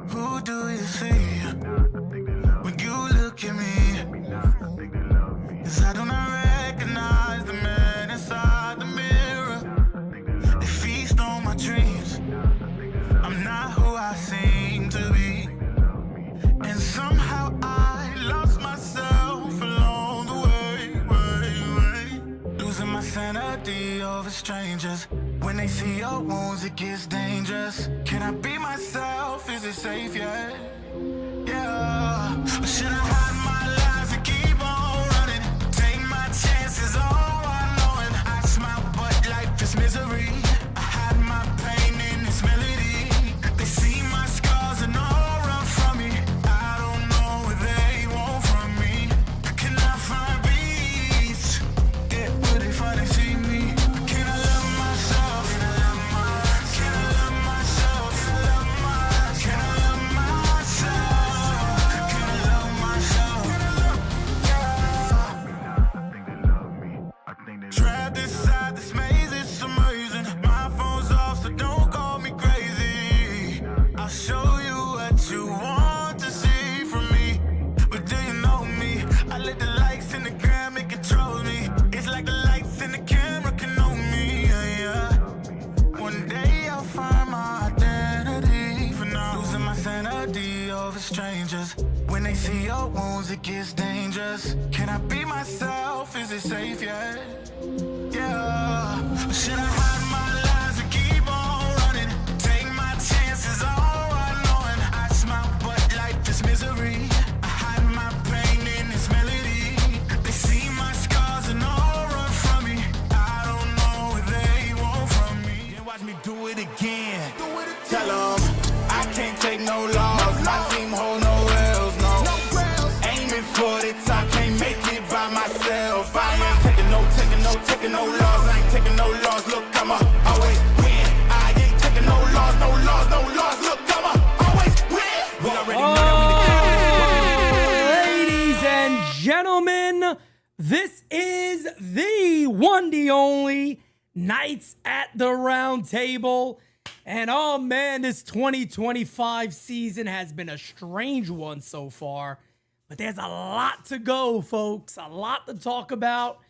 Who do you see when you look at me? 'Cause I do not recognize the man inside the mirror. They feast on my dreams. I'm not who I seem to be. And somehow I lost myself along the way. Losing my sanity over strangers. When they see your wounds, it gets dangerous. Can I be myself? Is it safe yet? Yeah. Or should I hide my lies and keep on running? Take my chances, all unknowing. I smile, but life is misery. I hide my pain in this melody. They see my scars and all run from me. I don't know what they want from me. Can I find peace? Yeah, will they finally see me? Can I love myself? Can I love myself? Can I love myself? Can I love myself? Can I love myself? Can I love myself? Trapped inside this maze, it's amazing. My phone's off, so don't call me crazy. I'll show you what you want to see from me. But do you know me? I let the likes in the gram, it controls me. It's like the lights in the camera can know me. Yeah. One day I'll find my identity. For now, losing my sanity over strangers. When they see your wounds, it gets dangerous. Can I be myself? Is it safe yet? Yeah. Or should I hide my lies and keep on running? Take my chances, all unknowing. I smile, but life is misery. I hide my pain in this melody. They see my scars and all run from me. I don't know what they want from me. Watch me do it again. Tell them I can't take no loss. My team hold no L's, no. Aiming for the top, can't make it by myself. I ain't taking no loss. I ain't taking no loss. Look, I'ma always win. I ain't taking no loss. Look, I'ma always win. We already know that Ladies and gentlemen, this is the one, the only Knights at the Round Table. And oh man, this 2025 season has been a strange one so far. But there's a lot to go, folks. A lot to talk about.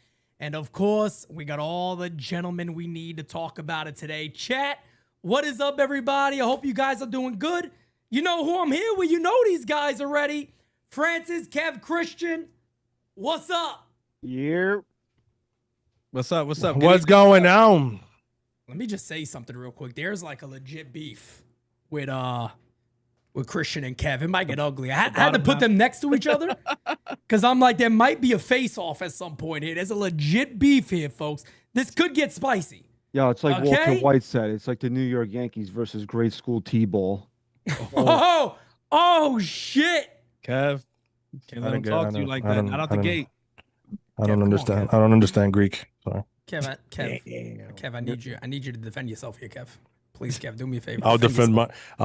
And of course, we got all the gentlemen we need to talk about it today. Chat, what is up, everybody? I hope you guys are doing good. You know who I'm here with. You know these guys already. Francis, Kev, Christian, what's up? Yeah. What's up? What's going on? Let me just say something real quick. There's like a legit beef with Christian and Kev. It might get ugly. I had to put them next to each other because I'm like, there might be a face-off at some point here. There's a legit beef here, folks. This could get spicy. Yeah, it's like Okay? Walter White said. It's like the New York Yankees versus grade school T-ball. Oh, shit. Kev, can't let him talk to you like that. Not out the gate. I don't Kev, understand. come on, I don't understand Greek. Sorry. Kev, I need you to defend yourself here, Kev. Please, Kev, do me a favor. I'll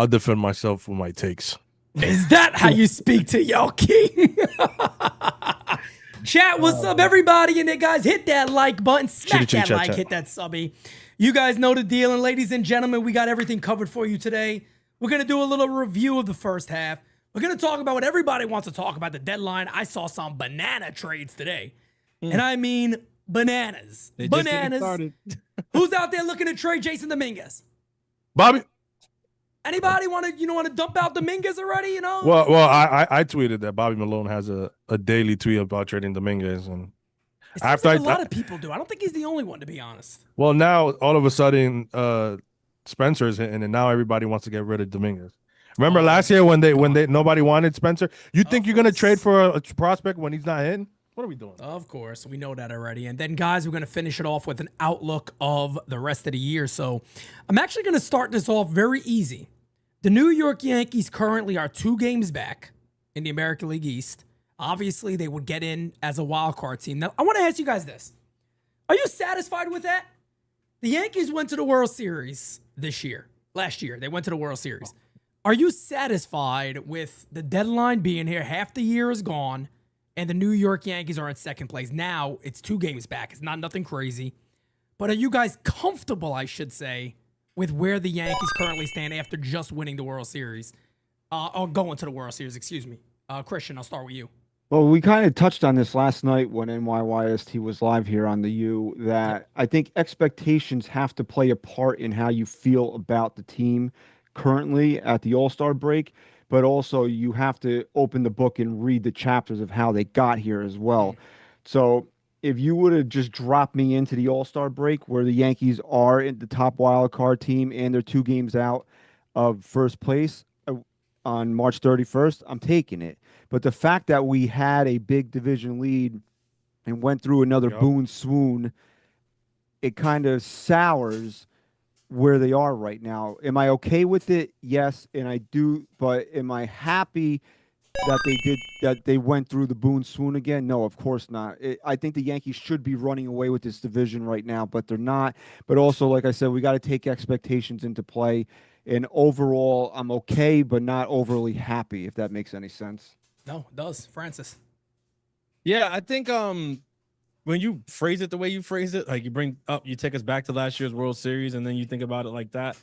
defend myself with my takes. Is that how you speak to your king? Chat, what's up, everybody? And there, guys, hit that like button, smack that like, hit that subby. You guys know the deal. And ladies and gentlemen, we got everything covered for you today. We're going to do a little review of the first half. We're going to talk about what everybody wants to talk about, the deadline. I saw some banana trades today. And I mean bananas. They just getting Bananas. started. Who's out there looking to trade Jason Dominguez? Bobby. Anybody want to dump out Dominguez already? You know. Well, I tweeted that Bobby Malone has a daily tweet about trading Dominguez, and It seems like a lot of people do. I don't think he's the only one, to be honest. Well, now all of a sudden, Spencer's hitting, and now everybody wants to get rid of Dominguez. Remember last year when nobody wanted Spencer? You think you're gonna trade for a prospect when he's not hitting? What are we doing? Of course, we know that already. And then, guys, we're going to finish it off with an outlook of the rest of the year. So I'm actually going to start this off very easy. The New York Yankees currently are 2 games back in the American League East. Obviously, they would get in as a wild card team. Now, I want to ask you guys this. Are you satisfied with that? The Yankees went to the World Series last year. They went to the World Series. Are you satisfied with the deadline being here? Half the year is gone. And the New York Yankees are in second place. Now, it's 2 games back. It's not nothing crazy. But are you guys comfortable, I should say, with where the Yankees currently stand after just winning the World Series, or going to the World Series, excuse me. Christian, I'll start with you. Well, we kind of touched on this last night when NYYST was live here on the U, that I think expectations have to play a part in how you feel about the team currently at the All-Star break, but also you have to open the book and read the chapters of how they got here as well. So if you would have just dropped me into the All-Star break where the Yankees are in the top wild card team and they're 2 games out of first place on March 31st, I'm taking it. But the fact that we had a big division lead and went through another boon swoon, it kind of sours where they are right now. Am I okay with it? Yes, and I do. But am I happy that they went through the boon swoon again? No, of course not. I think the Yankees should be running away with this division right now, but they're not. But also, like I said, we got to take expectations into play. And overall, I'm okay, but not overly happy, if that makes any sense. No, it does. Francis. Yeah, I think when you phrase it the way you phrase it, like you take us back to last year's World Series, and then you think about it like that,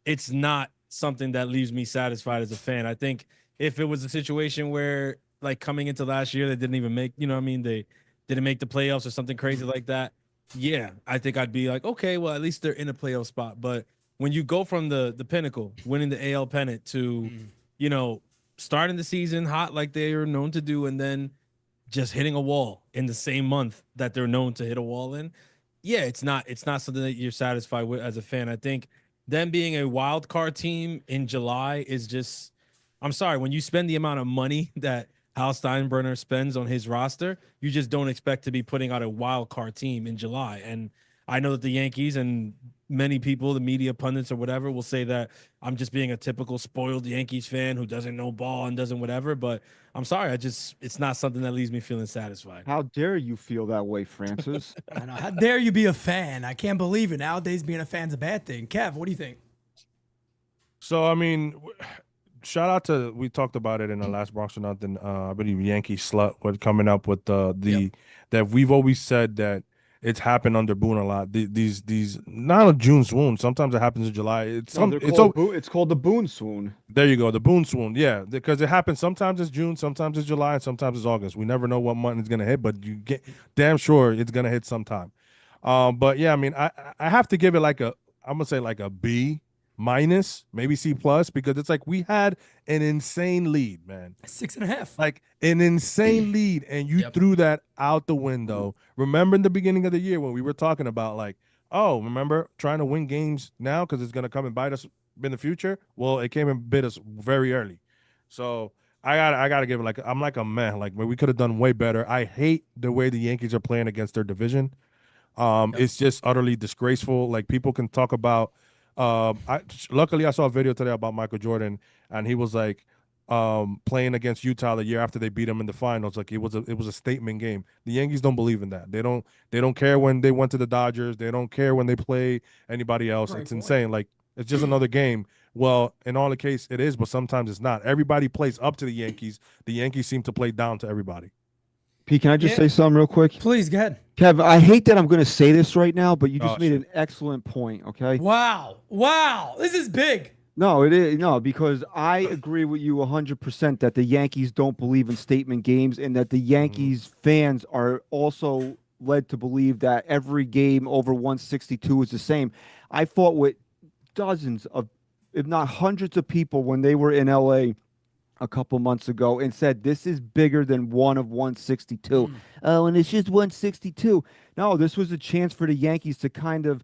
it's not something that leaves me satisfied as a fan. I think if it was a situation where, like, coming into last year, they didn't even make, they didn't make the playoffs or something crazy like that, yeah, I think I'd be like, okay, well, at least they're in a playoff spot. But when you go from the pinnacle, winning the AL pennant, to, starting the season hot like they are known to do, and then just hitting a wall in the same month that they're known to hit a wall in, yeah, it's not something that you're satisfied with as a fan. I think them being a wild card team in July is just, I'm sorry, when you spend the amount of money that Hal Steinbrenner spends on his roster, you just don't expect to be putting out a wild card team in July. And I know that the Yankees and many people, the media pundits or whatever, will say that I'm just being a typical spoiled Yankees fan who doesn't know ball and doesn't whatever. But I'm sorry, it's not something that leaves me feeling satisfied. How dare you feel that way, Francis? I know. How dare you be a fan? I can't believe it. Nowadays, being a fan's a bad thing. Kev, what do you think? So, I mean, shout out to, we talked about it in the last Bronx or Nothing, I believe Yankee Slut, with coming up with that we've always said that it's happened under Boone a lot. These not a June swoon. Sometimes it happens in July. It's called the Boone swoon. There you go, the Boone swoon. Yeah, because it happens. Sometimes it's June, sometimes it's July, and sometimes it's August. We never know what month it's gonna hit, but you get damn sure it's gonna hit sometime. But yeah, I mean, I have to give it I'm gonna say like a B minus, maybe C plus, because it's like we had an insane lead, man. 6.5. Like an insane lead, and you threw that out the window. Remember in the beginning of the year when we were talking about like, oh, remember trying to win games now because it's gonna come and bite us in the future? Well, it came and bit us very early. So I gotta give it I'm like a man. Like, we could have done way better. I hate the way the Yankees are playing against their division. It's just utterly disgraceful. Like, people can talk about luckily I saw a video today about Michael Jordan, and he was like playing against Utah the year after they beat him in the finals. Like, it was a statement game. The Yankees don't believe in that. They don't care when they went to the Dodgers. They don't care when they play anybody else. It's insane. Like, it's just another game. Well, in all the case it is, but sometimes it's not. Everybody plays up to the Yankees. The Yankees seem to play down to everybody. Pete, can I just say something real quick? Please, go ahead. Kev, I hate that I'm going to say this right now, but you just made an excellent point, okay? Wow. This is big. No, it is. No, because I agree with you 100% that the Yankees don't believe in statement games, and that the Yankees fans are also led to believe that every game over 162 is the same. I fought with dozens of, if not hundreds of people when they were in LA a couple months ago and said this is bigger than one of 162. Oh, and it's just 162. No, this was a chance for the Yankees to kind of,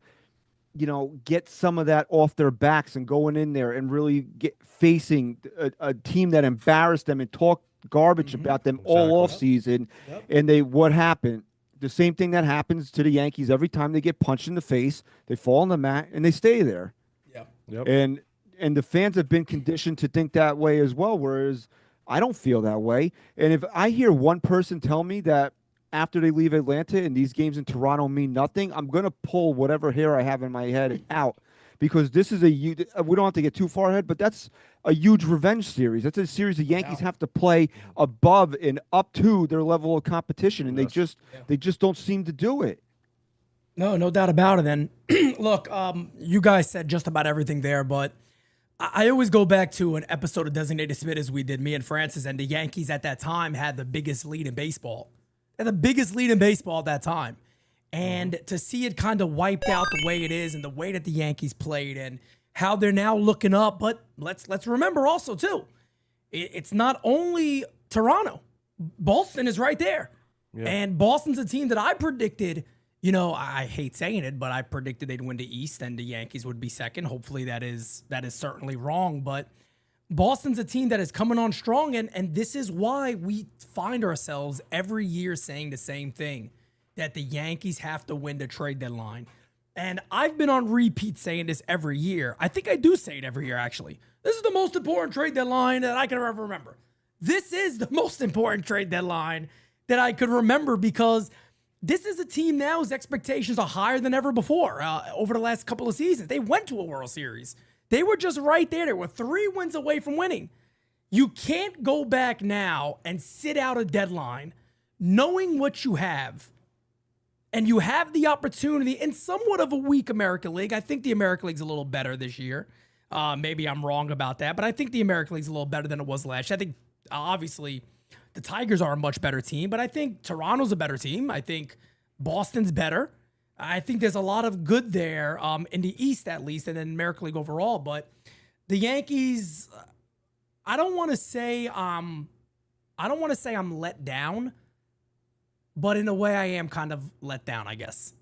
get some of that off their backs and going in there and really facing a team that embarrassed them and talked garbage about them all off season. And what happened? The same thing that happens to the Yankees every time they get punched in the face. They fall on the mat and they stay there. Yep. And the fans have been conditioned to think that way as well, whereas I don't feel that way. And if I hear one person tell me that after they leave Atlanta and these games in Toronto mean nothing, I'm going to pull whatever hair I have in my head out, because this is we don't have to get too far ahead, but that's a huge revenge series. That's a series the Yankees have to play above and up to their level of competition, and they just don't seem to do it. No doubt about it. And look, you guys said just about everything there, but I always go back to an episode of Designated Spitters we did, me and Francis, and the Yankees at that time had the biggest lead in baseball. They had the biggest lead in baseball at that time. And to see it kind of wiped out the way it is and the way that the Yankees played and how they're now looking up. But let's remember also, too, it's not only Toronto. Boston is right there. Yeah. And Boston's a team that I predicted, I hate saying it, but I predicted they'd win the East and the Yankees would be second. Hopefully that is certainly wrong. But Boston's a team that is coming on strong, and this is why we find ourselves every year saying the same thing, that the Yankees have to win the trade deadline. And I've been on repeat saying this every year. I think I do say it every year, actually. This is the most important trade deadline that I can ever remember. This is the most important trade deadline that I could remember, because this is a team now whose expectations are higher than ever before over the last couple of seasons. They went to a World Series. They were just right there. They were 3 wins away from winning. You can't go back now and sit out a deadline knowing what you have. And you have the opportunity in somewhat of a weak American League. I think the American League's a little better this year. Maybe I'm wrong about that, but I think the American League's a little better than it was last year. I think, obviously, the Tigers are a much better team, but I think Toronto's a better team. I think Boston's better. I think there's a lot of good there in the East, at least, and then American League overall. But the Yankees, I don't want to say I'm let down, but in a way I am kind of let down, I guess,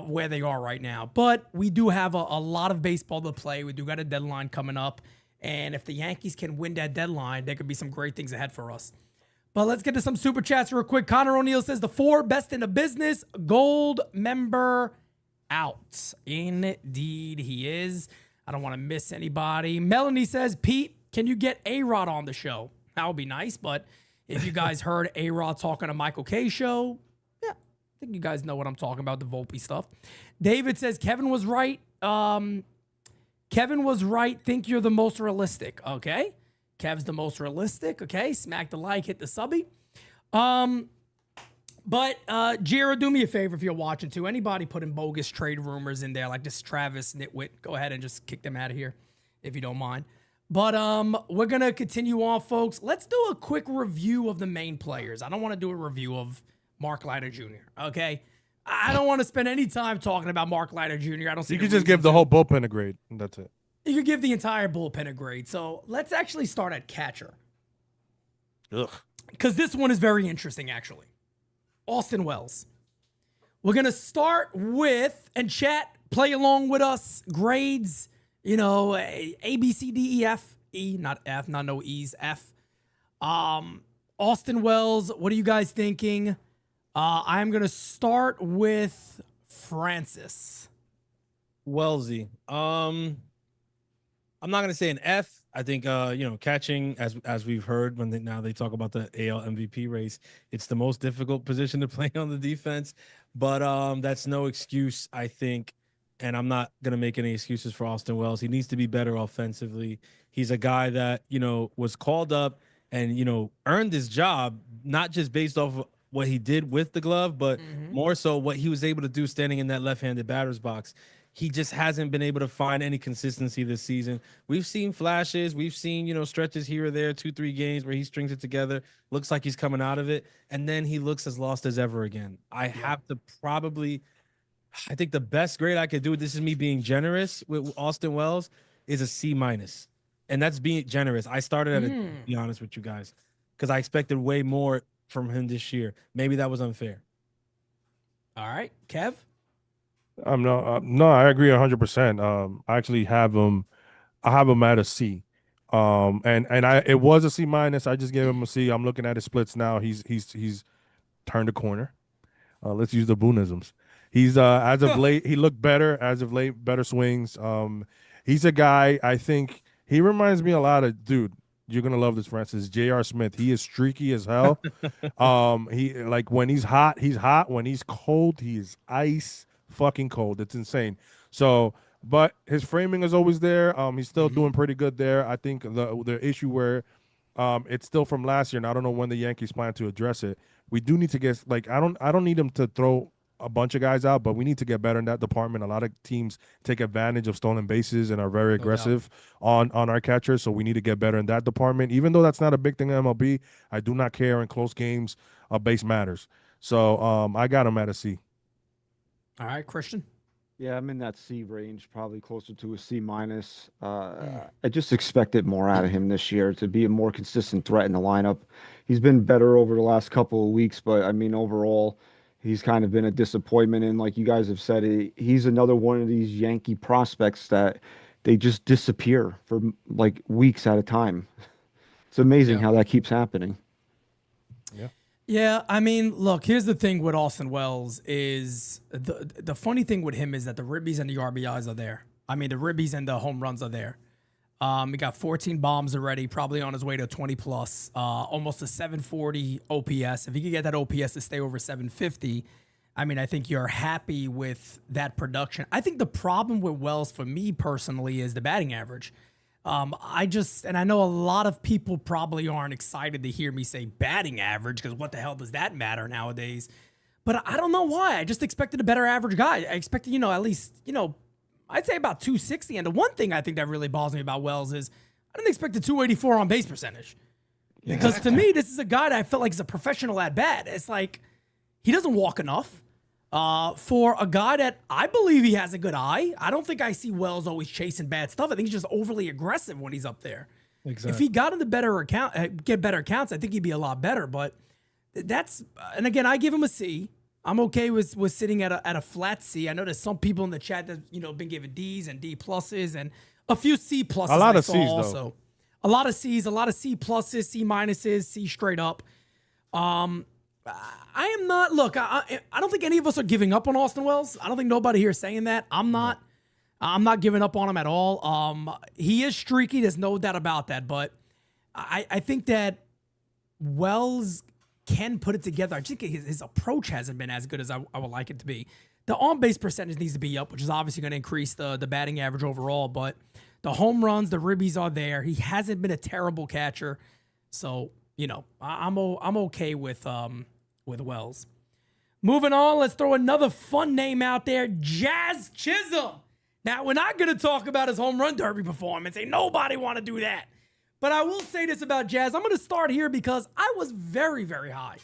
where they are right now. But we do have a lot of baseball to play. We do got a deadline coming up. And if the Yankees can win that deadline, there could be some great things ahead for us. But let's get to some super chats real quick. Connor O'Neill says the 4 best in the business. Gold member out. Indeed, he is. I don't want to miss anybody. Melanie says, Pete, can you get A-Rod on the show? That would be nice, but if you guys heard A-Rod talking to Michael K show, yeah, I think you guys know what I'm talking about, the Volpe stuff. David says, Kevin was right. Kevin was right. Think you're the most realistic. Okay. Kev's the most realistic. Okay. Smack the like, hit the subby. But Jira, do me a favor if you're watching too. Anybody putting bogus trade rumors in there like this Travis Nitwit, go ahead and just kick them out of here if you don't mind. But we're going to continue on, folks. Let's do a quick review of the main players. I don't want to do a review of Mark Leiter Jr., okay? I don't want to spend any time talking about Mark Leiter Jr. I don't see You could just give the whole bullpen a grade, and that's it. You could give the entire bullpen a grade. So let's actually start at catcher. Ugh. Because this one is very interesting, actually. Austin Wells. We're going to start with, and chat, play along with us, grades, A, B, C, D, E, F, E, not F, not no E's, F. Austin Wells, what are you guys thinking? I'm going to start with Francis. Wellsy. I'm not going to say an F. I think, catching, as we've heard, now they talk about the AL MVP race, it's the most difficult position to play on the defense. But that's no excuse, I think. And I'm not going to make any excuses for Austin Wells. He needs to be better offensively. He's a guy that, was called up and, earned his job, not just based off of what he did with the glove, but more so what he was able to do standing in that left-handed batter's box. He just hasn't been able to find any consistency this season. We've seen flashes. We've seen, stretches here or there, 2-3 games where he strings it together. Looks like he's coming out of it. And then he looks as lost as ever again. I think the best grade I could do, this is me being generous with Austin Wells, is a C-. And that's being generous. I started at a, to be honest with you guys, because I expected way more from him this year. Maybe that was unfair. All right. Kev? No, I agree 100%. I actually have him. I have him at a C. It was a C-. I just gave him a C. I'm looking at his splits now. He's turned a corner. Let's use the Boonisms. He's as of late, he looked better as of late, better swings. He's a guy, I think he reminds me a lot of, dude, you're gonna love this, Francis, J.R. Smith. He is streaky as hell. He, like, when he's hot, he's hot. When he's cold, he is ice fucking cold. It's insane. So, but his framing is always there. He's still doing pretty good there. I think the issue where it's still from last year, and I don't know when the Yankees plan to address it. We do need to get, like, I don't need him to throw a bunch of guys out, but we need to get better in that department. A lot of teams take advantage of stolen bases and are very aggressive on our catchers, so we need to get better in that department. Even though that's not a big thing in MLB, I do not care in close games. A base matters. So I got him at a C. All right, Christian. Yeah, I'm in that C range, probably closer to a C minus. I just expected more out of him this year to be a more consistent threat in the lineup. He's been better over the last couple of weeks, but I mean, overall, he's kind of been a disappointment. And like you guys have said, he's another one of these Yankee prospects that they just disappear for like weeks at a time. It's amazing how that keeps happening. Yeah, I mean, look, here's the thing with Austin Wells is the funny thing with him is that the ribbies and the RBIs are there. I mean, the ribbies and the home runs are there. He got 14 bombs already, probably on his way to 20 plus, almost a 740 OPS. If he could get that OPS to stay over 750, I mean, I think you're happy with that production. I think the problem with Wells for me personally is the batting average. And I know a lot of people probably aren't excited to hear me say batting average because what the hell does that matter nowadays? But I don't know why. I just expected a better average guy. I expected, at least, I'd say about 260. And the one thing I think that really bothers me about Wells is I didn't expect a 284 on base percentage. Because to me, this is a guy that I felt like is a professional at bat. It's like he doesn't walk enough. For a guy that I believe he has a good eye, I don't think I see Wells always chasing bad stuff. I think he's just overly aggressive when he's up there. Exactly. If he got into get better accounts, I think he'd be a lot better. But and again, I give him a C. I'm okay with sitting at a flat C. I know there's some people in the chat that been giving D's and D pluses and a few C pluses. A lot of C's also. Though. A lot of C's, a lot of C pluses, C minuses, C straight up. I am not. Look, I don't think any of us are giving up on Austin Wells. I don't think nobody here is saying that. I'm not. I'm not giving up on him at all. He is streaky. There's no doubt about that. But I think that Wells can put it together. I think his approach hasn't been as good as I would like it to be. The on-base percentage needs to be up, which is obviously going to increase the batting average overall. But the home runs, the ribbies are there. He hasn't been a terrible catcher. So, I'm okay with Wells. Moving on, let's throw another fun name out there, Jazz Chisholm. Now, we're not going to talk about his home run derby performance. Ain't nobody want to do that. But I will say this about Jazz. I'm going to start here because I was very, very high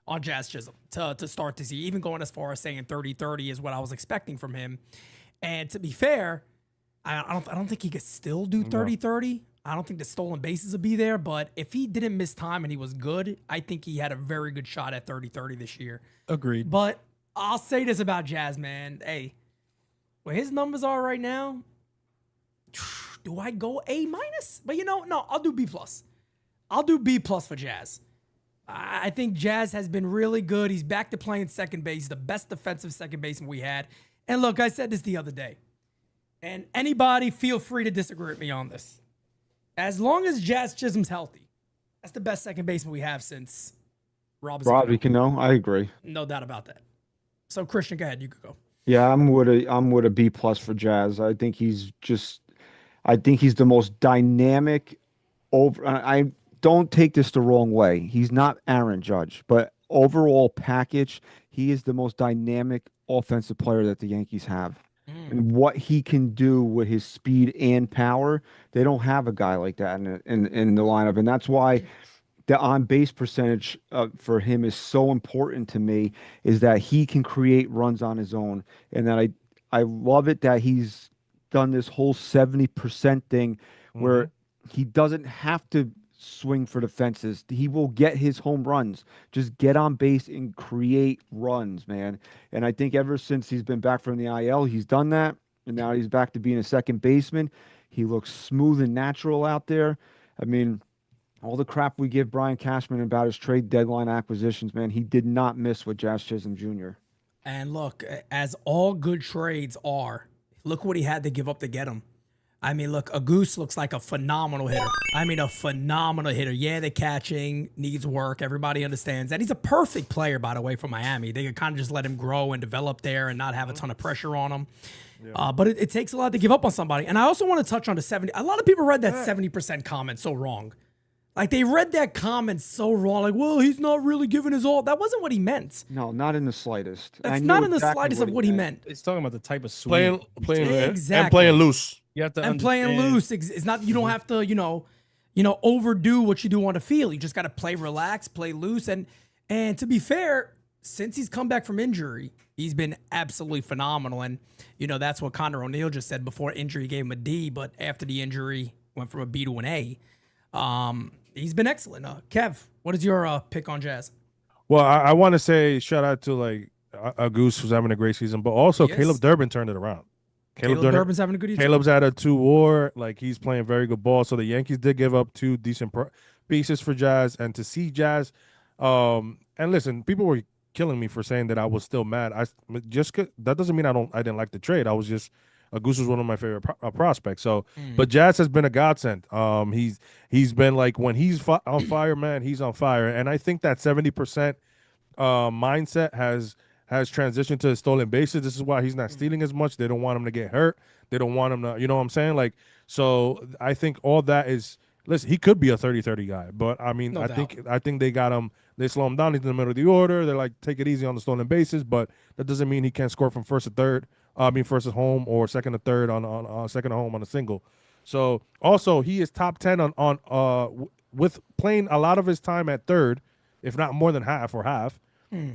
on Jazz Chisholm to start to see, even going as far as saying 30-30 is what I was expecting from him. And to be fair, I don't think he could still do 30-30. I don't think the stolen bases will be there, but if he didn't miss time and he was good, I think he had a very good shot at 30-30 this year. Agreed. But I'll say this about Jazz, man. Hey, where his numbers are right now, do I go A minus? But no, I'll do B plus. I'll do B plus for Jazz. I think Jazz has been really good. He's back to playing second base, the best defensive second baseman we had. And look, I said this the other day, and anybody feel free to disagree with me on this. As long as Jazz Chisholm's healthy, that's the best second baseman we have since Robbie Cano. I agree. No doubt about that. So Christian, go ahead. You could go. Yeah, I'm with a B plus for Jazz. I think he's the most dynamic I don't take this the wrong way. He's not Aaron Judge, but overall package, he is the most dynamic offensive player that the Yankees have. And what he can do with his speed and power, they don't have a guy like that in the lineup. And that's why the on-base percentage for him is so important to me, is that he can create runs on his own. And that I love it that he's done this whole 70% thing where he doesn't have to swing for the fences. He will get his home runs. Just get on base and create runs, man. And I think ever since he's been back from the IL, he's done that. And now he's back to being a second baseman. He looks smooth and natural out there. I mean, all the crap we give Brian Cashman about his trade deadline acquisitions, man, he did not miss with Jazz Chisholm Jr. And look, as all good trades are, look what he had to give up to get him. I mean, look, Goose looks like a phenomenal hitter. I mean, a phenomenal hitter. Yeah, the catching needs work. Everybody understands that. He's a perfect player, by the way, for Miami. They could kind of just let him grow and develop there and not have a ton of pressure on him. Yeah. But it takes a lot to give up on somebody. And I also want to touch on the 70. A lot of people read that 70% comment so wrong. Like they read that comment so wrong. Like, well, he's not really giving his all. That wasn't what he meant. No, not in the slightest. I That's knew not in the exactly slightest of what he meant. It's talking about the type of swing. Playing and Exactly. playing loose. You have to And playing understand- loose. It's not. You don't have to. Overdo what you do on the field. You just got to play relaxed, play loose, and to be fair, since he's come back from injury, he's been absolutely phenomenal. And that's what Connor O'Neill just said before injury gave him a D, but after the injury went from a B to an A. He's been excellent. Kev, what is your pick on Jazz? Well, I want to say shout out to like a Goose who's having a great season, but also Yes. Caleb Durbin turned it around. Caleb Durbin's having a good year. Caleb's at a 2 WAR. Like he's playing very good ball. So the Yankees did give up 2 decent pieces for Jazz, and to see Jazz. And listen, people were killing me for saying that I was still mad. That doesn't mean I didn't like the trade. I was just Goose was one of my favorite prospects. So, but Jazz has been a godsend. He's been like when he's on fire, man, he's on fire. And I think that 70% mindset has transitioned to stolen bases. This is why he's not stealing as much. They don't want him to get hurt. They don't want him to, you know what I'm saying? Like, so I think all that is. Listen, he could be a 30-30 guy, but I mean, No doubt. I think they got him. They slow him down. He's in the middle of the order. They're like, take it easy on the stolen bases, but that doesn't mean he can't score from first to third. First at home or second to third on second at home on a single. So also he is top 10 with playing a lot of his time at third, if not more than half.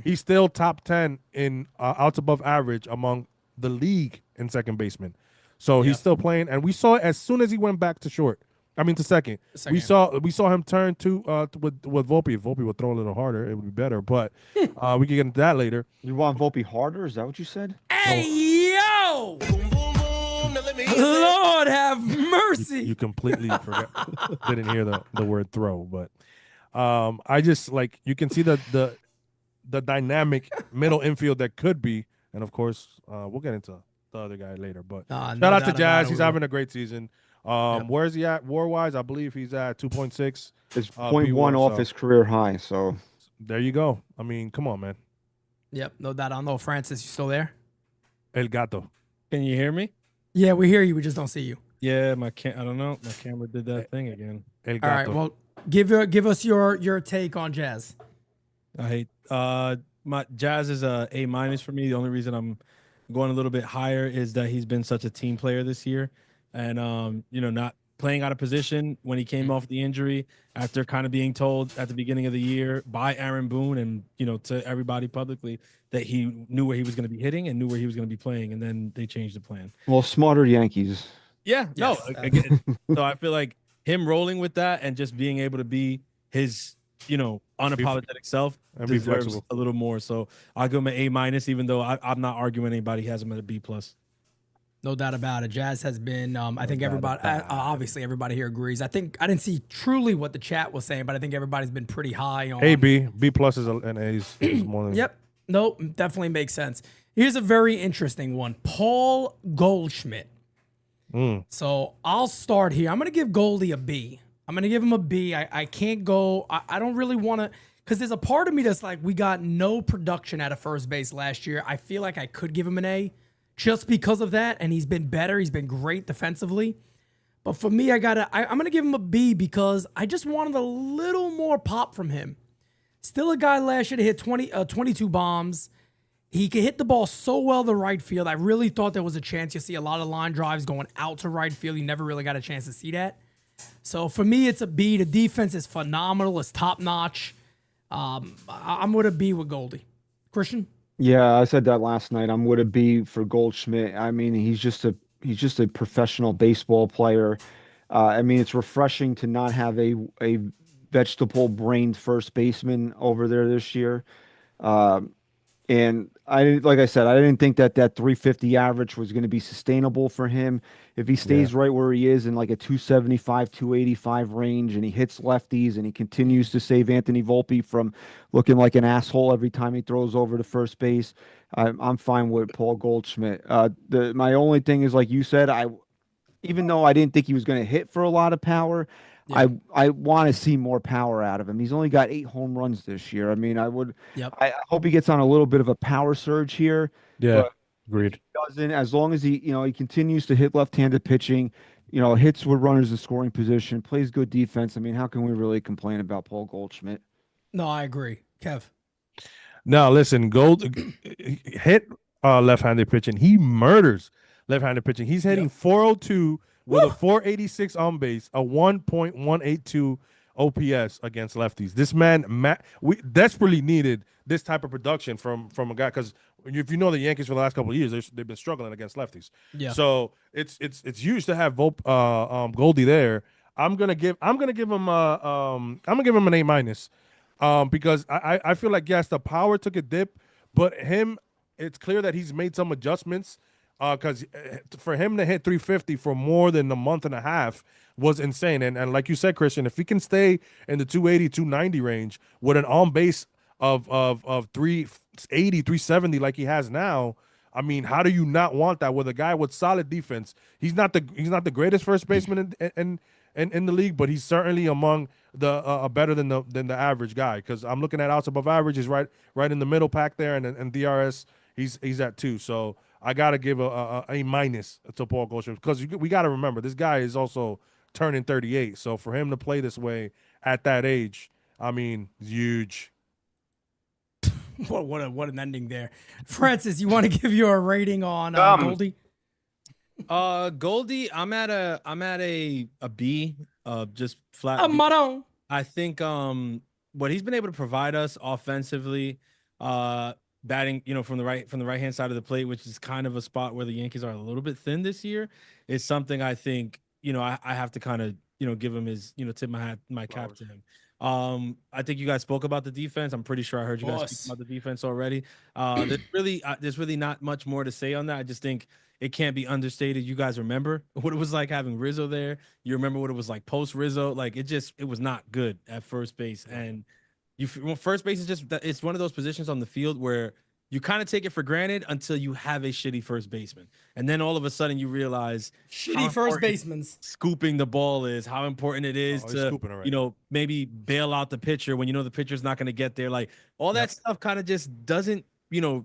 He's still top 10 in outs above average among the league in second baseman. So he's still playing, and we saw it as soon as he went back to short. I mean to second. We saw him turn to with Volpe. If Volpe would throw a little harder, it would be better. But we can get into that later. You want Volpe harder? Is that what you said? Hey, yo! Lord have mercy. You completely forgot. Didn't hear the word throw, but I just like you can see the dynamic middle infield that could be, and of course we'll get into the other guy later. But shout out to Jazz. He's having a great season. Where is he at WAR wise? I believe he's at 2.6. It's 0.1 off his career high. So there you go. I mean, come on, man. Yep, no doubt. I don't know, Francis, you still there? El Gato. Can you hear me? Yeah, we hear you. We just don't see you. Yeah, I don't know. My camera did that thing again. El All Gato. right, well, give us your take on Jazz. I hate my Jazz is a A- for me. The only reason I'm going a little bit higher is that he's been such a team player this year, and not playing out of position when he came off the injury after kind of being told at the beginning of the year by Aaron Boone and to everybody publicly that he knew where he was going to be hitting and knew where he was going to be playing, and then they changed the plan. well, smarter Yankees. Yeah, Yes. no, again, so I feel like him rolling with that and just being able to be his unapologetic self And be deserves flexible. a little more. So I'll give him an A-, even though I'm not arguing anybody has him at a B+. No doubt about it. Jazz has been, I think everybody, obviously everybody here agrees. I think I didn't see truly what the chat was saying, but I think everybody's been pretty high on. A, B plus is an A is more than. Yep. Nope. Definitely makes sense. Here's a very interesting one. Paul Goldschmidt. So I'll start here. I'm going to give Goldie a B. I'm going to give him a B. I can't go. I don't really want to, because there's a part of me that's like, we got no production out of first base last year. I feel like I could give him an A just because of that. And he's been better. He's been great defensively. But for me, I'm going to give him a B because I just wanted a little more pop from him. Still a guy last year to hit 22 bombs. He could hit the ball so well to right field. I really thought there was a chance you see a lot of line drives going out to right field. You never really got a chance to see that. So for me, it's a B. The defense is phenomenal. It's top notch. I'm with a B with Goldie. Christian? Yeah, I said that last night. I'm with a B for Goldschmidt. I mean, he's just a professional baseball player. I mean, it's refreshing to not have a vegetable-brained first baseman over there this year. And like I said, I didn't think that 350 average was going to be sustainable for him. If he stays right where he is in like a 275, 285 range, and he hits lefties and he continues to save Anthony Volpe from looking like an asshole every time he throws over to first base, I'm fine with Paul Goldschmidt. My only thing is, like you said, even though I didn't think he was going to hit for a lot of power, I want to see more power out of him. He's only got 8 home runs this year. I mean, I hope he gets on a little bit of a power surge here. Yeah, but agreed. doesn't, as long as he continues to hit left-handed pitching, hits with runners in scoring position, plays good defense. I mean, how can we really complain about Paul Goldschmidt? No, I agree. Kev. Now, listen, Gold hit left-handed pitching. He murders left-handed pitching. He's hitting 402 with a 486 on base, a 1.182 OPS against lefties. This man, we desperately needed this type of production from a guy, because if you know the Yankees for the last couple of years, they've been struggling against lefties. Yeah. So it's huge to have Goldie there. I'm gonna give him an A-, because I feel like, yes, the power took a dip, but it's clear that he's made some adjustments. Because for him to hit 350 for more than a month and a half was insane. And like you said, Christian, if he can stay in the 280, 290 range with an on base of 380, 370 like he has now, I mean, how do you not want that with a guy with solid defense? He's not the greatest first baseman in the league, but he's certainly among the better than the average guy. Because I'm looking at outs above average, he's right in the middle pack there, and DRS he's at 2. So I gotta give a minus to Paul Goldschmidt, because we gotta remember this guy is also turning 38. So for him to play this way at that age, I mean, it's huge. What an ending there. Francis, you want to give your rating on Goldie? Goldie, I'm at a B, just flat. Maron. I think what he's been able to provide us offensively, batting, from the right hand side of the plate, which is kind of a spot where the Yankees are a little bit thin this year, is something I think, I have to kind of, give him his, tip my cap to him. I think you guys spoke about the defense. I'm pretty sure I heard you guys speak about the defense already. There's really not much more to say on that. I just think it can't be understated. You guys remember what it was like having Rizzo there. You remember what it was like post Rizzo. Like it was not good at first base. And first base is it's one of those positions on the field where you kind of take it for granted until you have a shitty first baseman. And then all of a sudden you realize shitty first baseman scooping the ball is, how important it is to, maybe bail out the pitcher when the pitcher's not going to get there. Like all that stuff kind of just doesn't,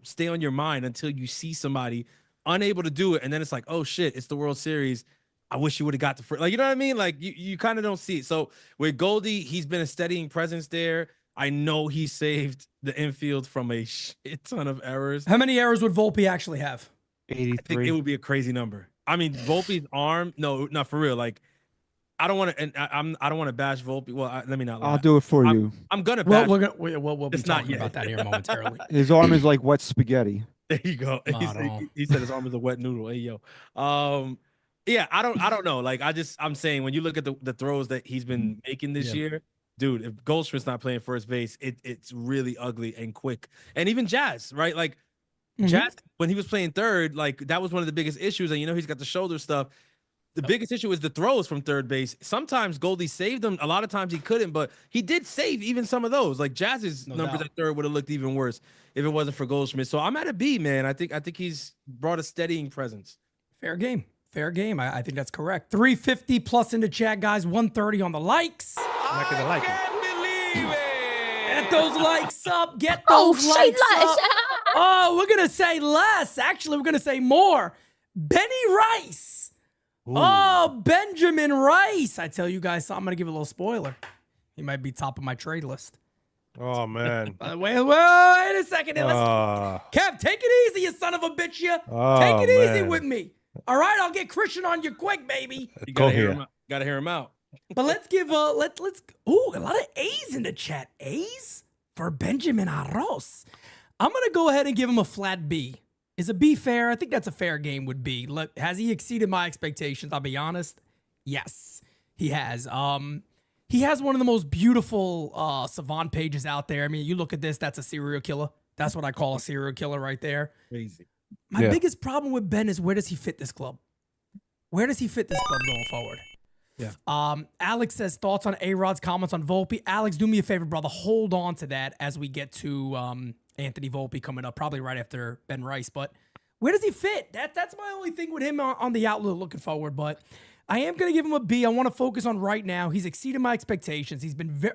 stay on your mind until you see somebody unable to do it. And then it's like, oh shit, it's the World Series. I wish you would have got the first, like, you know what I mean? Like you kind of don't see it. So with Goldie, he's been a steadying presence there. I know he saved the infield from a shit ton of errors. How many errors would Volpe actually have? 83. I think it would be a crazy number. I mean, Volpe's arm, no, not for real. Like, I don't want to bash Volpe. Well, let me not lie. I'll do it for you. I'm gonna bash. We'll be talking about that here momentarily. His arm is like wet spaghetti. There you go. He said his arm is a wet noodle. Hey yo. Yeah, I don't know. Like I'm saying, when you look at the throws that he's been making this year, dude, if Goldschmidt's not playing first base, it's really ugly and quick. And even Jazz, right? Like Jazz, when he was playing third, like that was one of the biggest issues. And he's got the shoulder stuff. The biggest issue is the throws from third base. Sometimes Goldie saved them. A lot of times he couldn't, but he did save even some of those. Like Jazz's numbers at third would have looked even worse if it wasn't for Goldschmidt. So I'm at a B, man. I think he's brought a steadying presence. Fair game. I think that's correct. 350 plus in the chat, guys. 130 on the likes. I'm not gonna like it. Get those likes up. Get those likes up. Oh, we're going to say less. Actually, we're going to say more. Benny Rice. Ooh. Oh, Benjamin Rice. I tell you guys, I'm going to give a little spoiler. He might be top of my trade list. Oh, man. Wait a second. Kev, take it easy, you son of a bitch. Take it easy with me. All right, I'll get Christian on you quick, baby. You gotta hear him out. But let's give a lot of A's in the chat. A's for Benjamin Arroz. I'm gonna go ahead and give him a flat B. Is a B fair? I think that's a fair game with B. Look, has he exceeded my expectations? I'll be honest. Yes, he has. He has one of the most beautiful Savant pages out there. I mean, you look at this, that's a serial killer. That's what I call a serial killer right there. Crazy. My biggest problem with Ben is, where does he fit this club? Where does he fit this club going forward? Yeah. Alex says, thoughts on A-Rod's comments on Volpe. Alex, do me a favor, brother. Hold on to that as we get to Anthony Volpe coming up, probably right after Ben Rice. But where does he fit? That's my only thing with him on the outlook looking forward. But I am going to give him a B. I want to focus on right now. He's exceeded my expectations. He's been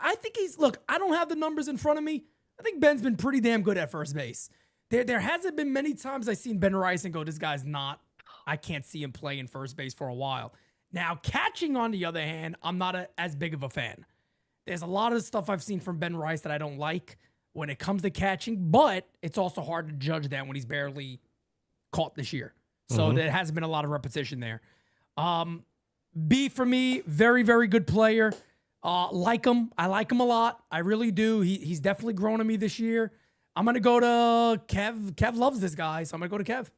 I think look, I don't have the numbers in front of me. I think Ben's been pretty damn good at first base. There hasn't been many times I've seen Ben Rice and go, this guy's not I can't see him playing first base for a while. Now, catching, on the other hand, I'm not as big of a fan. There's a lot of stuff I've seen from Ben Rice that I don't like when it comes to catching, but it's also hard to judge that when he's barely caught this year. So there hasn't been a lot of repetition there. B for me, very, very good player. Like him. I like him a lot. I really do. He's definitely grown on me this year. I'm going to go to Kev. Kev loves this guy, so I'm going to go to Kev.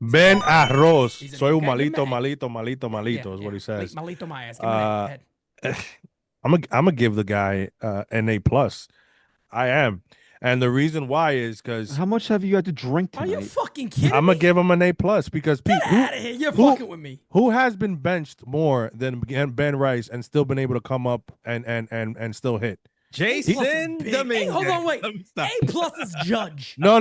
Ben Arroz. He's a Soy un guy malito, named Matt. malito, malito, malito is what he says. Malito Mayas. Give me that. Go ahead. I'm gonna give the guy an A plus. I am, and the reason why is because How much have you had to drink Are tonight? you fucking kidding I'm me? gonna give him an A plus because Pete, Get out of here. You're fucking with me. who has been benched more than Ben Rice and still been able to come up and still hit? Jason A+ is big. Dominguez. Hey, hold on, wait. Let me stop. A+ is Judge. No.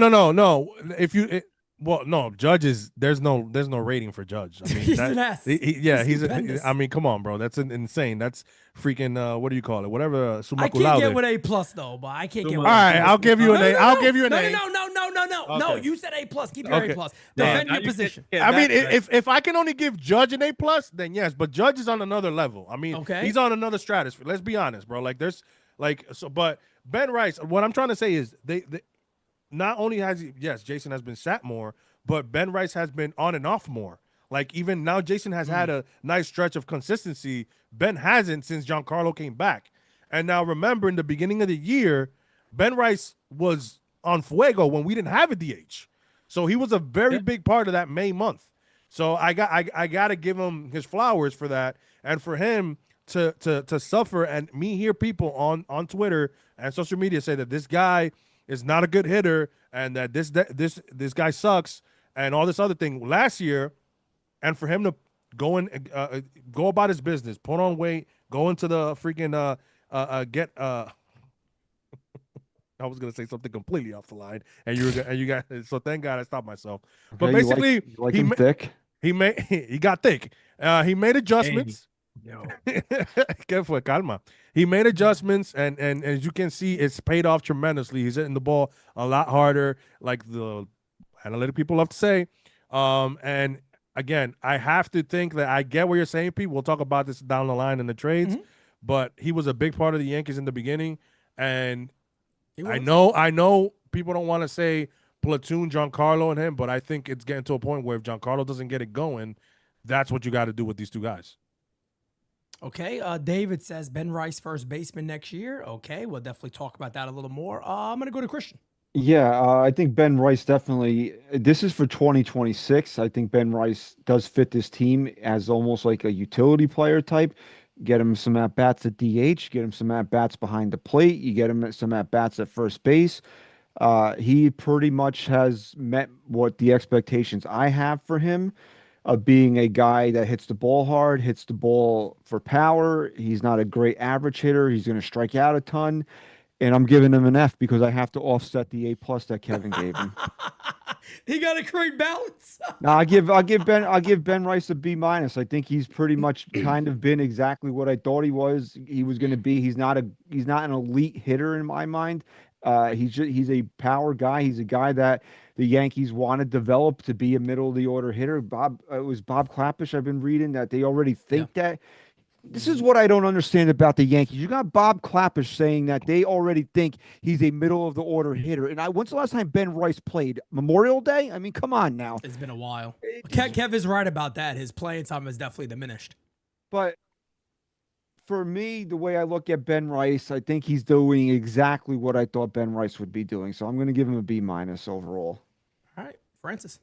No, Judge is there's no rating for Judge. I mean, He's an ass. he's stupendous. I mean, come on, bro, that's insane. That's freaking what do you call it? Whatever. I can't get with A+ though, but I can't get with All right, A+. I'll give you an A. I'll give you an no, A. No, Okay. you said A+. Keep your Okay. A+. Defend Now your you position. get I mean, that, if I can only give Judge an A plus, then yes. But Judge is on another level. I mean, Okay. he's on another stratosphere. Let's be honest, bro. Like there's like so. But Ben Rice, what I'm trying to say is they not only has Jason has been sat more, but Ben Rice has been on and off more. Like even now, Jason has had a nice stretch of consistency. Ben hasn't since Giancarlo came back. And now remember, in the beginning of the year, Ben Rice was on fuego when we didn't have a DH. So he was a very big part of that May month. So I got to give him his flowers for that, and for him to suffer. And me hear people on Twitter and social media say that this guy is not a good hitter and that this guy sucks and all this other thing last year, and for him to go go about his business, put on weight, go into the freaking get I was gonna say something completely off the line, and you got so thank God I stopped myself. But Okay, basically, you like him thick. he got thick. He made adjustments. Yo. ¿Qué fue? Calma. He made adjustments, and as you can see, it's paid off tremendously. He's hitting the ball a lot harder, like the analytic people love to say. And again, I have to think that I get what you're saying, Pete. We'll talk about this down the line in the trades, but he was a big part of the Yankees in the beginning, and I know people don't want to say platoon Giancarlo and him, but I think it's getting to a point where if Giancarlo doesn't get it going, that's what you got to do with these two guys. Okay, David says Ben Rice first baseman next year. Okay, we'll definitely talk about that a little more. I'm going to go to Christian. Yeah, I think Ben Rice definitely. This is for 2026. I think Ben Rice does fit this team as almost like a utility player type. Get him some at bats at DH. Get him some at bats behind the plate. You get him some at bats at first base. He pretty much has met what the expectations I have for him of being a guy that hits the ball hard, hits the ball for power. He's not a great average hitter. He's going to strike out a ton. And I'm giving him an F because I have to offset the A+ that Kevin gave him. He got a great balance. No, I'll give Ben Rice a B-. I think he's pretty much kind of been exactly what I thought he was going to be. He's not an elite hitter in my mind. He's a power guy. He's a guy that the Yankees want to develop to be a middle of the order hitter. It was Bob Klapisch I've been reading that they already think that. This is what I don't understand about the Yankees. You got Bob Klapisch saying that they already think he's a middle of the order hitter. And when's the last time Ben Rice played? Memorial Day? I mean, come on now. It's been a while. Kev is right about that. His playing time has definitely diminished. But for me, the way I look at Ben Rice, I think he's doing exactly what I thought Ben Rice would be doing. So I'm going to give him a B- overall. All right, Francis.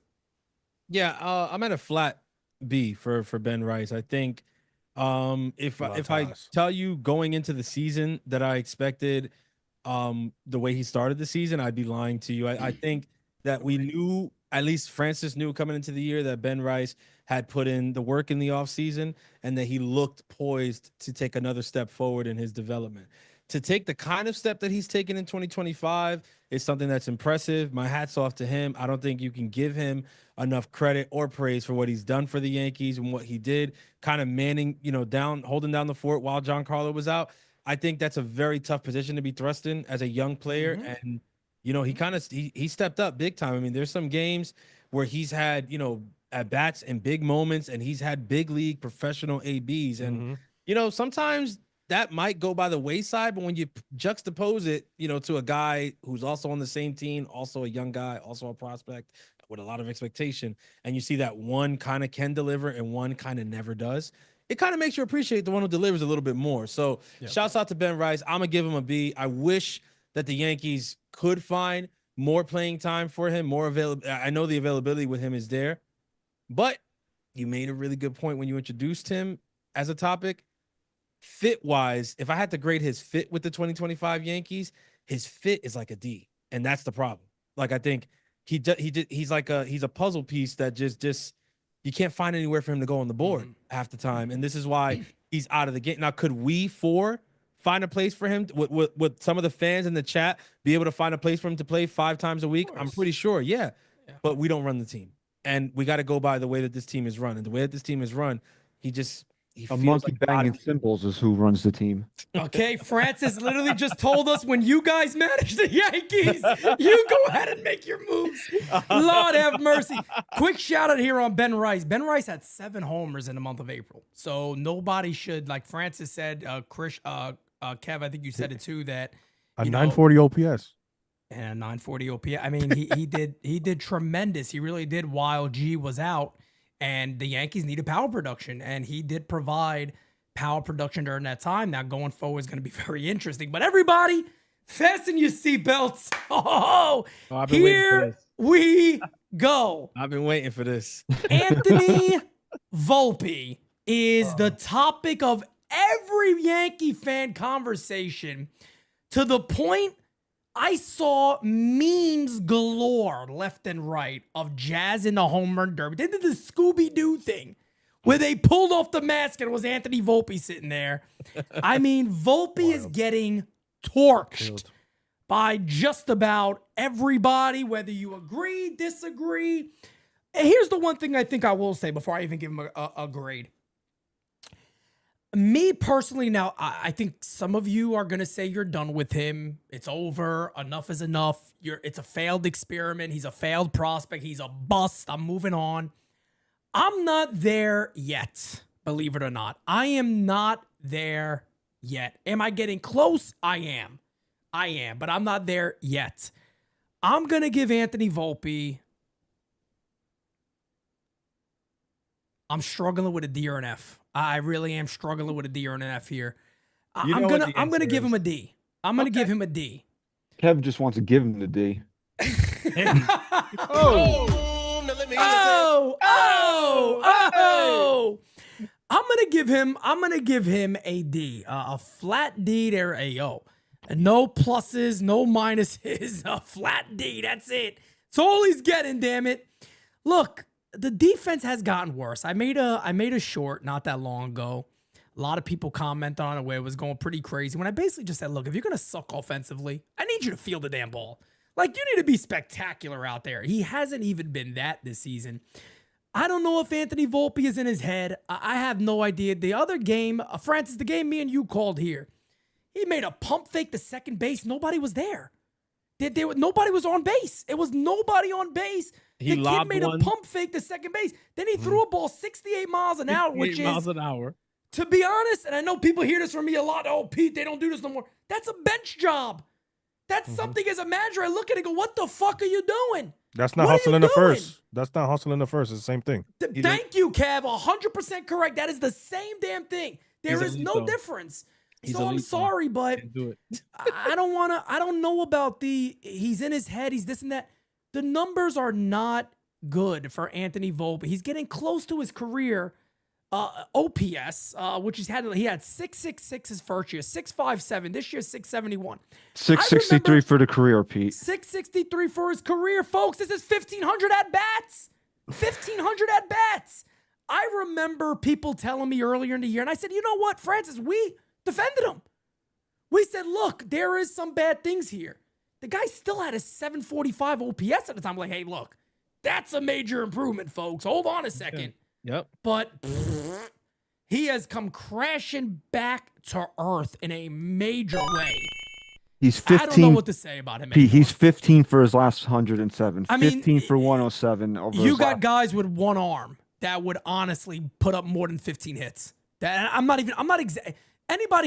Yeah, I'm at a flat B for Ben Rice. I think if I tell you going into the season that I expected the way he started the season, I'd be lying to you. I think that we knew, at least Francis knew coming into the year, that Ben Rice had put in the work in the offseason and that he looked poised to take another step forward in his development. To take the kind of step that he's taken in 2025 is something that's impressive. My hat's off to him. I don't think you can give him enough credit or praise for what he's done for the Yankees and what he did, kind of manning, holding down the fort while Giancarlo was out. I think that's a very tough position to be thrust in as a young player. And, he stepped up big time. I mean, there's some games where he's had, at bats in big moments, and he's had big league professional ABs. And, sometimes that might go by the wayside, but when you juxtapose it, to a guy who's also on the same team, also a young guy, also a prospect with a lot of expectation, and you see that one kind of can deliver and one kind of never does, it kind of makes you appreciate the one who delivers a little bit more. So shouts out to Ben Rice. I'm going to give him a B. I wish that the Yankees could find more playing time for him, more available. I know the availability with him is there, but you made a really good point when you introduced him as a topic. Fit-wise, if I had to grade his fit with the 2025 Yankees, his fit is like a D, and that's the problem. Like, I think he's a puzzle piece that just you can't find anywhere for him to go on the board half the time, and this is why he's out of the game. Now, could we find a place for him with some of the fans in the chat be able to find a place for him to play 5 times a week? I'm pretty sure, yeah. But we don't run the team, and we got to go by the way that this team is run, and the way that this team is run, he a monkey like banging cymbals is who runs the team. Okay, Francis literally just told us when you guys manage the Yankees, you go ahead and make your moves. Lord have mercy. Quick shout out here on Ben Rice. Ben Rice had 7 homers in the month of April. So nobody should, like Francis said, Kev, I think you said it too, that a 940 OPS. And a 940 OPS. I mean, he did tremendous. He really did while G was out. And the Yankees needed power production, and he did provide power production during that time. Now, going forward is going to be very interesting. But everybody, fasten your seatbelts. Here we go. I've been waiting for this. Anthony Volpe is the topic of every Yankee fan conversation, to the point I saw memes galore left and right of Jazz in the home run derby. They did the Scooby-Doo thing where they pulled off the mask and it was Anthony Volpe sitting there. I mean, Volpe is getting torched by just about everybody, whether you agree, disagree. And here's the one thing I think I will say before I even give him a grade. Me personally, now, I think some of you are going to say you're done with him. It's over. Enough is enough. It's a failed experiment. He's a failed prospect. He's a bust. I'm moving on. I'm not there yet, believe it or not. I am not there yet. Am I getting close? I am, but I'm not there yet. I'm going to give Anthony Volpe. I'm struggling with a D or an F. I really am struggling with a D or an F here. I'm gonna give him a D. I'm gonna give him a D. Kev just wants to give him the D. I'm gonna give him a D. A flat D there, A-O. No pluses, no minuses, a flat D. That's it. It's all he's getting, damn it. Look, the defense has gotten worse. I made a short not that long ago. A lot of people commented on it where it was going pretty crazy. When I basically just said, look, if you're going to suck offensively, I need you to field the damn ball. Like, you need to be spectacular out there. He hasn't even been that this season. I don't know if Anthony Volpe is in his head. I have no idea. The other game, Francis, the game me and you called here, he made a pump fake to second base. Nobody was there. Nobody was on base. It was nobody on base. The kid made a pump fake to second base. Then he threw a ball 68 miles an hour, which is, to be honest, and I know people hear this from me a lot. Oh, Pete, they don't do this no more. That's a bench job. That's something as a manager, I look at it and go, what the fuck are you doing? That's not hustling the first. That's not hustling the first. It's the same thing. Thank you, Kev. 100% correct. That is the same damn thing. There is no difference. So I'm sorry, but I don't know about he's in his head, he's this and that. The numbers are not good for Anthony Volpe. He's getting close to his career OPS, which he had 666 his first year, 657. This year, 671. 663 for the career, Pete. 663 for his career, folks. This is 1,500 at-bats. 1,500 at-bats. I remember people telling me earlier in the year, and I said, you know what, Francis, we defended him. We said, look, there is some bad things here. The guy still had a 745 OPS at the time. Like, hey, look, that's a major improvement, folks. Hold on a second. Yep. But he has come crashing back to earth in a major way. He's I don't know 15. what to say about him anymore. He's 15 for his last 107. I mean, 15 for 107 over You his got last. guys with one arm that would honestly put up more than 15 hits. Anybody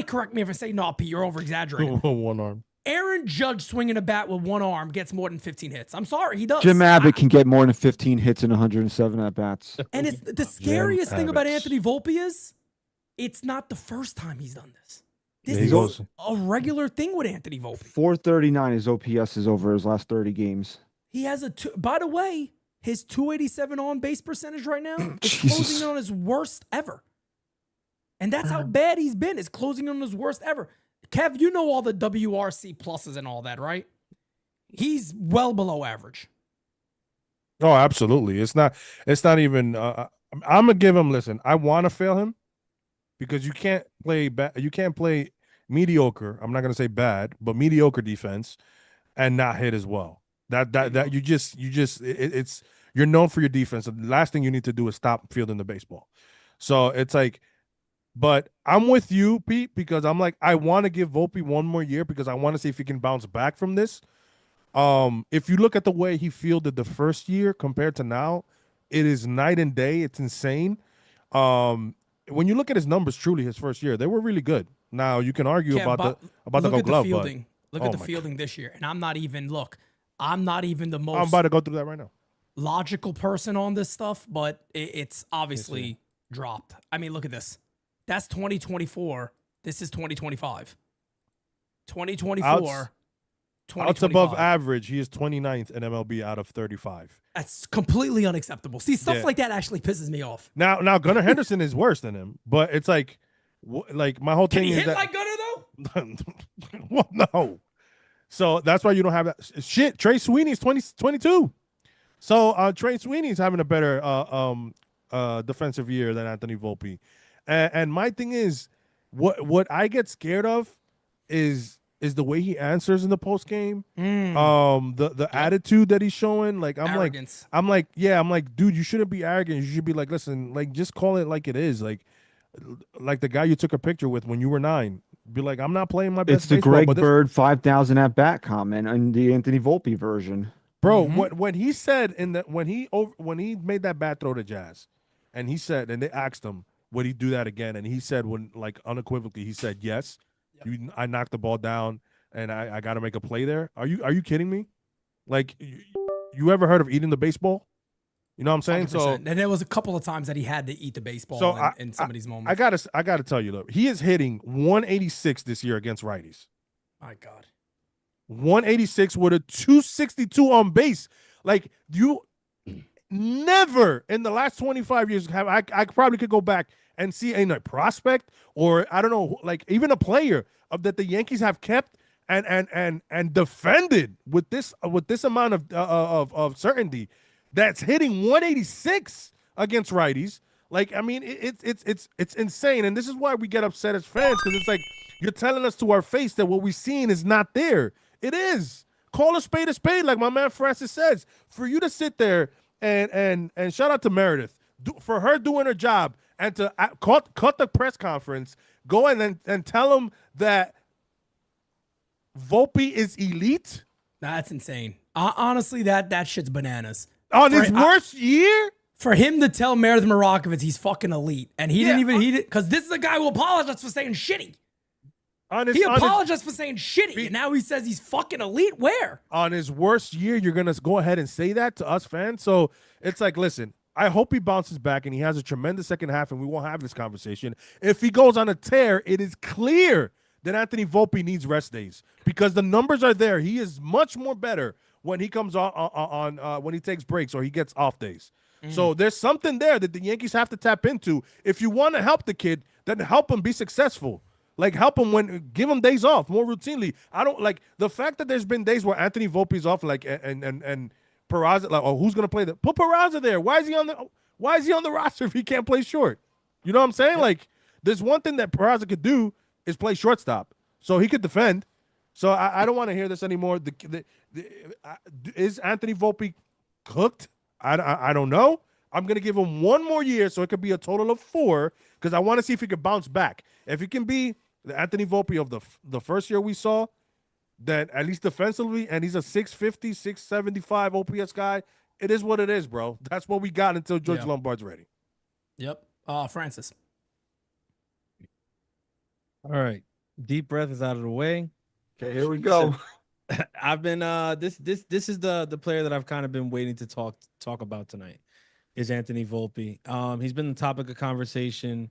correct me if I say no, Pete, you're over exaggerating. One arm. Aaron Judge swinging a bat with one arm gets more than 15 hits. I'm sorry, he does. Jim Abbott can get more than 15 hits in 107 at bats. And it's the scariest thing about Abbott's. Anthony Volpe is it's not the first time he's done this. This Yeah, he is goes- a regular thing with Anthony Volpe. 439 his OPS is over his last 30 games. He has by the way, his 287 on base percentage right now is Jesus. closing in on his worst ever. And that's how bad he's been. It's closing in on his worst ever. Kev, you know all the WRC pluses and all that, right? He's well below average. Oh, absolutely. It's not even. I'm gonna give him. Listen, I want to fail him because you can't play You can't play mediocre. I'm not gonna say bad, but mediocre defense and not hit as well. That you're known for your defense. The last thing you need to do is stop fielding the baseball. So it's like. But I'm with you, Pete, because I'm like, I want to give Volpe one more year because I want to see if he can bounce back from this. If you look at the way he fielded the first year compared to now, it is night and day. It's insane. When you look at his numbers, truly his first year, they were really good. Now you can argue about the Gold Glove, fielding. but Look at the fielding this year, and I'm not even the most. I'm about to go through that right now. Logical person on this stuff, but it's obviously dropped. I mean, look at this. That's 2024. This is 2025. 2024. Outs above average. He is 29th in MLB out of 35. That's completely unacceptable. See, stuff like that actually pisses me off. Now Gunnar Henderson is worse than him, but it's like my whole Can thing he is hit that. like Gunnar though? Well, no. So that's why you don't have that shit. Trey Sweeney's 22. So Trey Sweeney's having a better defensive year than Anthony Volpe. And my thing is, what I get scared of is the way he answers in the post game. The attitude that he's showing. Like Arrogance. I'm like, dude, you shouldn't be arrogant. You should be like, listen, like just call it like it is. Like the guy you took a picture with when you were 9. Be like, I'm not playing my best. It's the baseball, Greg but Bird 5,000 at bat comment and the Anthony Volpe version. Bro, when he said when he made that bat throw to Jazz, and he said, and they asked him, would he do that again? And he said, unequivocally, he said yes. Yep. I knocked the ball down, and I got to make a play there. Are you kidding me? Like, you ever heard of eating the baseball? You know what I'm saying? 100%. So, and there was a couple of times that he had to eat the baseball in some of these moments. I gotta tell you, look, he is hitting 186 this year against righties. My God. 186 with a 262 on base. Like, you never in the last 25 years have I probably could go back and see a prospect or I don't know, like even a player that the Yankees have kept and defended with this amount of certainty that's hitting 186 against righties. Like, I mean, it's insane, and this is why we get upset as fans, because it's like you're telling us to our face that what we're seeing is not there. It is. Call a spade, like my man Francis says. For you to sit there and shout out to Meredith for her doing her job and to cut the press conference, go in and tell them that Volpe is elite. That's insane. Honestly, that shit's bananas. On his worst year? For him to tell Meredith Marakovitz he's fucking elite, and he didn't because this is a guy who apologized for saying shitty. He apologized for saying shitty, and now he says he's fucking elite. Where? On his worst year, you're going to go ahead and say that to us fans? So it's like, listen, I hope he bounces back and he has a tremendous second half and we won't have this conversation. If he goes on a tear, it is clear that Anthony Volpe needs rest days because the numbers are there. He is much more better when he comes on when he takes breaks or he gets off days. So there's something there that the Yankees have to tap into. If you want to help the kid, then help him be successful. Like, help him give him days off more routinely. I don't like the fact that there's been days where Anthony Volpe's off, like, and Peraza, like, oh, who's gonna play that? Put Peraza there. Why is he on the roster if he can't play short? You know what I'm saying? Like, there's one thing that Peraza could do is play shortstop, so he could defend. So I don't want to hear this anymore. Is Anthony Volpe cooked? I don't know. I'm going to give him one more year, so it could be a total of 4, because I want to see if he could bounce back. If he can be the Anthony Volpe of the first year we saw, then at least defensively, and he's a 650, 675 OPS guy, it is what it is, bro. That's what we got until George Lombard's ready. Yep. Francis. All right. Deep breath is out of the way. Okay, here we go. I've been this is the player that I've kind of been waiting to talk about tonight is Anthony Volpe. He's been the topic of conversation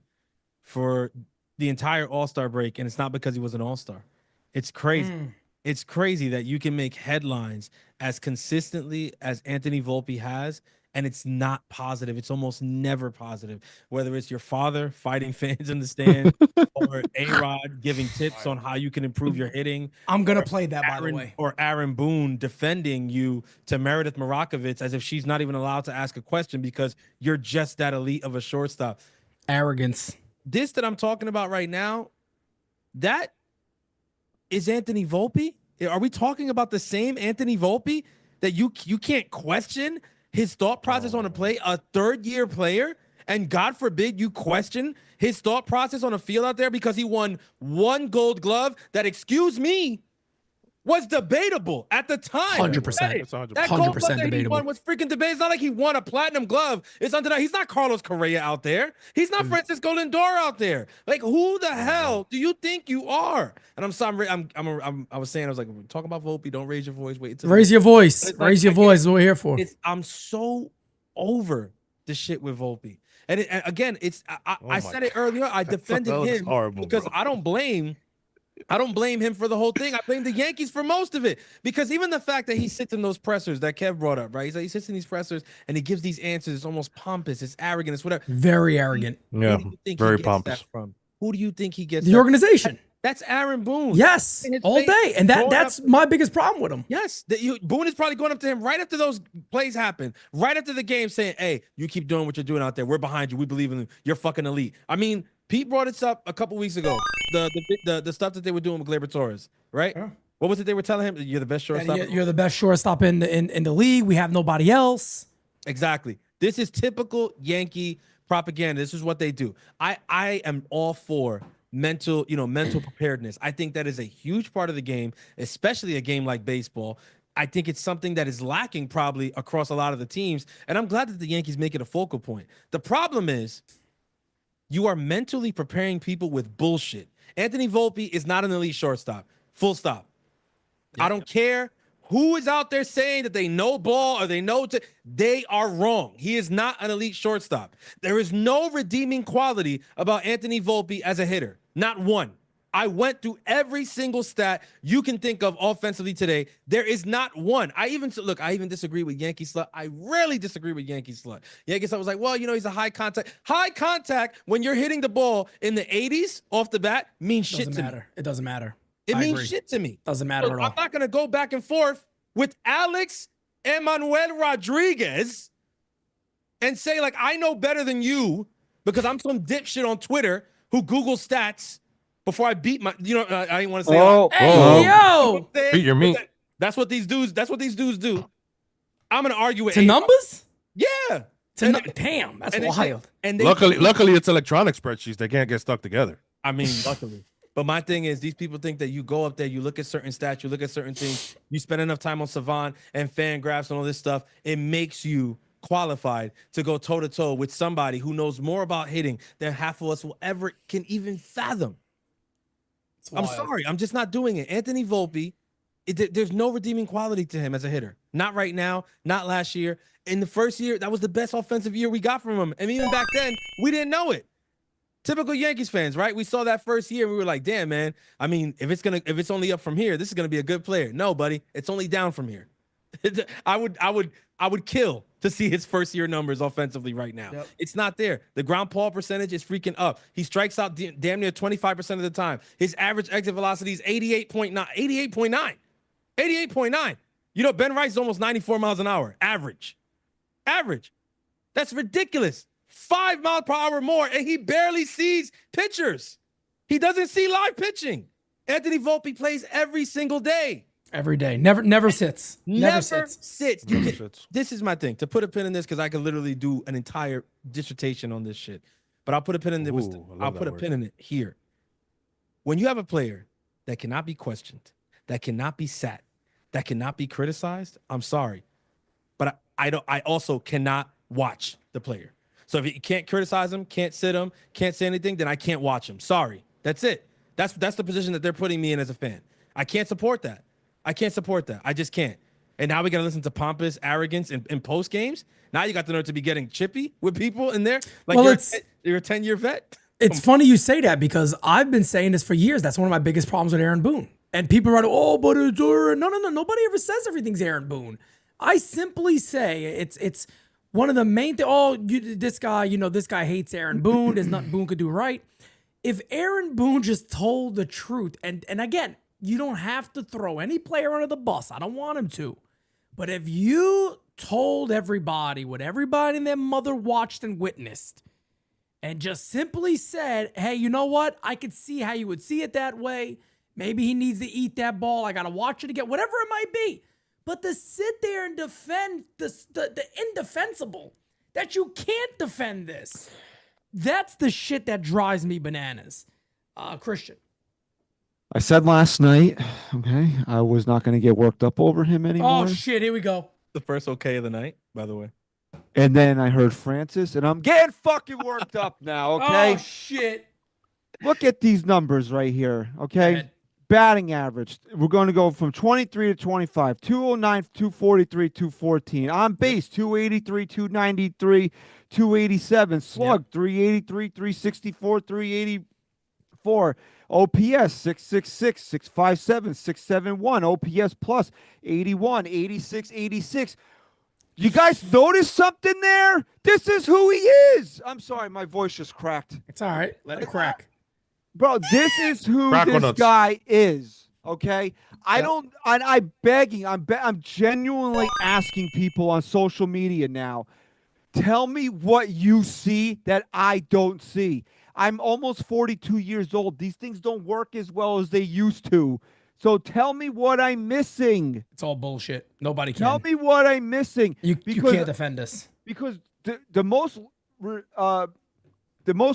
for the entire All-Star break, and it's not because he was an All-Star. It's crazy. It's crazy that you can make headlines as consistently as Anthony Volpe has, and it's not positive. It's almost never positive. Whether it's your father fighting fans in the stand or A-Rod giving tips on how you can improve your hitting. I'm going to play that, by the way. Or Aaron Boone defending you to Meredith Marakovits as if she's not even allowed to ask a question because you're just that elite of a shortstop. Arrogance. This that I'm talking about right now, that is Anthony Volpe? Are we talking about the same Anthony Volpe that you can't question his thought process on a play, a third-year player, and God forbid you question his thought process on a field out there because he won one Gold Glove that, excuse me, was debatable at the time. 100%. That Gold Glove 100% that he debatable. won was freaking debatable. It's not like he won a platinum glove. It's undeniable. He's not Carlos Correa out there. He's not Francisco Lindor out there. Like, who the hell do you think you are? And I'm sorry. I was saying, I was like, talk about Volpe. Don't raise your voice. Wait until Raise your voice. Like, Raise your voice is what we're here for. I'm so over the shit with Volpe. And again, I said it earlier. I defended him because bro. I don't blame him for the whole thing. I blame the Yankees for most of it because even the fact that he sits in those pressers that Kev brought up, right? He's like, he sits in these pressers and he gives these answers. It's almost pompous. It's arrogant. It's whatever. Very arrogant. Yeah, very pompous. From? Who do you think he gets the organization? That's Aaron Boone. Yes, all day. And that's my biggest problem with him. Yes. Boone is probably going up to him right after those plays happen, right after the game saying, hey, you keep doing what you're doing out there. We're behind you. We believe in you. You're fucking elite. I mean, Pete brought this up a couple weeks ago. The stuff that they were doing with Gleyber Torres, right? Yeah. What was it they were telling him? You're the best shortstop. You're the best shortstop in the league. We have nobody else. Exactly. This is typical Yankee propaganda. This is what they do. I am all for mental preparedness. I think that is a huge part of the game, especially a game like baseball. I think it's something that is lacking probably across a lot of the teams, and I'm glad that the Yankees make it a focal point. The problem is you are mentally preparing people with bullshit. Anthony Volpe is not an elite shortstop. Full stop. Yeah. I don't care who is out there saying that they know ball or they know they are wrong. He is not an elite shortstop. There is no redeeming quality about Anthony Volpe as a hitter. Not one. I went through every single stat you can think of offensively today. There is not one. I even disagree with Yankee Slut. I rarely disagree with Yankee Slut. Yankee Slut was like, well, he's a high contact. High contact when you're hitting the ball in the 80s off the bat means shit to me. It doesn't matter. It means shit to me. Doesn't matter at all. I'm not going to go back and forth with Alex Emmanuel Rodriguez and say, like, I know better than you because I'm some dipshit on Twitter who Google stats before I beat my, I didn't want to say. Yo. Beat your meat. That's what these dudes do. I'm going to argue with numbers? Yeah. Damn, that's wild. Luckily, it's electronic spreadsheets. They can't get stuck together. I mean, luckily. But my thing is, these people think that you go up there, you look at certain stats, you look at certain things, you spend enough time on Savant and Fangraphs and all this stuff, it makes you qualified to go toe-to-toe with somebody who knows more about hitting than half of us will ever can even fathom. I'm sorry, I'm just not doing it. Anthony Volpe, there's no redeeming quality to him as a hitter. Not right now, not last year. In the first year, that was the best offensive year we got from him. And even back then, we didn't know it. Typical Yankees fans, right? We saw that first year. We were like, damn, man. I mean, if it's only up from here, this is going to be a good player. No, buddy. It's only down from here. I would kill to see his first year numbers offensively right now. Yep. It's not there. The ground ball percentage is freaking up. He strikes out damn near 25% of the time. His average exit velocity is 88.9. 88.9. Ben Rice is almost 94 miles an hour. Average. That's ridiculous. 5 miles per hour more, and he barely sees pitchers. He doesn't see live pitching. Anthony Volpe plays every single day. Every day. Never sits. Never sits. This is my thing. To put a pin in this, because I could literally do an entire dissertation on this shit. But I'll put a pin in it. I'll put a pin in it here. When you have a player that cannot be questioned, that cannot be sat, that cannot be criticized, I'm sorry. But I also cannot watch the player. So if you can't criticize him, can't sit him, can't say anything, then I can't watch him. Sorry. That's it. That's the position that they're putting me in as a fan. I can't support that. I just can't. And now we got to listen to pompous arrogance in post games. Now you got the nerve to be getting chippy with people in there. Like, Well, you're a 10-year vet. It's funny you say that because I've been saying this for years. That's one of my biggest problems with Aaron Boone. And people are like, oh, but it's Aaron. No. Nobody ever says everything's Aaron Boone. I simply say it's one of the main things. Oh, this guy hates Aaron Boone. There's nothing Boone could do right. If Aaron Boone just told the truth, and again, you don't have to throw any player under the bus. I don't want him to. But if you told everybody what everybody and their mother watched and witnessed, and just simply said, hey, you know what? I could see how you would see it that way. Maybe he needs to eat that ball. I got to watch it again, whatever it might be. But to sit there and defend the indefensible, that you can't defend this, that's the shit that drives me bananas. Christian. I said last night, okay, I was not going to get worked up over him anymore. Oh, shit. Here we go. The first okay of the night, by the way. And then I heard Francis, and I'm getting fucking worked up now, okay? Oh, shit. Look at these numbers right here, okay? Batting average. We're going to go from 23 to 25. 209, 243, 214. On base, 283, 293, 287. Slug, 383, 364, 384. OPS 666, 657, 671. OPS plus 81, 86, 86. You guys notice something there? This is who he is. I'm sorry, my voice just cracked. It's all right. Let it crack. Bro, this is who this guy is. Okay? I'm genuinely asking people on social media now. Tell me what you see that I don't see. I'm almost 42 years old. These things don't work as well as they used to. So tell me what I'm missing. It's all bullshit. Nobody can. Tell me what I'm missing. You can't defend us. Because the most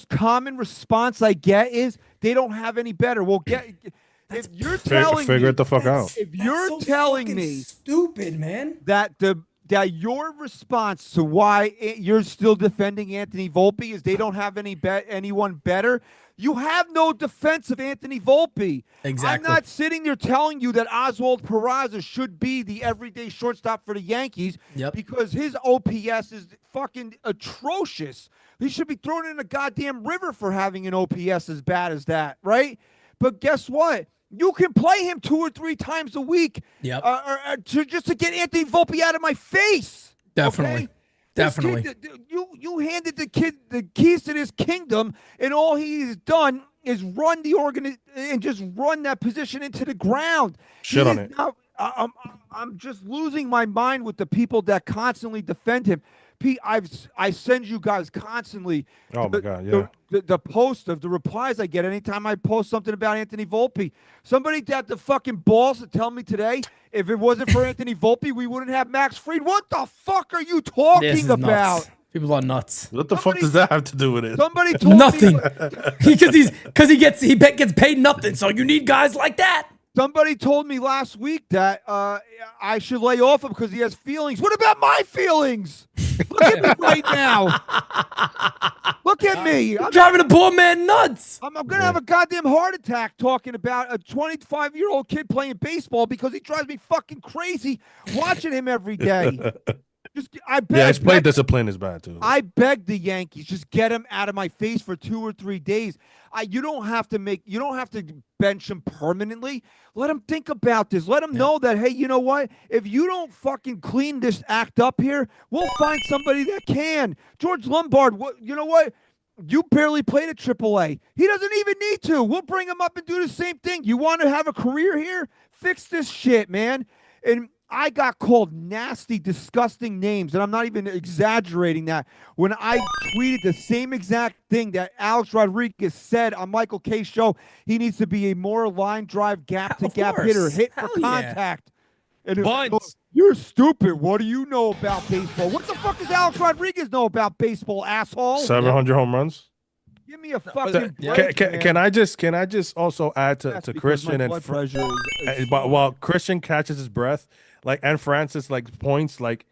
common response I get is they don't have any better. Well, if you're telling figure me, it the fuck out. If you're telling me stupid, man, that your response to why you're still defending Anthony Volpe is they don't have anyone better, you have no defense of Anthony Volpe. Exactly. I'm not sitting there telling you that Oswald Peraza should be the everyday shortstop for the Yankees because his OPS is fucking atrocious. He should be thrown in a goddamn river for having an OPS as bad as that, right? But guess what? You can play him 2 or 3 times a week just to get Anthony Volpe out of my face. Definitely. Okay? Definitely. You handed the kid the keys to this kingdom, and all he's done is run the and just run that position into the ground. Shit on it. I'm just losing my mind with the people that constantly defend him. Pete, I send you guys constantly. Oh my God, yeah. The post of the replies I get anytime I post something about Anthony Volpe. Somebody got the fucking balls to tell me today, if it wasn't for Anthony Volpe, we wouldn't have Max Fried. What the fuck are you talking about? Nuts. People are nuts. What the fuck does that have to do with it? Somebody told nothing. me because he gets paid nothing. So you need guys like that. Somebody told me last week that I should lay off him because he has feelings. What about my feelings? Look at me right now. Look at me. I'm driving a poor man nuts. I'm going to have a goddamn heart attack talking about a 25-year-old kid playing baseball because he drives me fucking crazy watching him every day. His play discipline is bad too. I beg the Yankees, just get him out of my face for 2 or 3 days. You don't have to bench him permanently. Let him think about this. Let him know that, hey, you know what? If you don't fucking clean this act up here, we'll find somebody that can. George Lombard, you know what? You barely played at AAA. He doesn't even need to. We'll bring him up and do the same thing. You want to have a career here? Fix this shit, man. And I got called nasty, disgusting names, and I'm not even exaggerating that, when I tweeted the same exact thing that Alex Rodriguez said on Michael K's show. He needs to be a more line drive gap-to-gap hitter, hit for contact. And it was, you're stupid. What do you know about baseball? What the fuck does Alex Rodriguez know about baseball, asshole? 700 home runs? Give me a fucking yeah. break, Can I just also add Yes, to because Christian my and blood pressure is while Christian catches his breath, like, and Francis like points, like,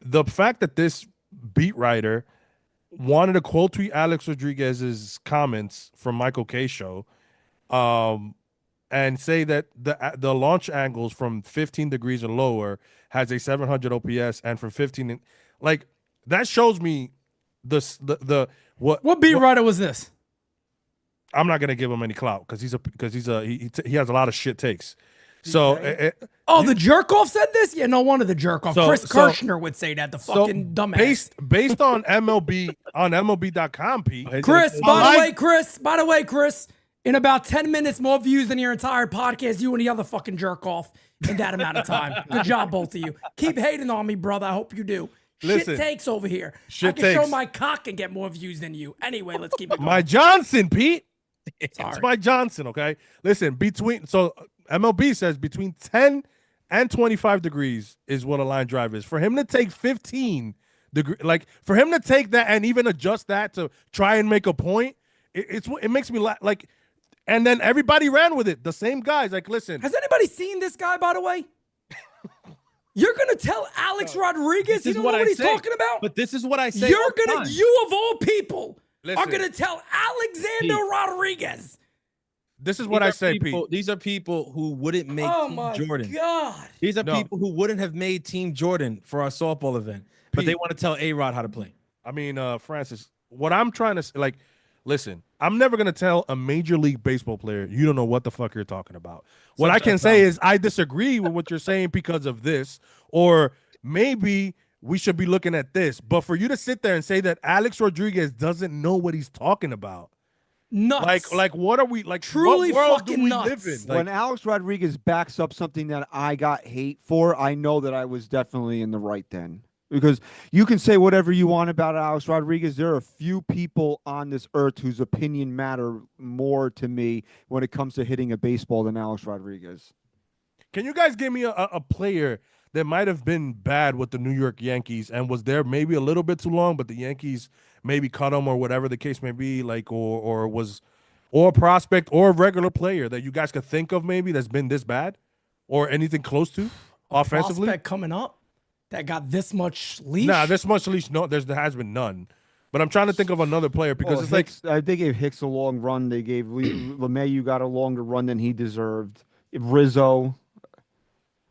the fact that this beat writer wanted to quote tweet Alex Rodriguez's comments from Michael K show, and say that the launch angles from 15 degrees or lower has a 700 OPS, and from 15, like, that shows me the What beat writer was this? I'm not gonna give him any clout because he has a lot of shit takes. So The jerk off said this? Yeah, no wonder the jerk off. Chris Kirshner would say that. The fucking dumbass. Based on MLB.com, Pete. Chris, by the way, Chris, in about 10 minutes, more views than your entire podcast, you and the other fucking jerk off in that amount of time. Good job, both of you. Keep hating on me, brother. I hope you do. Listen, shit takes over here. Shit I can takes. show my cock and get more views than you. Anyway, let's keep it going. My Johnson, Pete. Sorry. It's my Johnson, okay? Listen, MLB says between 10 and 25 degrees is what a line drive is. For him to take 15 degrees, like, for him to take that and even adjust that to try and make a point, it makes me laugh. Like, and then everybody ran with it. The same guys. Like, listen. Has anybody seen this guy, by the way? You're going to tell Alex Rodriguez you don't know what he's talking about? But this is what I say. You of all people are Listen. going to tell Alexander Rodriguez. This is what I say, Pete. These are people who wouldn't make Team Jordan. God. These are people who wouldn't have made Team Jordan for our softball event, but they want to tell A-Rod how to play. I mean, Francis, what I'm trying to say, like, listen, I'm never going to tell a Major League Baseball player, you don't know what the fuck you're talking about. What I can say is I disagree with what you're saying because of this, or maybe we should be looking at this. But for you to sit there and say that Alex Rodriguez doesn't know what he's talking about, nuts. like what are we, like, Truly what world fucking do we nuts. live in? Like, when Alex Rodriguez backs up something that I got hate for, I know that I was definitely in the right then. Because you can say whatever you want about Alex Rodriguez. There are a few people on this earth whose opinion matter more to me when it comes to hitting a baseball than Alex Rodriguez. can you guys give me a player that might have been bad with the New York Yankees and was there maybe a little bit too long, but the Yankees maybe cut him or whatever the case may be, like, or a prospect or a regular player that you guys could think of maybe that's been this bad or anything close to offensively? Prospect coming up that got this much leash? Nah, this much leash, no, there has been none. But I'm trying to think of another player because it's Hicks, they gave Hicks a long run. They gave LeMahieu got a longer run than he deserved. Rizzo.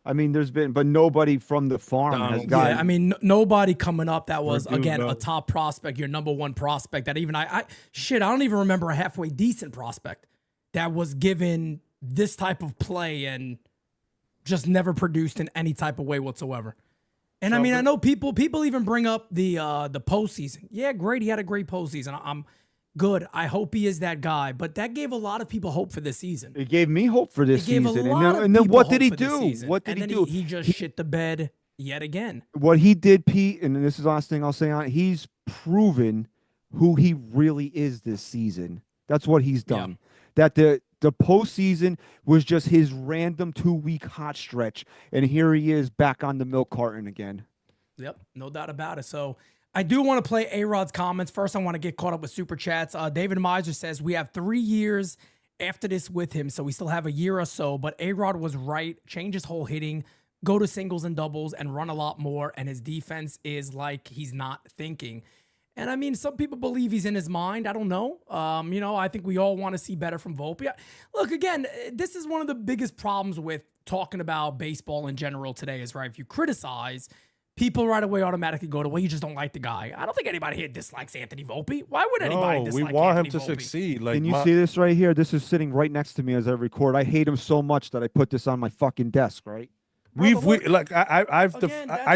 I mean, there's been, but nobody from the farm has gotten. Yeah, I mean, nobody coming up that was, again, a top prospect, your number one prospect that even I don't even remember a halfway decent prospect that was given this type of play and just never produced in any type of way whatsoever. And I mean, I know people even bring up the postseason. Yeah, great. He had a great postseason. I'm good. I hope he is that guy. But that gave a lot of people hope for this season. It gave me hope for this season. And then what did he do? What did he do? He just shit the bed yet again. What he did, Pete, and this is the last thing I'll say on it, he's proven who he really is this season. That's what he's done. Yeah. That the postseason was just his random 2-week hot stretch, and here he is back on the milk carton again. Yep, no doubt about it. So I do want to play A-Rod's comments. First, I want to get caught up with Super Chats. David Miser says, we have 3 years after this with him, so we still have a year or so, but A-Rod was right. Change his whole hitting, go to singles and doubles, and run a lot more, and his defense is like he's not thinking. And I mean, some people believe he's in his mind. I don't know. I think we all want to see better from Volpe. Look, again, this is one of the biggest problems with talking about baseball in general today is, right, if you criticize, people right away automatically go to, well, you just don't like the guy. I don't think anybody here dislikes Anthony Volpe. Why would anybody dislike we want Anthony him to Volpe? succeed. Like, can you see this right here? This is sitting right next to me as I record. I hate him so much that I put this on my fucking desk, right? I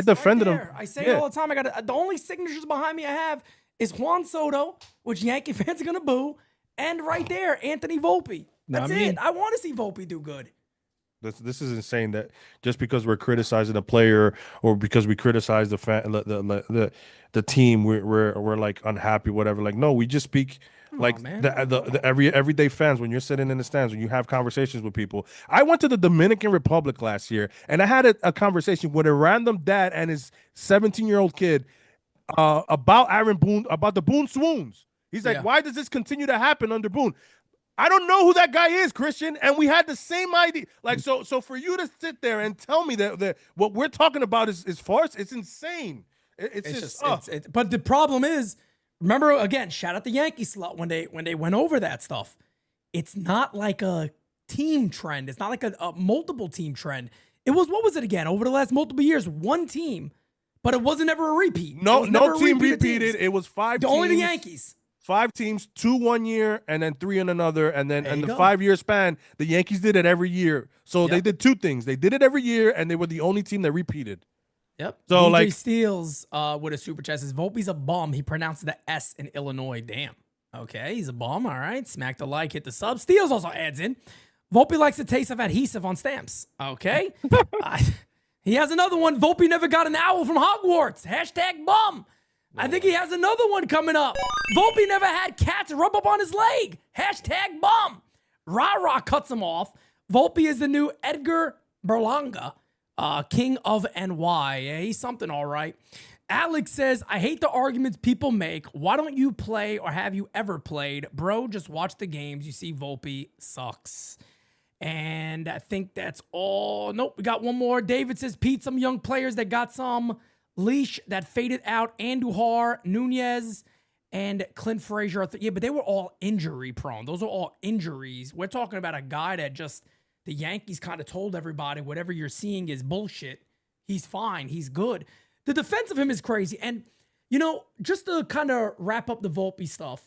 defended him. I say it all the time. I got the only signatures behind me I have is Juan Soto, which Yankee fans are gonna boo, and right there, Anthony Volpe. That's it. I want to see Volpe do good. This is insane that just because we're criticizing a player or because we criticize the team, we're like unhappy, whatever. Like, no, we just speak like the everyday fans. When you're sitting in the stands, when you have conversations with people. I went to the Dominican Republic last year, and I had a conversation with a random dad and his 17-year-old kid about Aaron Boone, about the Boone Swoons. He's like, Yeah. why does this continue to happen under Boone? I don't know who that guy is, Christian, and we had the same idea. Like, so for you to sit there and tell me that what we're talking about is farce, it's insane. It's just but the problem is, remember again, shout out the Yankee slut when they went over that stuff. It's not like a team trend. It's not like a multiple team trend. It was, what was it again? Over the last multiple years, one team, but it wasn't ever a repeat. No team repeated. It was 5 teams. Only the Yankees. 5 teams, 2 1 year, and then 3 in another, and then There you the go. 5-year span, the Yankees did it every year. So they did 2 things. They did it every year, and they were the only team that repeated. Yep. So, DJ like- Steele with a super chat says Volpe's a bum. He pronounced the S in Illinois. Damn. Okay, he's a bum. All right. Smack the like, hit the sub. Steele's also adds in. Volpe likes the taste of adhesive on stamps. Okay. He has another one. Volpe never got an owl from Hogwarts. Hashtag bum. I think he has another one coming up. Volpe never had cats rub up on his leg. Hashtag bum. Rah-rah cuts him off. Volpe is the new Edgar Berlanga, king of NY. Yeah, he's something all right. Alex says, I hate the arguments people make. Why don't you play, or have you ever played? Bro, just watch the games. You see Volpe sucks. And I think that's all. Nope, we got one more. David says, Pete, some young players that got some leash that faded out. Andujar, Nunez, and Clint Frazier. Yeah, but they were all injury prone. Those are all injuries. We're talking about a guy that just, the Yankees kind of told everybody, whatever you're seeing is bullshit. He's fine. He's good. The defense of him is crazy. And, you know, just to kind of wrap up the Volpe stuff,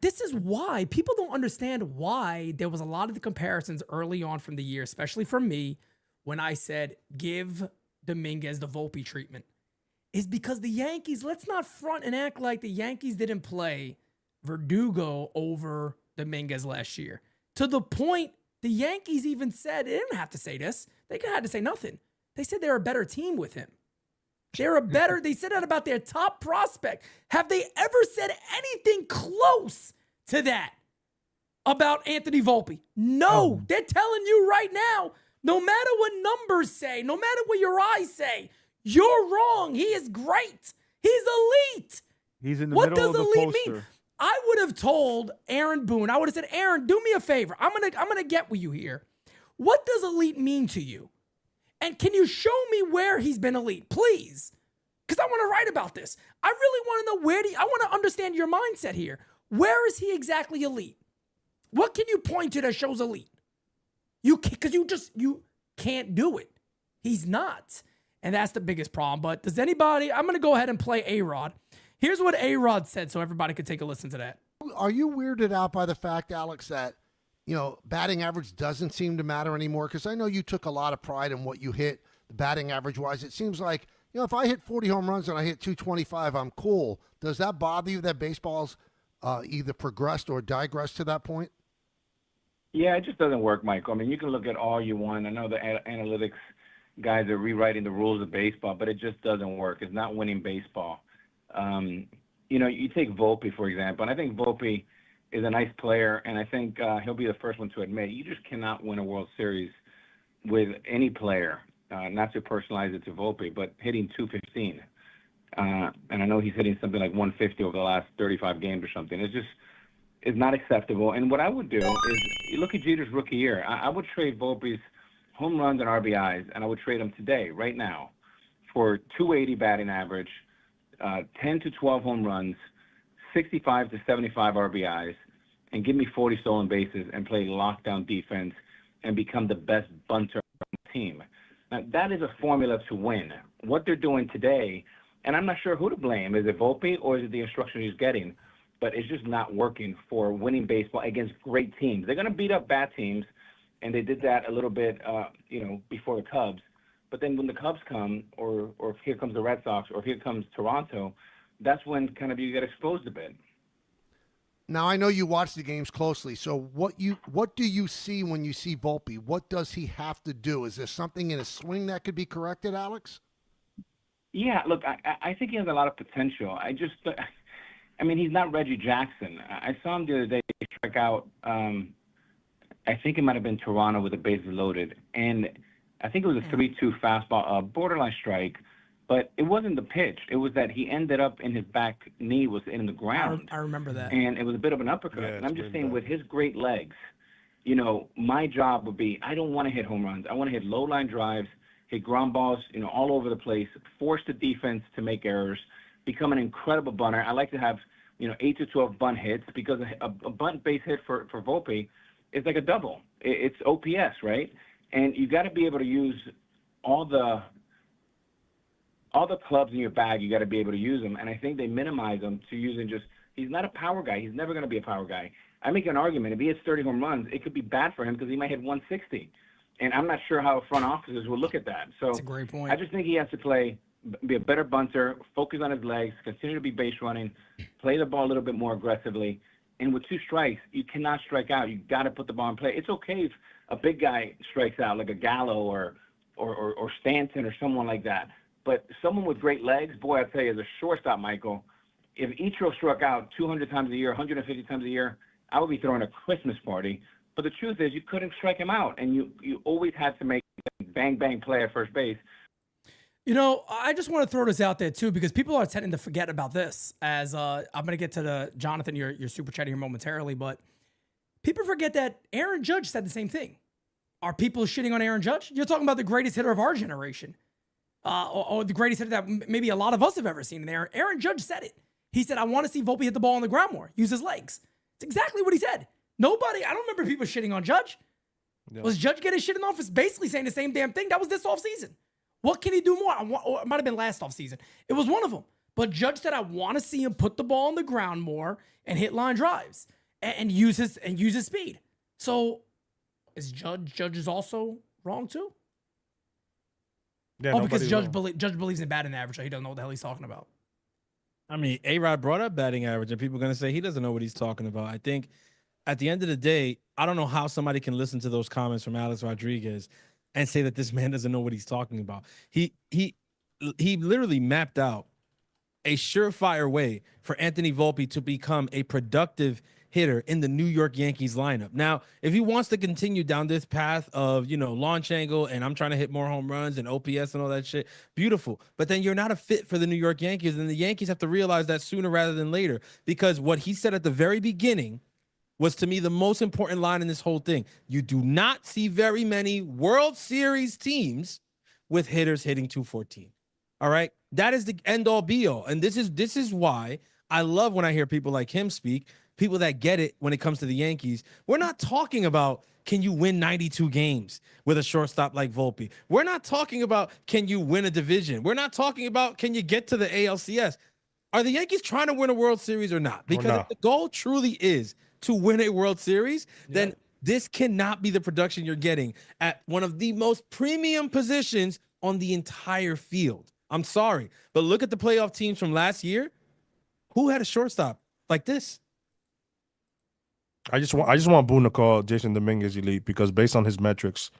this is why people don't understand why there was a lot of the comparisons early on from the year, especially from me, when I said give Dominguez the Volpe treatment, is because the Yankees, let's not front and act like the Yankees didn't play Verdugo over Dominguez last year. To the point, the Yankees even said, they didn't have to say this. They had to say nothing. They said they're a better team with him. They said that about their top prospect. Have they ever said anything close to that about Anthony Volpe? No, they're telling you right now, no matter what numbers say, no matter what your eyes say, you're wrong. He is great. He's elite. He's in the What middle does of the elite poster. mean? I would have told Aaron Boone, I would have said, Aaron, do me a favor. I'm gonna get with you here. What does elite mean to you? And can you show me where he's been elite, please? Because I want to write about this. I really want to know I want to understand your mindset here. Where is he exactly elite? What can you point to that shows elite? Because you can't do it. He's not. And that's the biggest problem. But does anybody, I'm going to go ahead and play A-Rod. Here's what A-Rod said so everybody could take a listen to that. Are you weirded out by the fact, Alex, that, you know, batting average doesn't seem to matter anymore? Because I know you took a lot of pride in what you hit, the batting average-wise. It seems like, you know, if I hit 40 home runs and I hit 225, I'm cool. Does that bother you that baseball's either progressed or digressed to that point? Yeah, it just doesn't work, Michael. I mean, you can look at all you want. I know the analytics guys are rewriting the rules of baseball, but it just doesn't work. It's not winning baseball. You know, you take Volpe, for example, and I think Volpe is a nice player, and I think he'll be the first one to admit you just cannot win a World Series with any player, not to personalize it to Volpe, but hitting 215. And I know he's hitting something like 150 over the last 35 games or something. It's not acceptable. And what I would do is you look at Jeter's rookie year. I would trade Volpe's home runs and RBIs, and I would trade them today, right now, for 280 batting average, 10 to 12 home runs, 65 to 75 RBIs, and give me 40 stolen bases and play lockdown defense and become the best bunter on the team. Now, that is a formula to win. What they're doing today, and I'm not sure who to blame. Is it Volpe or is it the instruction he's getting? But it's just not working for winning baseball against great teams. They're going to beat up bad teams, and they did that a little bit, before the Cubs. But then when the Cubs come, or here comes the Red Sox, or here comes Toronto, that's when kind of you get exposed a bit. Now, I know you watch the games closely, so what do you see when you see Volpe? What does he have to do? Is there something in his swing that could be corrected, Alex? Yeah, look, I think he has a lot of potential. He's not Reggie Jackson. I saw him the other day strike out, I think it might have been Toronto with the bases loaded, and I think it was a 3-2 fastball, borderline strike, But it wasn't the pitch. It was that he ended up in his back knee was in the ground. I remember that. And it was a bit of an uppercut. Yeah, and I'm it's just really saying, bad. with his great legs, you know, my job would be, I don't want to hit home runs. I want to hit low line drives, hit ground balls, you know, all over the place, force the defense to make errors, become an incredible bunter. I like to have, you know, 8 to 12 bunt hits, because a bunt base hit for Volpe is like a double. It's OPS, right? And you got to be able to use all the clubs in your bag. You got to be able to use them. And I think they minimize them to using just, he's not a power guy. He's never going to be a power guy. I make an argument. If he hits 30 home runs, it could be bad for him because he might hit 160. And I'm not sure how front offices will look at that. So That's a great point. I just think he has to be a better bunter, focus on his legs, continue to be base running, play the ball a little bit more aggressively. And with 2 strikes, you cannot strike out. You got to put the ball in play. It's okay if a big guy strikes out, like a Gallo or Stanton or someone like that. But someone with great legs, boy, I tell you, as a shortstop, Michael, if Ichiro struck out 200 times a year, 150 times a year, I would be throwing a Christmas party. But the truth is, you couldn't strike him out, and you always had to make a bang play at first base. You know, I just want to throw this out there too, because people are tending to forget about this. As I'm going to get to the Jonathan, your super chat here momentarily, but people forget that Aaron Judge said the same thing. Are people shitting on Aaron Judge? You're talking about the greatest hitter of our generation, or the greatest hitter that maybe a lot of us have ever seen. And Aaron Judge said it. He said, "I want to see Volpe hit the ball on the ground more, use his legs." It's exactly what he said. I don't remember people shitting on Judge. Yeah. Was Judge getting shit in office basically saying the same damn thing? That was this offseason. What can he do more? Or it might have been last offseason. It was one of them. But Judge said, I want to see him put the ball on the ground more and hit line drives and use his speed. So is Judge is also wrong too? Yeah, Because nobody's Judge believes in batting average, so he doesn't know what the hell he's talking about. I mean, A-Rod brought up batting average, and people are going to say he doesn't know what he's talking about. I think at the end of the day, I don't know how somebody can listen to those comments from Alex Rodriguez and say that this man doesn't know what he's talking about. He literally mapped out a surefire way for Anthony Volpe to become a productive hitter in the New York Yankees lineup. Now, if he wants to continue down this path of, you know, launch angle and I'm trying to hit more home runs and OPS and all that shit, beautiful. But then you're not a fit for the New York Yankees, and the Yankees have to realize that sooner rather than later, because what he said at the very beginning was, to me, the most important line in this whole thing. You do not see very many World Series teams with hitters hitting 214. All right? That is the end all be all. And this is why I love when I hear people like him speak, people that get it when it comes to the Yankees. We're not talking about, can you win 92 games with a shortstop like Volpe? We're not talking about, can you win a division? We're not talking about, can you get to the ALCS? Are the Yankees trying to win a World Series or not? Because if the goal truly is to win a World Series, then this cannot be the production you're getting at one of the most premium positions on the entire field. I'm sorry, but look at the playoff teams from last year. Who had a shortstop like this? I just want Boone to call Jason Dominguez elite, because based on his metrics,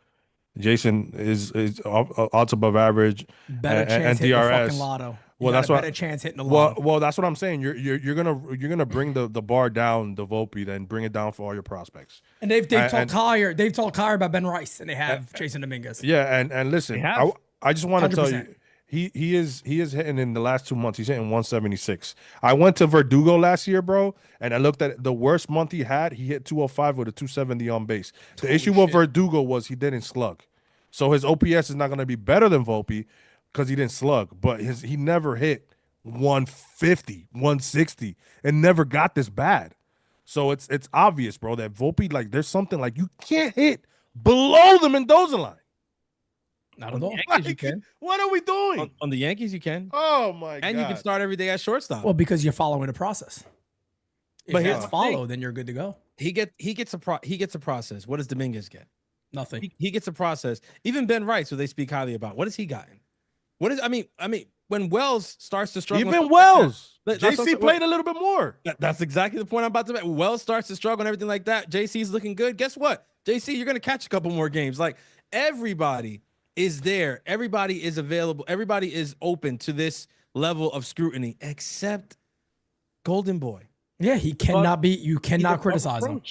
Jason is odds above average Better and chance hitting the DRS. fucking lotto. Well, that's better what. chance hitting the lotto. Well, that's what I'm saying. You're gonna bring the bar down, the Volpe, then bring it down for all your prospects. And they've told Collier about Ben Rice, and they have Jason Dominguez. Yeah, and listen, I just want to tell you, he is hitting in the last 2 months. He's hitting 176. I went to Verdugo last year, bro, and I looked at the worst month he had. He hit 205 with a 270 on base. The issue with Verdugo was he didn't slug, so his OPS is not going to be better than Volpe because he didn't slug. But he never hit 150, 160, and never got this bad. So it's obvious, bro, that Volpe, like, there's something, like, you can't hit below the Mendoza line. Not at all. Yankees, you can. What are we doing? On the Yankees, you can. Oh my god! And you can start every day at shortstop. Well, because you're following a process. If But here's that's the follow, thing. then you're good to go. he gets a process. What does Dominguez get? Nothing. He gets a process. Even Ben Rice, who they speak highly about, what has he gotten? I mean, when Wells starts to struggle, Even Wells, that's JC played a little bit more. That's exactly the point I'm about to make. When Wells starts to struggle and everything like that, JC's looking good. Guess what? JC, you're gonna catch a couple more games. Like, everybody is there. Everybody is available. Everybody is open to this level of scrutiny, except Golden Boy. Yeah, he cannot be. You cannot criticize him.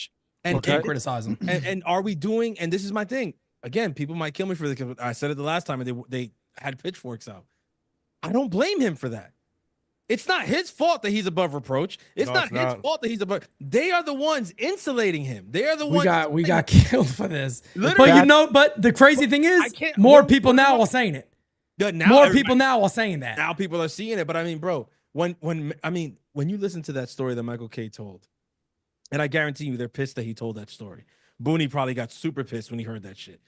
And Can't criticize him. And are we doing? And this is my thing. Again, people might kill me for this. I said it the last time, and they had pitchforks out. I don't blame him for that. It's not his fault that he's above reproach. It's not his fault that he's above. They are the ones insulating him. They are the ones. We got killed for this. Literally. But the crazy thing is, more people now are saying it. More people now are saying that. Now people are seeing it. But I mean, bro, when you listen to that story that Michael K told, and I guarantee you they're pissed that he told that story. Booney probably got super pissed when he heard that shit.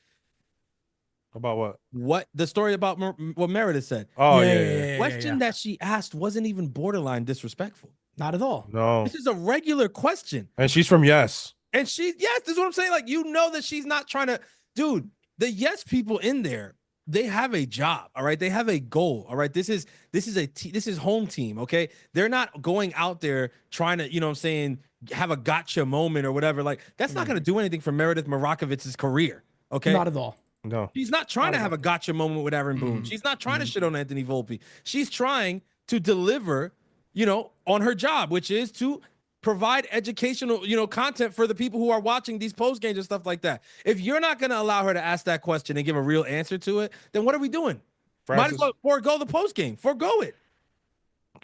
About what? What the story about what Meredith said? Oh The question that she asked wasn't even borderline disrespectful. Not at all. No. This is a regular question. And she's from Yes. And yes, this is what I'm saying. Like, you know that she's not trying to, dude, the Yes people in there, they have a job, all right? They have a goal, all right? This is home team, okay? They're not going out there trying to, you know what I'm saying, have a gotcha moment or whatever. Like, that's not going to do anything for Meredith Marakovitz's career, okay? Not at all. No. She's not trying to have a gotcha moment with Aaron Boone. She's not trying to shit on Anthony Volpe. She's trying to deliver, you know, on her job, which is to provide educational, you know, content for the people who are watching these post games and stuff like that. If you're not going to allow her to ask that question and give a real answer to it, then what are we doing? Might as well forego the post game. Forgo it.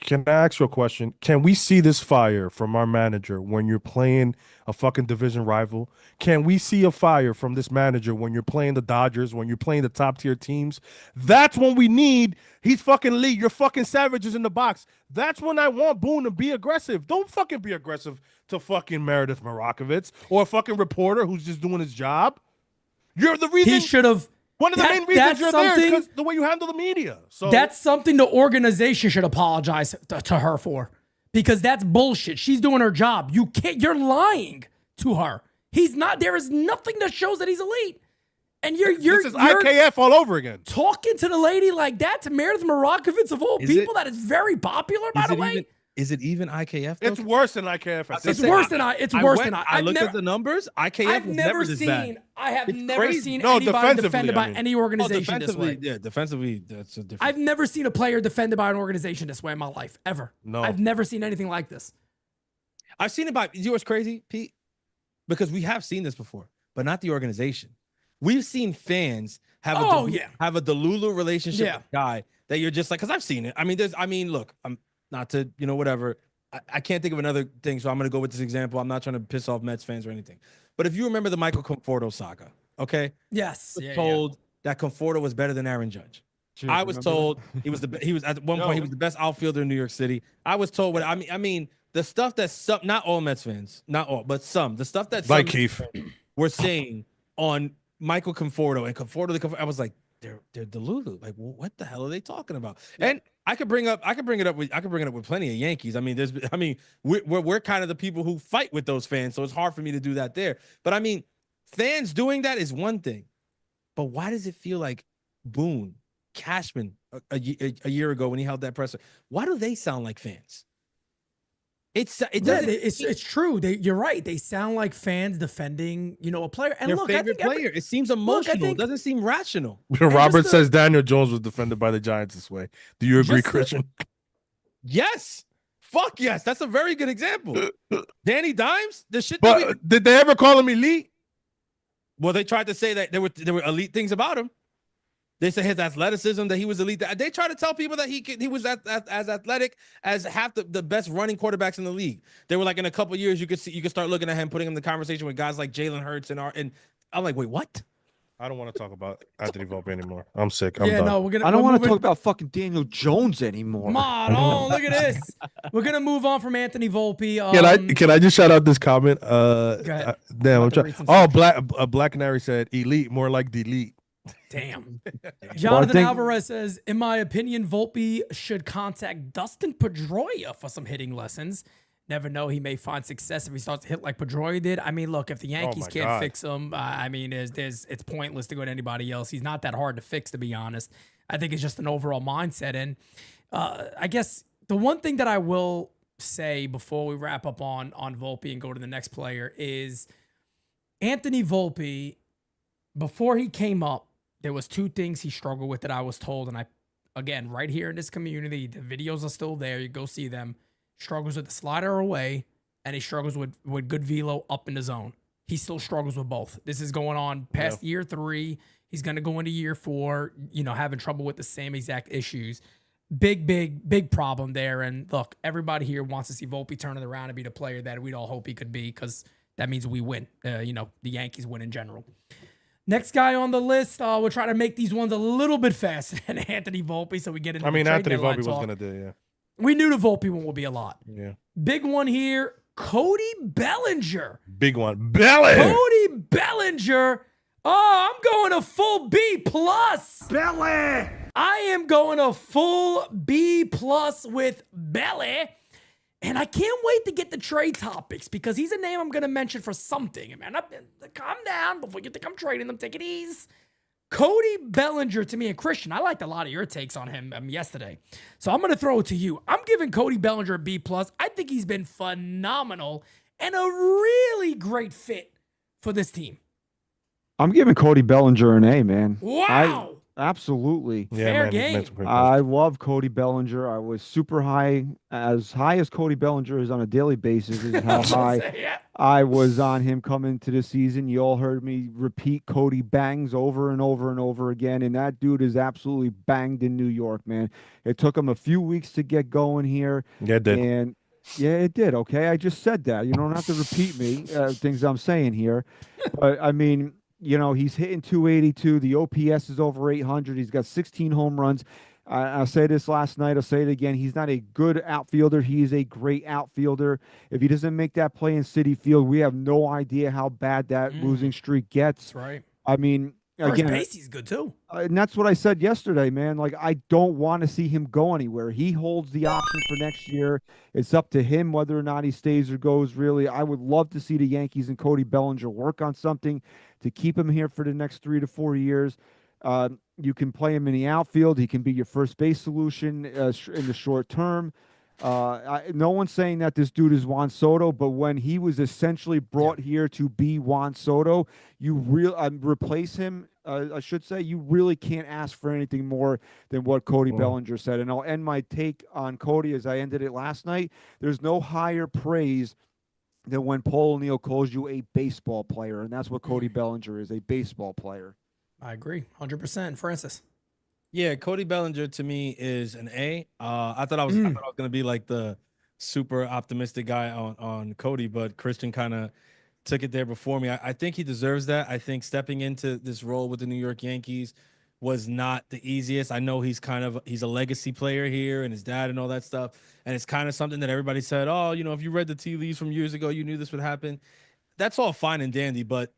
Can I ask you a question? Can we see this fire from our manager when you're playing a fucking division rival? Can we see a fire from this manager when you're playing the Dodgers, when you're playing the top tier teams? That's when we need, he's fucking elite. You're fucking savages in the box. That's when I want Boone to be aggressive. Don't fucking be aggressive to fucking Meredith Marakovitz or a fucking reporter who's just doing his job. You're the reason. He should have. One of the main reasons you're there is because the way you handle the media. So that's something the organization should apologize to her for, because that's bullshit. She's doing her job. You're lying to her. He's not. There is nothing that shows that he's elite. And this is IKF all over again. Talking to the lady like that, to Meredith Marakovitz of all people, that is very popular, by the way. Is it even IKF? It's worse than IKF. It's worse than I. I looked at the numbers. IKF was never this bad. I have never seen No, anybody defended by any organization this way. Yeah, defensively, that's a different. I've never seen a player defended by an organization this way in my life, ever. No. I've never seen anything like this. I've seen it by, you know what's crazy, Pete? Because we have seen this before, but not the organization. We've seen fans have a Delulu relationship with a guy that you're just like, because I've seen it. Look, I'm not to, you know, whatever. I can't think of another thing, so I'm going to go with this example. I'm not trying to piss off Mets fans or anything. But if you remember the Michael Conforto saga, okay? Yes. I was told that Conforto was better than Aaron Judge. I was told he was at one point he was the best outfielder in New York City. I was told I mean the stuff that some, not all Mets fans, not all, but some, the stuff that like Keith were saying on Michael Conforto and Conforto, I was like, they're Delulu. Like, what the hell are they talking about? And I could bring it up with plenty of Yankees. I mean, we're kind of the people who fight with those fans, so it's hard for me to do that there. But I mean, fans doing that is one thing, but why does it feel like Boone, Cashman a year ago when he held that presser, why do they sound like fans? It's true. You're right. They sound like fans defending, you know, a player. And their look, favorite player. It seems emotional. It doesn't seem rational. Robert says Daniel Jones was defended by the Giants this way. Do you agree, Christian? Yes. Fuck yes. That's a very good example. Danny Dimes, the shit. But did they ever call him elite? Well, they tried to say that there were elite things about him. They said his athleticism, that he was elite. They try to tell people that he was as athletic as half the best running quarterbacks in the league. They were like, in a couple of years, you could start looking at him, putting him in the conversation with guys like Jalen Hurts and I'm like, wait, what? I don't want to talk about Anthony Volpe anymore. I'm sick. I'm done. I don't want to talk about fucking Daniel Jones anymore. Come on, look at this. We're gonna move on from Anthony Volpe. Can I just shout out this comment? Go ahead. Damn, I'm trying. Black Canary said elite, more like delete. Damn. Jonathan Alvarez says, in my opinion, Volpe should contact Dustin Pedroia for some hitting lessons. Never know, he may find success if he starts to hit like Pedroia did. I mean, look, if the Yankees can't fix him, it's pointless to go to anybody else. He's not that hard to fix, to be honest. I think it's just an overall mindset. And I guess the one thing that I will say before we wrap up on Volpe and go to the next player is Anthony Volpe, before he came up, there was two things he struggled with that I was told. And again, right here in this community, the videos are still there. You go see them. Struggles with the slider away, and he struggles with good velo up in the zone. He still struggles with both. This is going on past year 3. He's going to go into year 4, you know, having trouble with the same exact issues. big problem there. And look, everybody here wants to see Volpe turn it around and be the player that we'd all hope he could be, because that means we win. The Yankees win in general. Next guy on the list, we'll try to make these ones a little bit faster than Anthony Volpe, so we get into the trade Anthony deadline Volpe was talk. going to do, yeah. We knew the Volpe one will be a lot. Yeah. Big one here, Cody Bellinger. Big one. Belly! Cody Bellinger. Oh, I'm going a full B+. Belly! I am going a full B+ with Belly. And I can't wait to get the trade topics, because he's a name I'm going to mention for something. Man, calm down before you think I'm trading them. Take it easy. Cody Bellinger, to me, and Christian, I liked a lot of your takes on him yesterday. So I'm going to throw it to you. I'm giving Cody Bellinger a B+. I think he's been phenomenal and a really great fit for this team. I'm giving Cody Bellinger an A, man. Wow. Absolutely. Fair game. I love Cody Bellinger. I was super high as Cody Bellinger is on a daily basis, is how high I was on him coming to the season. You all heard me repeat Cody bangs over and over and over again, and that dude is absolutely banged in New York, man. It took him a few weeks to get going here. Yeah, it did. And yeah, it did. Okay, I just said that. You don't have to repeat me things I'm saying here, but I mean, he's hitting 282. The OPS is over 800. He's got 16 home runs. I said this last night. I'll say it again. He's not a good outfielder. He is a great outfielder. If he doesn't make that play in Citi Field, we have no idea how bad that losing streak gets. That's right. I mean, First base, he's good too. And that's what I said yesterday, man. Like, I don't want to see him go anywhere. He holds the option for next year. It's up to him whether or not he stays or goes, really. I would love to see the Yankees and Cody Bellinger work on something to keep him here for the next 3 to 4 years. You can play him in the outfield. He can be your first base solution in the short term. No one's saying that this dude is Juan Soto, but when he was essentially brought here to be Juan Soto, you replace him, I should say, you really can't ask for anything more than what Cody Bellinger said. And I'll end my take on Cody as I ended it last night. There's no higher praise than when Paul O'Neill calls you a baseball player, and that's what Cody Bellinger is, a baseball player. I agree, 100%. Francis. Yeah, Cody Bellinger to me is an A. I thought I was going to be like the super optimistic guy on Cody, but Christian kind of took it there before me. I think he deserves that. I think stepping into this role with the New York Yankees was not the easiest. I know he's a legacy player here and his dad and all that stuff. And it's kind of something that everybody said, oh, if you read the tea leaves from years ago, you knew this would happen. That's all fine and dandy, but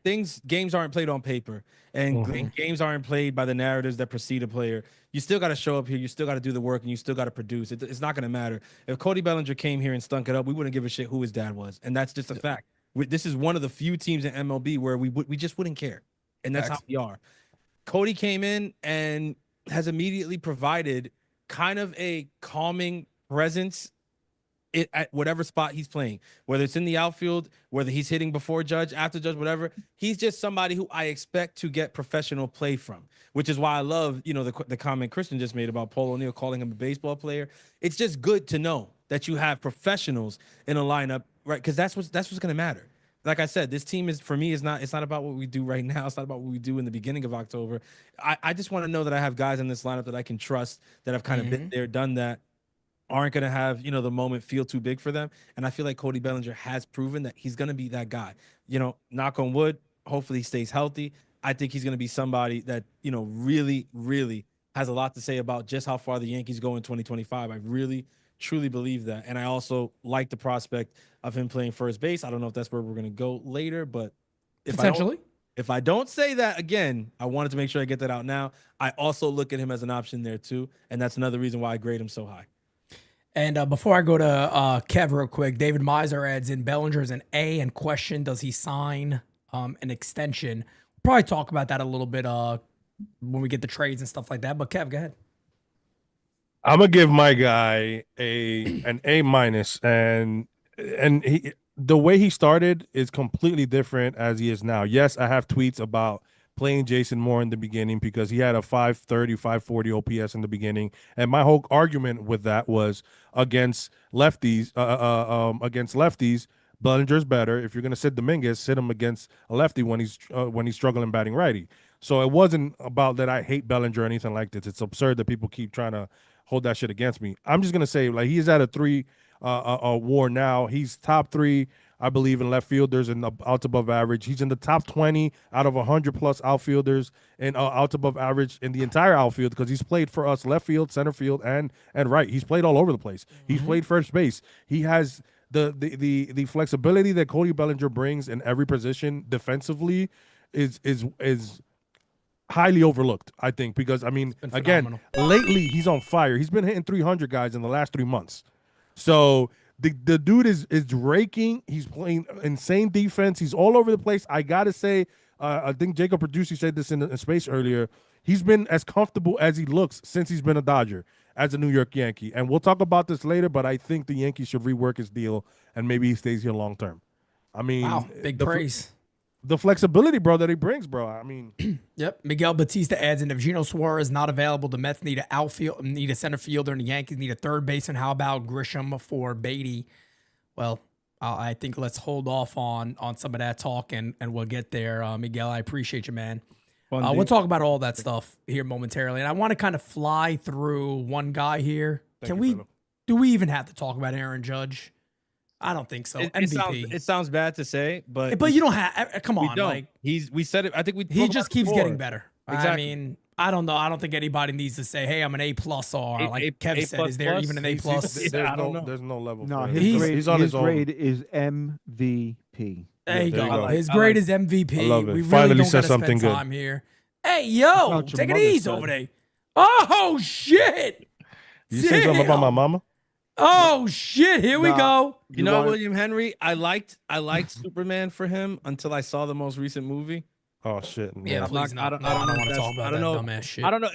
games aren't played on paper, and games aren't played by the narratives that precede a player. You still got to show up here. You still got to do the work, and you still got to produce. It's not going to matter. If Cody Bellinger came here and stunk it up, we wouldn't give a shit who his dad was, and that's just a fact. This is one of the few teams in MLB where we just wouldn't care, and that's how we are. Cody came in and has immediately provided kind of a calming presence at whatever spot he's playing, whether it's in the outfield, whether he's hitting before Judge, after Judge, whatever. He's just somebody who I expect to get professional play from, which is why I love, the comment Christian just made about Paul O'Neill calling him a baseball player. It's just good to know that you have professionals in a lineup, right? Because that's what's going to matter. Like I said, this team it's not about what we do right now. It's not about what we do in the beginning of October. I just want to know that I have guys in this lineup that I can trust, that have kind of been there, done that, aren't going to have, the moment feel too big for them. And I feel like Cody Bellinger has proven that he's going to be that guy. Knock on wood, hopefully he stays healthy. I think he's going to be somebody that, really, really has a lot to say about just how far the Yankees go in 2025. I really, truly believe that. And I also like the prospect of him playing first base. I don't know if that's where we're going to go later, but Potentially. If I don't say that again, I wanted to make sure I get that out now. I also look at him as an option there too. And that's another reason why I grade him so high. And before I go to Kev real quick, David Miser adds in Bellinger's an A and question, does he sign an extension? We'll probably talk about that a little bit when we get the trades and stuff like that. But Kev, go ahead. I'm gonna give my guy an A-, and the way he started is completely different as he is now. Yes, I have tweets about playing Jason Moore in the beginning because he had a 530, 540 OPS in the beginning. And my whole argument with that was against lefties, Bellinger's better. If you're going to sit Dominguez, sit him against a lefty when he's struggling batting righty. So it wasn't about that I hate Bellinger or anything like this. It's absurd that people keep trying to hold that shit against me. I'm just gonna say, like, he's at a 3 war now. He's top 3, I believe, in left fielders and out above average. He's in the top 20 out of 100 plus outfielders and out above average in the entire outfield, because he's played for us left field, center field, and right. He's played all over the place. He's played first base. He has the flexibility that Cody Bellinger brings in every position defensively is highly overlooked, I think, because I mean, again, lately he's on fire. He's been hitting 300 guys in the last 3 months. So the dude is raking. He's playing insane defense. He's all over the place. I gotta say, I think Jacob Producer said this in space earlier. He's been as comfortable as he looks since he's been a Dodger as a New York Yankee. And we'll talk about this later, but I think the Yankees should rework his deal and maybe he stays here long term. I mean, Wow, big praise. The flexibility, bro, that he brings, bro. I mean, Yep. Miguel Batista adds in, if Gino Suarez not available, the Mets need a center fielder, and the Yankees need a third baseman. How about Grisham for Beatty? Well, I think let's hold off on some of that talk and we'll get there. Miguel, I appreciate you, man. We'll talk about all that stuff here momentarily. And I want to kind of fly through one guy here. Do we even have to talk about Aaron Judge? I don't think so. MVP. It sounds bad to say, but you don't have. Come on, like we said it. I think he just keeps getting better. Exactly. I mean, I don't know. I don't think anybody needs to say, "Hey, I'm an A+ or like Kev said." Is there even an A+? There's no level. No, for him. his on his grade is MVP. There you go. His I grade like is MVP. I love it. We Finally really don't said gotta something spend good. time here. Hey, yo, Not your take it mother easy said. over there. Oh shit! You say something about my mama? Oh shit! Here we go. You know, William Henry, I liked Superman for him until I saw the most recent movie. Oh shit! Yeah, please not. I don't want to talk about that dumbass shit. I don't know.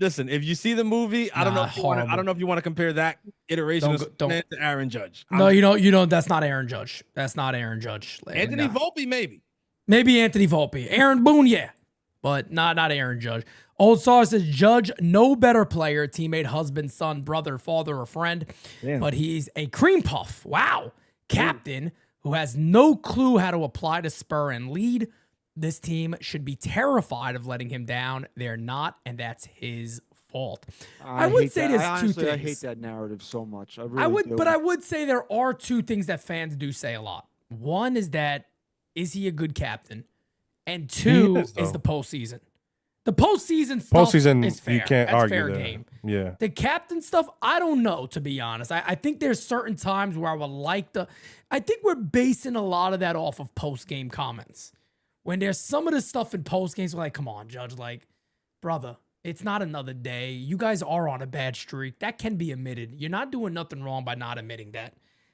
Listen, if you see the movie, I don't know. I don't know if you want to compare that iteration of Superman to Aaron Judge. No, you don't. That's not Aaron Judge. That's not Aaron Judge. Anthony Volpe, maybe Anthony Volpe, Aaron Boone, yeah, but not Aaron Judge. Old Star says Judge, no better player, teammate, husband, son, brother, father, or friend, but he's a cream puff. Wow, captain who has no clue how to apply to spur and lead. This team should be terrified of letting him down. They're not, and that's his fault. I would say there's two things. I hate that narrative so much. I would say there are two things that fans do say a lot. One is that, is he a good captain? And two is the postseason. The postseason stuff is fair. You can't That's argue fair that. game. Yeah. The captain stuff, I don't know, to be honest. I think there's certain times where I would like to. I think we're basing a lot of that off of post-game comments. When there's some of the stuff in post-games, we're like, come on, Judge. Like, brother, it's not another day. You guys are on a bad streak. That can be admitted. You're not doing nothing wrong by not admitting that.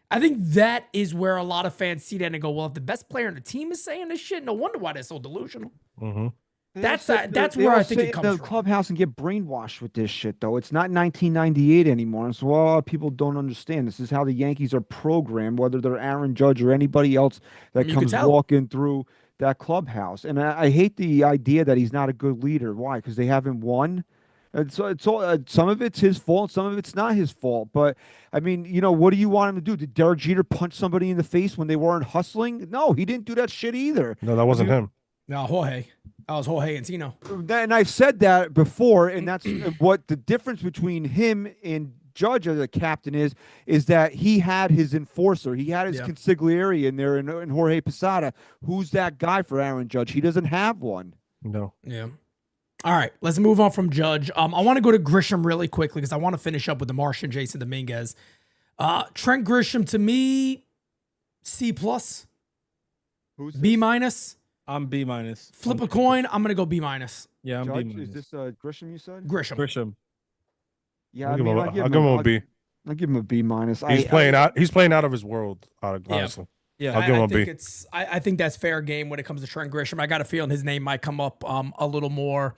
I think that is where a lot of fans see that and go, well, if the best player on the team is saying this shit, no wonder why they're so delusional. Mm-hmm. That's where I think it comes the from. Clubhouse and get brainwashed with this shit, though. It's not 1998 anymore. And so a lot of people don't understand. This is how the Yankees are programmed, whether they're Aaron Judge or anybody else that comes walking through that clubhouse. And I hate the idea that he's not a good leader. Why? Because they haven't won. And so it's all, some of it's his fault, some of it's not his fault. But I mean, what do you want him to do? Did Derek Jeter punch somebody in the face when they weren't hustling? No, he didn't do that shit either. No, that wasn't him. No, Jorge. That was Jorge and Tino. And I've said that before, and that's what the difference between him and Judge as a captain is that he had his enforcer. He had his consigliere in there in Jorge Posada. Who's that guy for Aaron Judge? He doesn't have one. No. Yeah. All right, let's move on from Judge. I want to go to Grisham really quickly because I want to finish up with the Martian Jason Dominguez. Trent Grisham, to me, C+. Who's B-. I'm B-. Flip a coin. I'm going to go B-. Yeah, I'm Judge? B-. Is this Grisham you said? Grisham. Yeah, I'll give him a B. I'll give him a B-. He's playing out of his world, honestly. Yeah, I'll give him a B. I think that's fair game when it comes to Trent Grisham. I got a feeling his name might come up a little more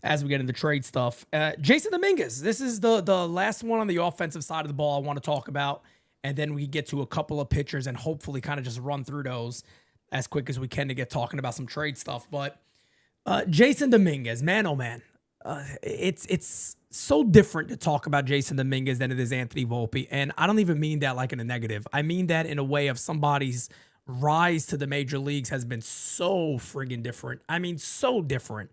as we get into trade stuff. Jason Dominguez, this is the last one on the offensive side of the ball I want to talk about, and then we get to a couple of pitchers and hopefully kind of just run through those as quick as we can to get talking about some trade stuff. But Jason Dominguez, man, oh man, it's so different to talk about Jason Dominguez than it is Anthony Volpe. And I don't even mean that like in a negative. I mean that in a way of somebody's rise to the major leagues has been so friggin' different. I mean, so different.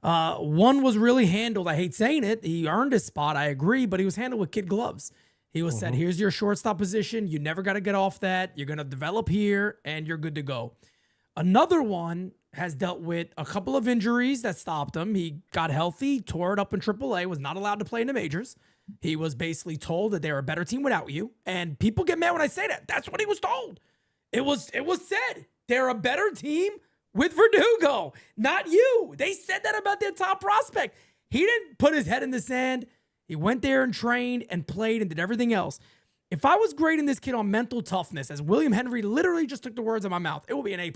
One was really handled. I hate saying it. He earned his spot. I agree, but he was handled with kid gloves. He was said, here's your shortstop position. You never got to get off that. You're going to develop here and you're good to go. Another one has dealt with a couple of injuries that stopped him. He got healthy, tore it up in AAA, was not allowed to play in the majors. He was basically told that they're a better team without you. And people get mad when I say that. That's what he was told. It was said. They're a better team with Verdugo, not you. They said that about their top prospect. He didn't put his head in the sand. He went there and trained and played and did everything else. If I was grading this kid on mental toughness, as William Henry literally just took the words out of my mouth, it would be an A+.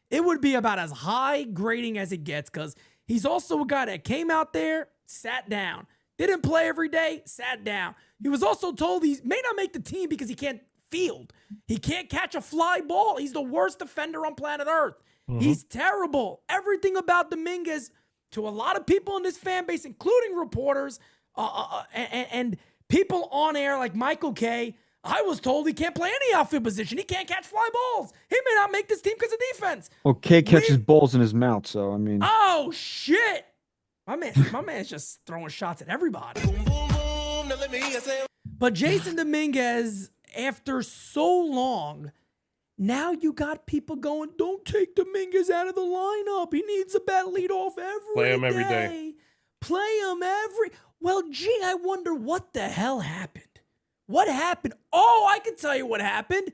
It would be about as high grading as it gets because he's also a guy that came out there, sat down, didn't play every day, sat down. He was also told he may not make the team because he can't field. He can't catch a fly ball. He's the worst defender on planet Earth. He's terrible. Everything about Dominguez, to a lot of people in this fan base, including reporters and people on air like Michael K., I was told he can't play any outfield position. He can't catch fly balls. He may not make this team because of defense. Well, K catches balls in his mouth, so I mean. Oh shit! My man's just throwing shots at everybody. But Jason Dominguez, after so long, now you got people going, don't take Dominguez out of the lineup. He needs a bat leadoff Play him every day. Play him every. Well, gee, I wonder what the hell happened. What happened? Oh, I can tell you what happened.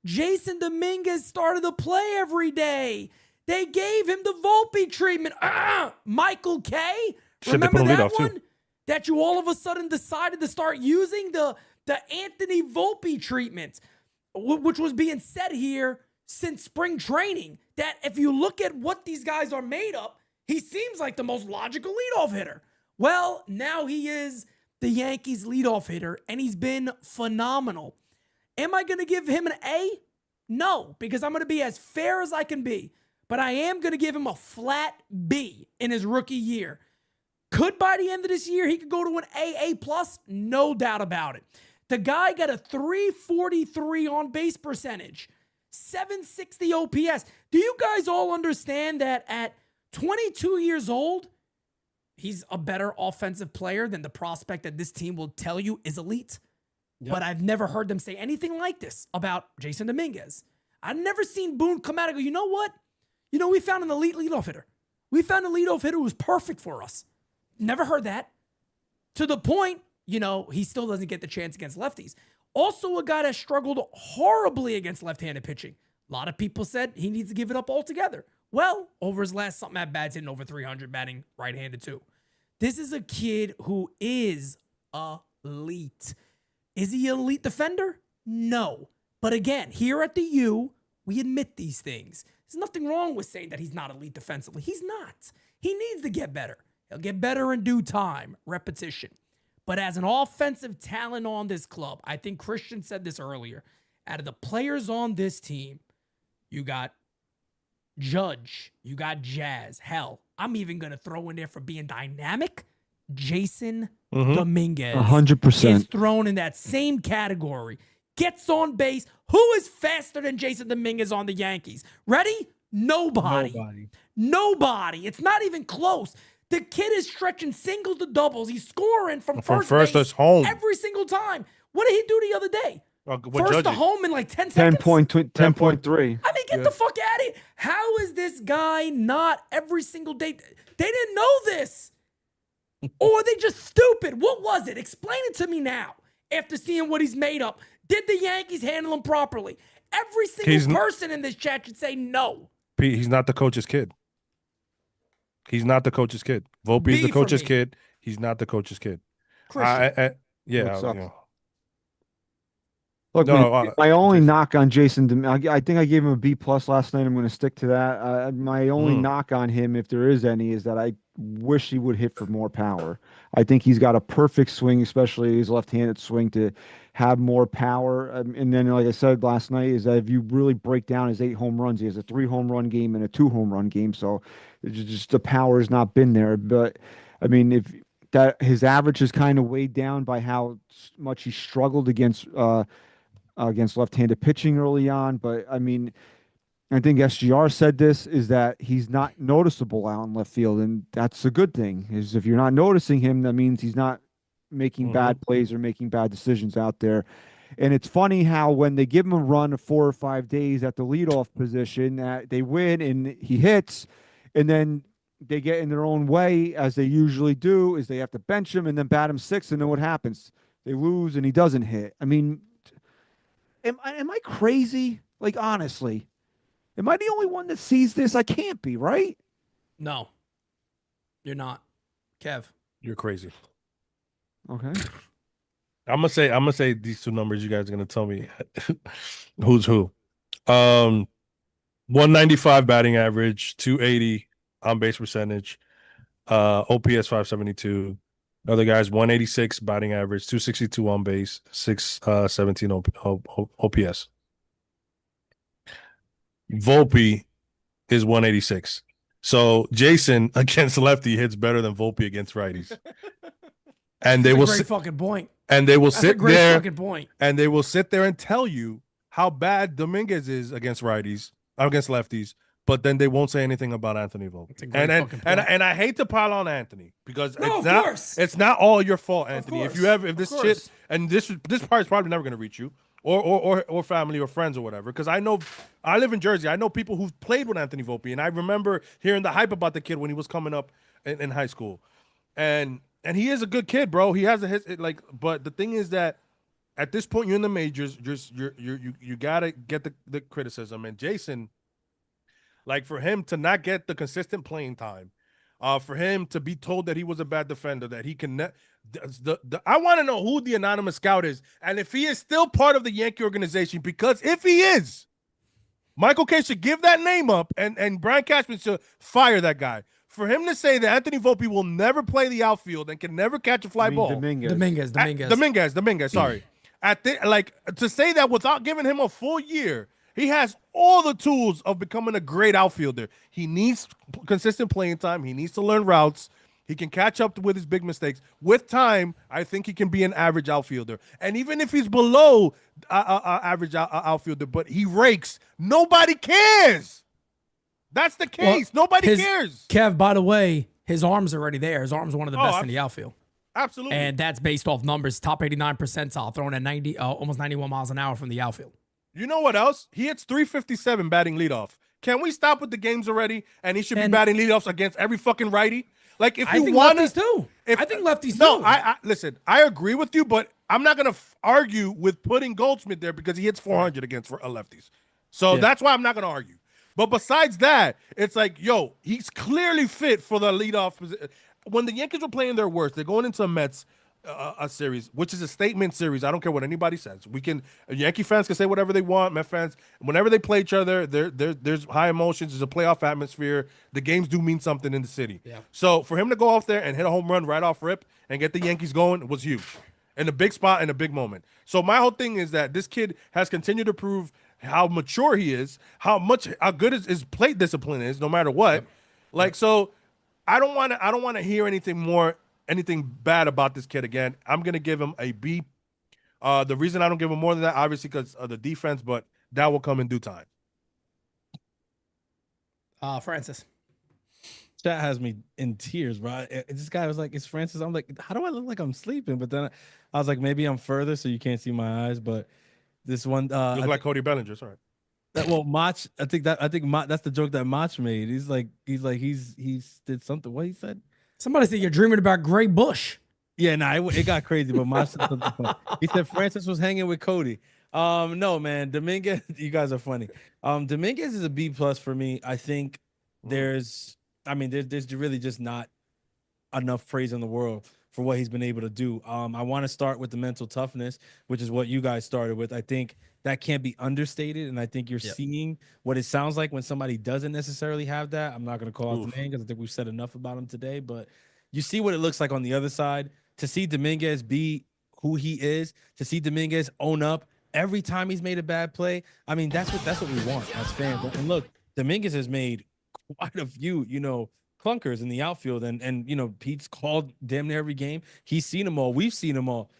Jason Dominguez started to play every day. They gave him the Volpe treatment. Michael K. Remember that one? Too. That you all of a sudden decided to start using the Anthony Volpe treatment, which was being said here since spring training. That if you look at what these guys are made of, he seems like the most logical leadoff hitter. Well, now he is the Yankees leadoff hitter, and he's been phenomenal. Am I going to give him an A? No, because I'm going to be as fair as I can be. But I am going to give him a flat B in his rookie year. Could by the end of this year, he could go to an A+, no doubt about it. The guy got a 343 on base percentage, 760 OPS. Do you guys all understand that at 22 years old, he's a better offensive player than the prospect that this team will tell you is elite? Yep. But I've never heard them say anything like this about Jason Dominguez. I've never seen Boone come out and go, you know what? We found an elite leadoff hitter. We found a leadoff hitter who was perfect for us. Never heard that. To the point, he still doesn't get the chance against lefties. Also a guy that struggled horribly against left-handed pitching. A lot of people said he needs to give it up altogether. Well, over his last something at bats, hitting over 300, batting right-handed too. This is a kid who is elite. Is he an elite defender? No. But again, here at the U, we admit these things. There's nothing wrong with saying that he's not elite defensively. He's not. He needs to get better. He'll get better in due time, repetition. But as an offensive talent on this club, I think Christian said this earlier, out of the players on this team, you got Judge, you got Jazz. Hell, I'm even going to throw in there for being dynamic. Jason Dominguez 100% is thrown in that same category. Gets on base. Who is faster than Jason Dominguez on the Yankees? Ready? Nobody. It's not even close. The kid is stretching singles to doubles. He's scoring from first base home every single time. What did he do the other day? First to home in like 10 seconds? 10.3. I mean, get the fuck out of here. How is this guy not every single day? They didn't know this. Or are they just stupid? What was it? Explain it to me now. After seeing what he's made up. Did the Yankees handle him properly? Every single person in this chat should say no. Pete, he's not the coach's kid. He's not the coach's kid. Volpe is the coach's kid. He's not the coach's kid. Yeah. Look, my only knock on Jason, I think I gave him a B+ last night. I'm going to stick to that. My only knock on him, if there is any, is that I wish he would hit for more power. I think he's got a perfect swing, especially his left-handed swing, to have more power. And then, like I said last night, is that if you really break down his 8 home runs, he has a 3 home run game and a 2 home run game. So just the power has not been there. But I mean, if that his average is kind of weighed down by how much he struggled against left-handed pitching early on. But I mean, I think SGR said this, is that he's not noticeable out in left field, and that's a good thing. Is if you're not noticing him, that means he's not making bad plays or making bad decisions out there. And it's funny how when they give him a run of 4 or 5 days at the leadoff position, that they win and he hits, and then they get in their own way, as they usually do, is they have to bench him and then bat him 6, and then what happens? They lose and he doesn't hit. I mean, am I crazy? Like, honestly, am I the only one that sees this? I can't be, right? No, you're not, Kev. You're crazy. Okay. I'm gonna say these two numbers. You guys are gonna tell me who's who. 195 batting average, 280 on base percentage, OPS 572. Other guys 186 batting average, 262 on base, 617 OPS. Volpe is 186. So Jason against lefty hits better than Volpe against righties. And they will great fucking point. And they will That's sit a great there fucking point. and they will sit there and tell you how bad Dominguez is against righties, against lefties, but then they won't say anything about Anthony Volpe. And I hate to pile on Anthony because it's not all your fault, Anthony. If this shit, and this part is probably never gonna reach you or family or friends or whatever. Because I live in Jersey. I know people who've played with Anthony Volpe, and I remember hearing the hype about the kid when he was coming up in high school. And he is a good kid, bro. He has but the thing is that at this point you're in the majors, you gotta get the criticism. And Jason, like, for him to not get the consistent playing time, for him to be told that he was a bad defender, that he can I want to know who the anonymous scout is, and if he is still part of the Yankee organization, because if he is, Michael K should give that name up, and Brian Cashman should fire that guy. For him to say that Anthony Volpe will never play the outfield and can never catch a fly ball. Dominguez. Sorry. To say that without giving him a full year, he has all the tools of becoming a great outfielder. He needs consistent playing time. He needs to learn routes. He can catch up with his big mistakes. With time, I think he can be an average outfielder. And even if he's below average outfielder, but he rakes, nobody cares. That's the case. Nobody cares. Kev, by the way, his arm's already there. His arm's one of the best in the outfield. Absolutely. And that's based off numbers. Top 89 percentile, throwing at almost 91 miles an hour from the outfield. You know what else? He hits 357 batting leadoff. Can we stop with the games already? And he should be batting leadoffs against every fucking righty. Like, if you want lefties too. I think lefties too. No, I listen. I agree with you, but I'm not gonna argue with putting Goldschmidt there because he hits 400 against lefties. So that's why I'm not gonna argue. But besides that, it's like, yo, he's clearly fit for the leadoff position. When the Yankees were playing their worst, they're going into a Mets a series, which is a statement series. I don't care what anybody says. Yankee fans can say whatever they want. Met fans, whenever they play each other, there's high emotions. There's a playoff atmosphere. The games do mean something in the city. Yeah. So for him to go off there and hit a home run right off rip and get the Yankees going was huge, in a big spot, in a big moment. So my whole thing is that this kid has continued to prove how mature he is, how good his plate discipline is, no matter what. So I don't want to hear anything bad about this kid again. I'm gonna give him a B. The reason I don't give him more than that, obviously, because of the defense, but that will come in due time. Francis. Chat has me in tears, bro. This guy was like, "It's Francis." I'm like, "How do I look like I'm sleeping?" But then I was like, "Maybe I'm further, so you can't see my eyes." But this one, you look like Cody Bellinger. Sorry. Mach. I think that's the joke that Mach made. He's did something. What he said? Somebody said you're dreaming about Gray Bush. Yeah, it got crazy, but Mach said something funny. He said Francis was hanging with Cody. No, man, Dominguez, you guys are funny. Dominguez is a B+ for me. I think there's really just not enough praise in the world for what he's been able to do. I want to start with the mental toughness, which is what you guys started with. I think that can't be understated, and I think you're seeing what it sounds like when somebody doesn't necessarily have that. I'm not going to call out the name because I think we've said enough about him today, but you see what it looks like on the other side. To see Dominguez be who he is, to see Dominguez own up every time he's made a bad play. I mean, that's what we want as fans. And look, Dominguez has made quite a few, clunkers in the outfield, and Pete's called damn near every game. He's seen them all. We've seen them all.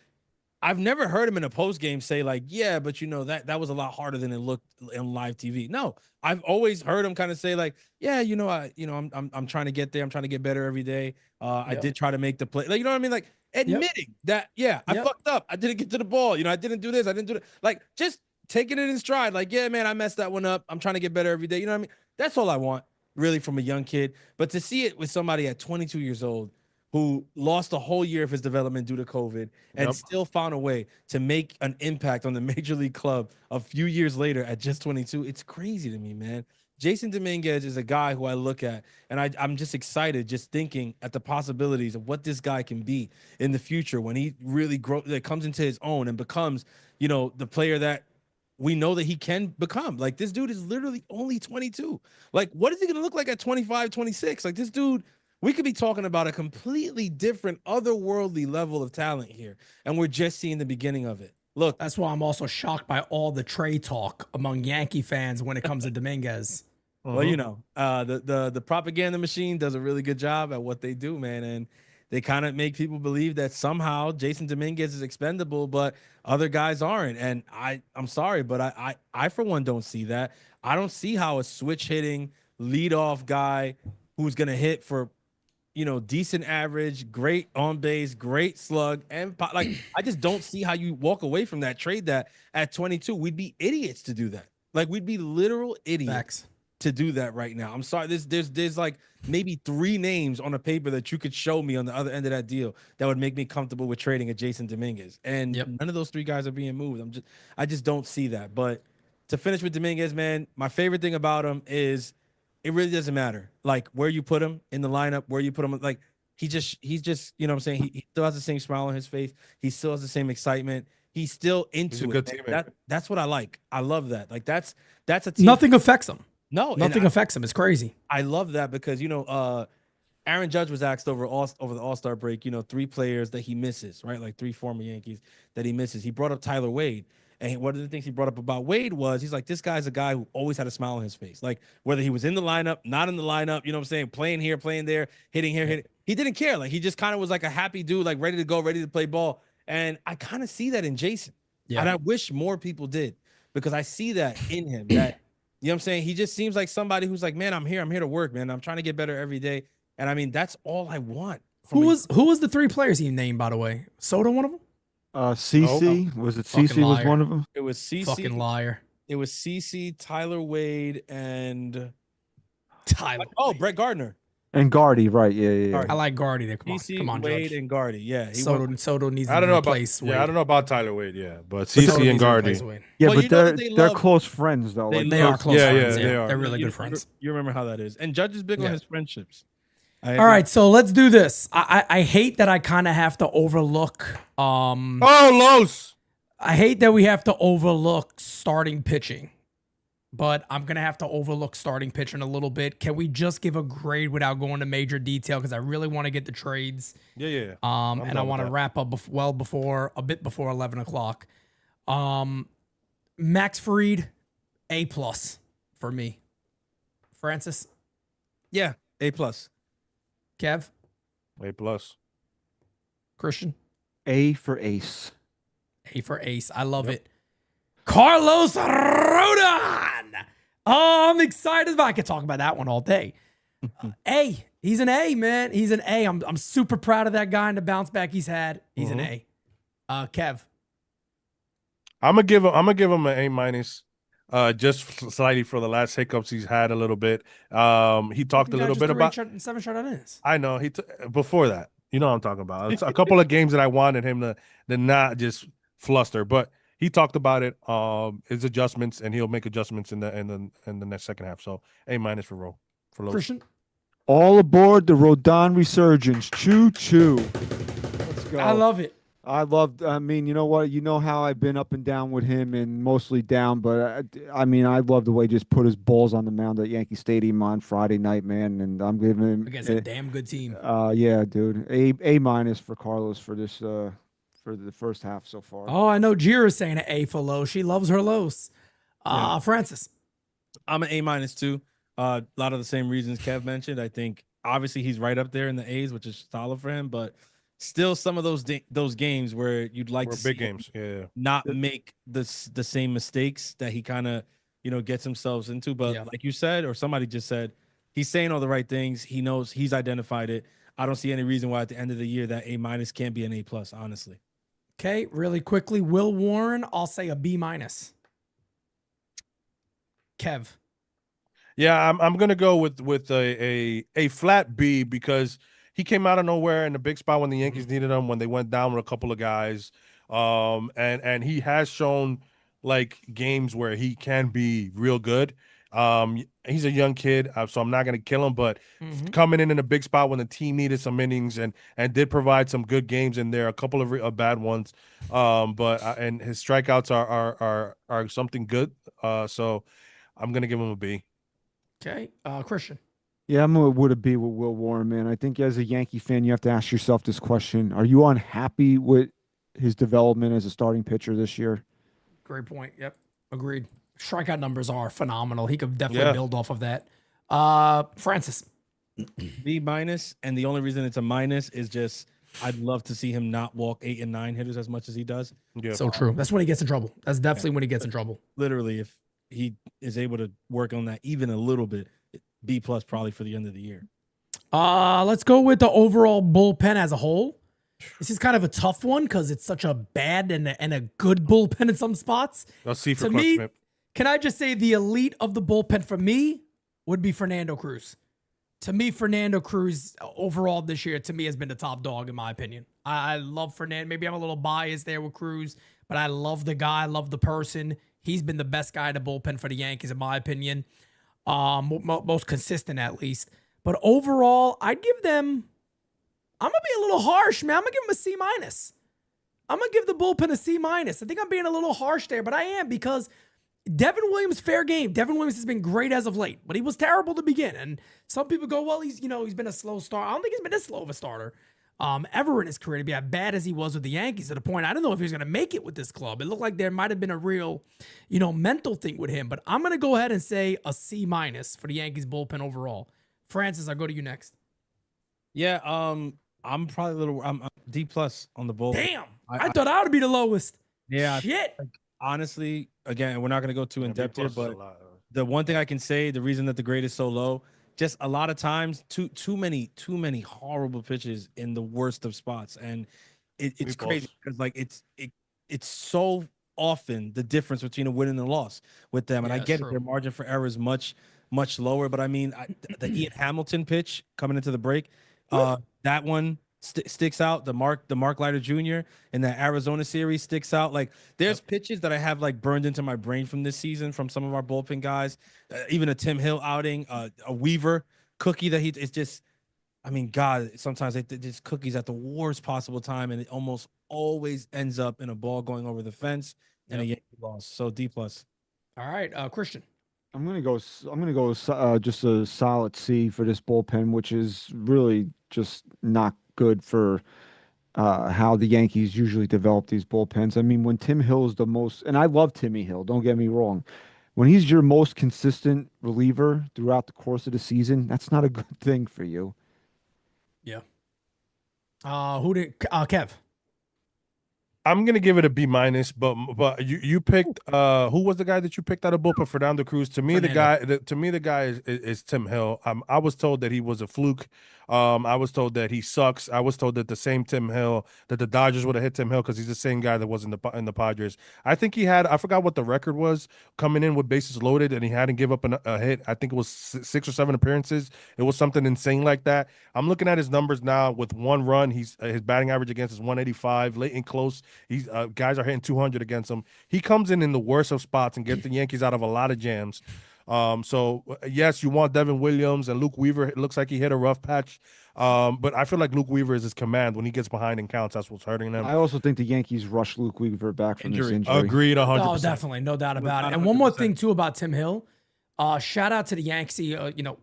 I've never heard him in a post game say like, yeah, but that was a lot harder than it looked on live TV. No, I've always heard him kind of say like, yeah, I'm trying to get there. I'm trying to get better every day. I did try to make the play. Like, you know what I mean? Like admitting that, yeah, I fucked up. I didn't get to the ball. I didn't do this. I didn't do that. Like just taking it in stride. Like, yeah, man, I messed that one up. I'm trying to get better every day. You know what I mean? That's all I want really from a young kid. But to see it with somebody at 22 years old who lost a whole year of his development due to COVID and still found a way to make an impact on the major league club a few years later at just 22. It's crazy to me, man. Jason Dominguez is a guy who I look at, and I'm just excited just thinking at the possibilities of what this guy can be in the future when he really comes into his own and becomes, the player that we know that he can become. Like, this dude is literally only 22. Like, what is he going to look like at 25, 26? Like, this dude, we could be talking about a completely different, otherworldly level of talent here, and we're just seeing the beginning of it. Look, That's why I'm also shocked by all the trade talk among Yankee fans when it comes to Dominguez. well, the propaganda machine does a really good job at what they do, man, and they kind of make people believe that somehow Jason Dominguez is expendable, but other guys aren't. And I'm sorry, but I for one don't see that. I don't see how a switch hitting leadoff guy who's gonna hit for decent average, great on base, great slug, and like I just don't see how you walk away from that trade that at 22. We'd be idiots to do that. Like we'd be literal idiots Facts. to do that right now. I'm sorry. There's like maybe 3 names on a paper that you could show me on the other end of that deal that would make me comfortable with trading a Jason Dominguez. And none of those 3 guys are being moved. I just don't see that. But to finish with Dominguez, man, my favorite thing about him is it really doesn't matter like where you put him in the lineup, where you put him. Like he's just, what I'm saying? He still has the same smile on his face. He still has the same excitement. He's still into it. That's what I like. I love that. Like that's a team. Nothing affects him. No, Nothing affects him. It's crazy. I love that because Aaron Judge was asked over the All-Star break, 3 players that he misses, right? Like 3 former Yankees that he misses. He brought up Tyler Wade. And one of the things he brought up about Wade was he's like, this guy's a guy who always had a smile on his face. Like whether he was in the lineup, not in the lineup, you know what I'm saying? Playing here, playing there, hitting here, hitting. He didn't care. Like he just kind of was like a happy dude, like ready to go, ready to play ball. And I kind of see that in Jason. Yeah. And I wish more people did because I see that in him. That you know what I'm saying? He just seems like somebody who's like, man, I'm here to work, man. I'm trying to get better every day. And I mean, that's all I want. Who was the 3 players he named, by the way? Soda, one of them? CC was it? CC was one of them. It was CC. Fucking liar. It was CC, Tyler Wade, and Tyler. Oh, Brett Gardner. And Gardy, right? Yeah. I like Gardy there. CC, come on, Wade, Judge. and Gardy. Yeah. Soto needs I to don't know replace about. Wade. Yeah, I don't know about Tyler Wade. Yeah, but CC and Gardy. Yeah, Well, but they're close friends though. They are close friends. They are. They're really good friends. You remember how that is. And Judge is big on his friendships. All right, so let's do this. I hate that I kind of have to overlook. Los. I hate that we have to overlook starting pitching, but I'm gonna have to overlook starting pitching a little bit. Can we just give a grade without going to major detail? Because I really want to get the trades. Yeah. And I want to wrap up a bit before 11 o'clock. Max Fried, A+ for me. Francis. Yeah, A+. Kev. A+. Christian. A for Ace. A for Ace. I love it. Carlos Rodon. Oh, I'm excited I could talk about that one all day. A. He's an A, man. He's an A. I'm super proud of that guy and the bounce back he's had. He's an A. Kev. I'm gonna give him an A-, just slightly for the last hiccups he's had a little bit. He talked a little bit about 7 shutout innings. I know before that. You know what I'm talking about. It's a couple of games that I wanted him to not just fluster, but he talked about it. His adjustments, and he'll make adjustments in the next second half. So A- for Los. Christian. All aboard the Rodon resurgence. Choo choo. Let's go. I love it. I mean, you know what? You know how I've been up and down with him and mostly down, but I mean, I love the way he just put his balls on the mound at Yankee Stadium on Friday night, man. And I'm giving him against a damn good team. Yeah, dude. A- for Carlos for this for the first half so far. Oh, I know Jira's saying an A for Los. She loves her Los. Francis. I'm an A- too. A lot of the same reasons Kev mentioned. I think obviously he's right up there in the A's, which is solid for him, but still some of those games where you'd like We're to big see him games. Yeah. not make the same mistakes that he kind of gets himself into. But Yeah. like you said, or somebody just said, he's saying all the right things. He knows, he's identified it. I don't see any reason why at the end of the year that A- can't be an A+, honestly. Okay, really quickly, Will Warren, I'll say a B-. Kev. Yeah, I'm gonna go with a flat B because he came out of nowhere in the big spot when the Yankees needed him, when they went down with a couple of guys. And he has shown like games where he can be real good. He's a young kid, so I'm not gonna kill him, but coming in a big spot when the team needed some innings and did provide some good games in there, a couple of bad ones. And his strikeouts are something good. So I'm gonna give him a B. Okay, Christian. Yeah, would it be with Will Warren, man? I think as a Yankee fan, you have to ask yourself this question: are you unhappy with his development as a starting pitcher this year? Great point. Yep, agreed. Strikeout numbers are phenomenal. He could definitely Yeah. build off of that. Francis. B-, and the only reason it's a minus is just I'd love to see him not walk 8 and 9 hitters as much as he does. Yeah. So true. That's when he gets in trouble. That's definitely when he gets in trouble. Literally, if he is able to work on that even a little bit, B+ probably for the end of the year. Let's go with the overall bullpen as a whole. This is kind of a tough one because it's such a bad and a good bullpen in some spots. Let's see for To Clutch me, Smith. can I just say the elite of the bullpen for me would be Fernando Cruz. To me, Fernando Cruz overall this year, to me, has been the top dog in my opinion. I love Fernando. Maybe I'm a little biased there with Cruz, but I love the guy. I love the person. He's been the best guy in the bullpen for the Yankees, in my opinion. Most consistent, at least. But overall, I'd give them... I'm going to be a little harsh, man. I'm going to give them a C-. I'm going to give the bullpen a C-. I think I'm being a little harsh there, but I am because Devin Williams, fair game. Devin Williams has been great as of late, but he was terrible to begin. And some people go, well, he's been a slow start. I don't think he's been this slow of a starter ever in his career to be as bad as he was with the Yankees, to the point I don't know if he was going to make it with this club. It looked like there might have been a real, mental thing with him. But I'm going to go ahead and say a C- for the Yankees bullpen overall. Francis, I'll go to you next. Yeah, I'm probably a little. I'm D+ on the bull. Damn, I thought I would be the lowest. Yeah, Shit. honestly, again, we're not going to go too in depth here, B+ is a but lot. the one thing I can say, the reason that the grade is so low, just a lot of times too many horrible pitches in the worst of spots, and it's B+. crazy because like it's so often the difference between a win and a loss with them, and Yeah, I get true. it, their margin for error is much lower, but I mean the Ian Hamilton pitch coming into the break, that one sticks out. The Mark Leiter Jr. in that Arizona series sticks out. Like there's pitches that I have like burned into my brain from this season from some of our bullpen guys, even a Tim Hill outing, a Weaver cookie that it's just, I mean, God, sometimes they just cookies at the worst possible time, and it almost always ends up in a ball going over the fence and a Yankee loss. So D+. All right, Christian. I'm gonna go just a solid C for this bullpen, which is really just not good for how the Yankees usually develop these bullpens. I mean, when Tim Hill is the most, and I love Timmy Hill, don't get me wrong, when he's your most consistent reliever throughout the course of the season, that's not a good thing for you. Yeah. Kev? I'm gonna give it a B-, but you picked who was the guy that you picked out of bullpen? Fernando Cruz. To me, the guy is Tim Hill. I was told that he was a fluke. I was told that he sucks. I was told that the same Tim Hill, that the Dodgers would have hit Tim Hill because he's the same guy that was in the Padres. I think he had, I forgot what the record was coming in with bases loaded, and he hadn't give up a hit. I think it was 6 or 7 appearances. It was something insane like that. I'm looking at his numbers now with 1 run. His batting average against is 185, late and close. He's guys are hitting 200 against him. He comes in the worst of spots and gets the Yankees out of a lot of jams. So yes, you want Devin Williams and Luke Weaver. It looks like he hit a rough patch. But I feel like Luke Weaver is his command when he gets behind and counts. That's what's hurting them. I also think the Yankees rushed Luke Weaver back from this injury. Agreed, 100%. Oh, definitely, no doubt about it. And one more thing too about Tim Hill. Shout out to the Yankees.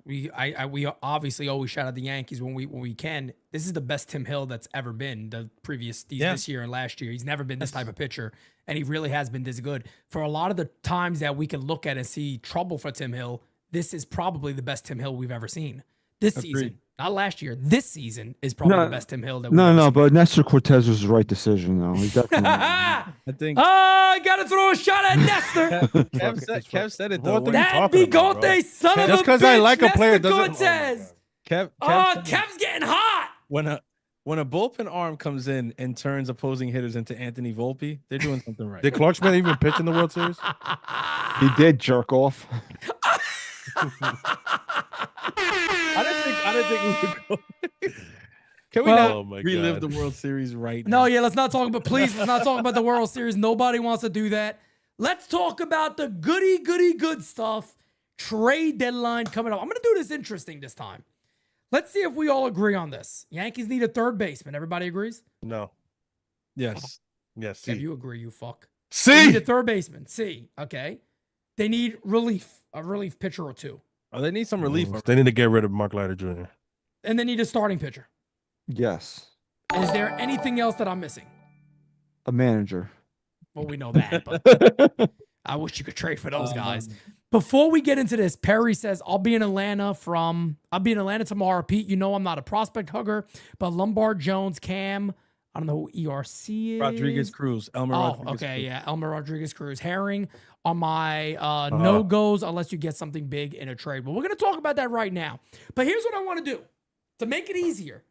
We obviously always shout out the Yankees when we can. This is the best Tim Hill that's ever been. This year and last year, he's never been this type of pitcher, and he really has been this good. For a lot of the times that we can look at and see trouble for Tim Hill, this is probably the best Tim Hill we've ever seen. This Agreed. season, not last year. This season is probably No, the best Tim Hill that we've No, ever no, seen. but Nestor Cortez was the right decision, though. He definitely. I think I gotta throw a shot at Nestor. Kev said it though. What when- are you That talking about, bro? bigote son of Just a 'cause bitch, I like a player Nestor doesn't- Cortez. Kev Oh, said it. Kev's getting hot. When a bullpen arm comes in and turns opposing hitters into Anthony Volpe, they're doing something right. Did Clark Schmidt even pitch in the World Series? He did jerk off. I didn't think we would go. Can we Well- Oh my not relive God. the World Series right No, now? yeah, let's not talk about, please, let's not talk about the World Series. Nobody wants to do that. Let's talk about the good stuff. Trade deadline coming up. I'm going to do this interesting this time. Let's see if we all agree on this. Yankees need a third baseman. Everybody agrees? No. Yes. Yes. If See. you agree, you fuck. They need a See. third baseman. C. Okay. They need a relief pitcher or two. Oh, they need some relief. They need to get rid of Mark Leiter Jr. And they need a starting pitcher. Yes. Is there anything else that I'm missing? A manager. Well, we know that, but I wish you could trade for those guys. Before we get into this, Perry says, I'll be in Atlanta tomorrow. Pete, you know I'm not a prospect hugger, but Lombard, Jones, Cam, I don't know who ERC is. Rodriguez Cruz. Elmer Oh, Rodriguez okay, Cruz. yeah. Elmer Rodriguez Cruz. Herring are my no-goes unless you get something big in a trade. But we're going to talk about that right now. But here's what I want to do. To make it easier,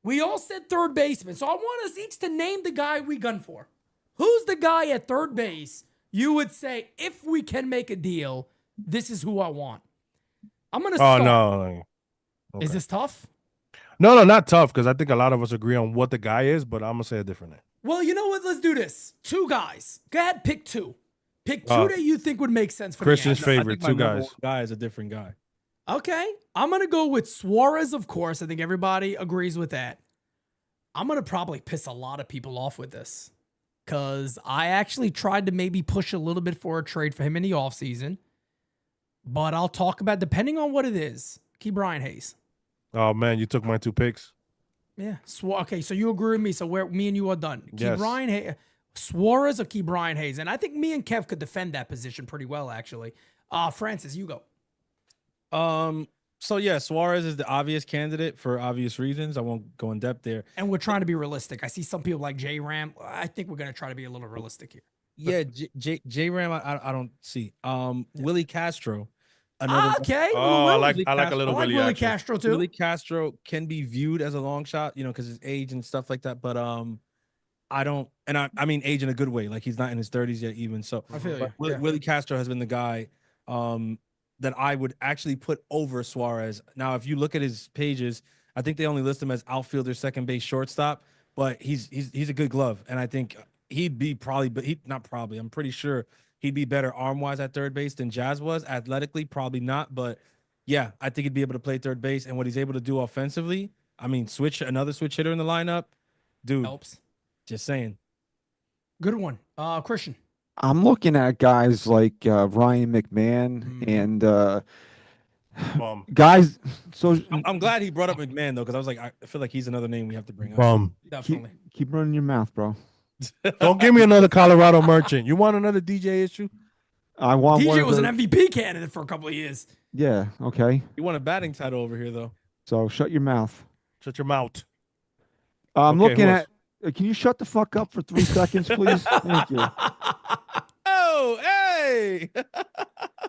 we all said third baseman. So I want us each to name the guy we gun for. Who's the guy at third base you would say, if we can make a deal, this is who I want? I'm going to Oh start. no. Is Okay. this tough? No, not tough because I think a lot of us agree on what the guy is, but I'm gonna say a different name. Well, you know what? Let's do this. Two guys. Go ahead, pick two. Pick two that you think would make sense for Christian's the Yankees. favorite, I think my two number guys. one guy is a different guy. Okay. I'm going to go with Suarez, of course. I think everybody agrees with that. I'm going to probably piss a lot of people off with this because I actually tried to maybe push a little bit for a trade for him in the offseason. But I'll talk about, depending on what it is, Key Brian Hayes. Oh man, you took my two picks. Yeah. Okay, so you agree with me. So me and you are done. Key Yes. Brian Hayes. Suarez or Key Brian Hayes? And I think me and Kev could defend that position pretty well, actually. Francis, you go. So yeah, Suarez is the obvious candidate for obvious reasons. I won't go in depth there. And we're trying to be realistic. I see some people like J Ram. I think we're going to try to be a little realistic here. Yeah, J Ram, I don't see. Willie Castro, another Okay. Oh, I like Willie a Castro. little I like Willie Willie action. Castro too. Willie Castro can be viewed as a long shot, because his age and stuff like that. But I don't, and I mean age in a good way. Like he's not in his 30s yet, even. So I feel but you. Yeah. Willie Castro has been the guy that I would actually put over Suarez. Now, if you look at his pages, I think they only list him as outfielder, second base, shortstop. But he's a good glove, and I think he'd be probably, but he not probably. I'm pretty sure he'd be better arm wise at third base than Jazz was. Athletically, probably not, but yeah, I think he'd be able to play third base. And what he's able to do offensively, I mean, another switch hitter in the lineup, dude. Helps. Just saying. Good one. Christian. I'm looking at guys like Ryan McMahon and guys. So I'm glad he brought up McMahon though, because I was like, I feel like he's another name we have to bring up. Definitely. keep running your mouth, bro. Don't give me another Colorado merchant. You want another DJ issue? I want one DJ of was the- an MVP candidate for a couple of years. Yeah. Okay. You want a batting title over here though? So shut your mouth. Shut your mouth. I'm Okay, looking who at. Can you shut the fuck up for 3 seconds, please? Thank you. Oh, hey!